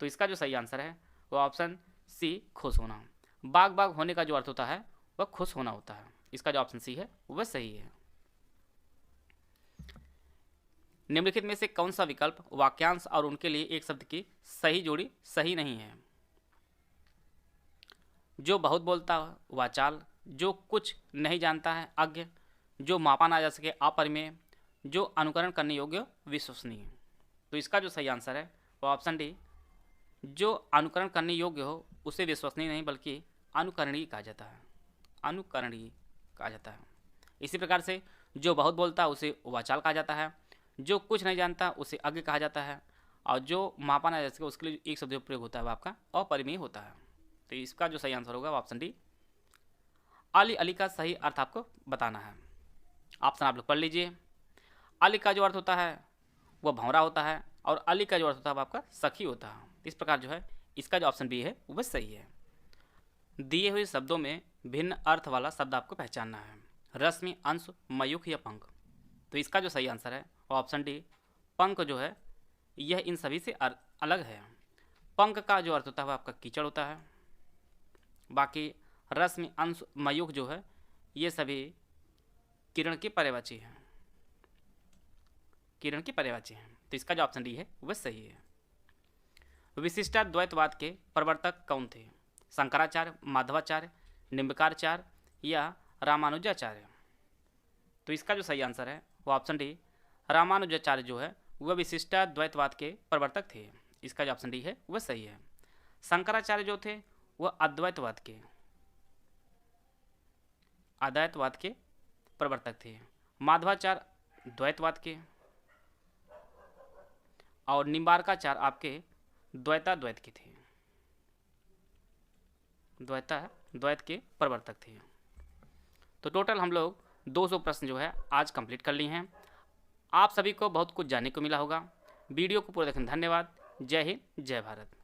तो इसका जो सही आंसर है वो ऑप्शन सी खुश होना। बाग बाग होने का जो अर्थ होता है वह खुश होना होता है। इसका जो ऑप्शन सी है वह सही है। निम्नलिखित में से कौन सा विकल्प वाक्यांश और उनके लिए एक शब्द की सही जोड़ी सही नहीं है? जो बहुत बोलता वाचाल, जो कुछ नहीं जानता है अज्ञ, जो मापा ना जा सके अपरिमेय, जो अनुकरण करने योग्य विश्वसनीय? तो इसका जो सही आंसर है वो ऑप्शन डी जो अनुकरण करने योग्य हो उसे विश्वसनीय नहीं बल्कि अनुकरणीय कहा जाता है। अनुकरणीय कहा जाता है। इसी प्रकार से जो बहुत बोलता है उसे वाचाल कहा जाता है, जो कुछ नहीं जानता उसे अज्ञ कहा जाता है, और जो मापा ना जा सके उसके लिए एक शब्द प्रयोग होता है वह आपका अपरिमेय होता है। तो इसका जो सही आंसर होगा वो ऑप्शन डी अली। अली का सही अर्थ आपको बताना है। ऑप्शन आप लोग पढ़ लीजिए। अली का जो अर्थ होता है वह भंवरा होता है, और अली का जो अर्थ होता है वह आपका सखी होता है। इस प्रकार जो है इसका जो ऑप्शन बी है वह सही है। दिए हुए शब्दों में भिन्न अर्थ वाला शब्द आपको पहचानना है। रश्मि, अंश, मयूख या पंख? तो इसका जो सही आंसर है वो ऑप्शन डी पंख जो है यह इन सभी से अलग है। पंख का जो अर्थ होता है वह आपका कीचड़ होता है। बाकी रश्मि, अंश, मयूख जो है ये सभी किरण की पर्यायवाची हैं। किरण की पर्यायवाची हैं। तो इसका जो ऑप्शन डी है वह सही है। विशिष्टाद्वैतवाद के प्रवर्तक कौन थे? शंकराचार्य, माधवाचार्य, निम्बकाचार्य या रामानुजाचार्य? तो इसका जो सही आंसर है वो ऑप्शन डी रामानुजाचार्य जो है वह विशिष्टाद्वैतवाद के प्रवर्तक थे। इसका जो ऑप्शन डी है वह सही है। शंकराचार्य जो थे वह अद्वैतवाद के प्रवर्तक थे। माधवाचार्य द्वैतवाद के, और निम्बार्काचार्य आपके द्वैताद्वैत के थे। द्वैत के प्रवर्तक थे। तो टोटल हम लोग 200 प्रश्न जो है आज कंप्लीट कर लिए हैं। आप सभी को बहुत कुछ जानने को मिला होगा। वीडियो को पूरा देखने धन्यवाद। जय हिंद, जय भारत।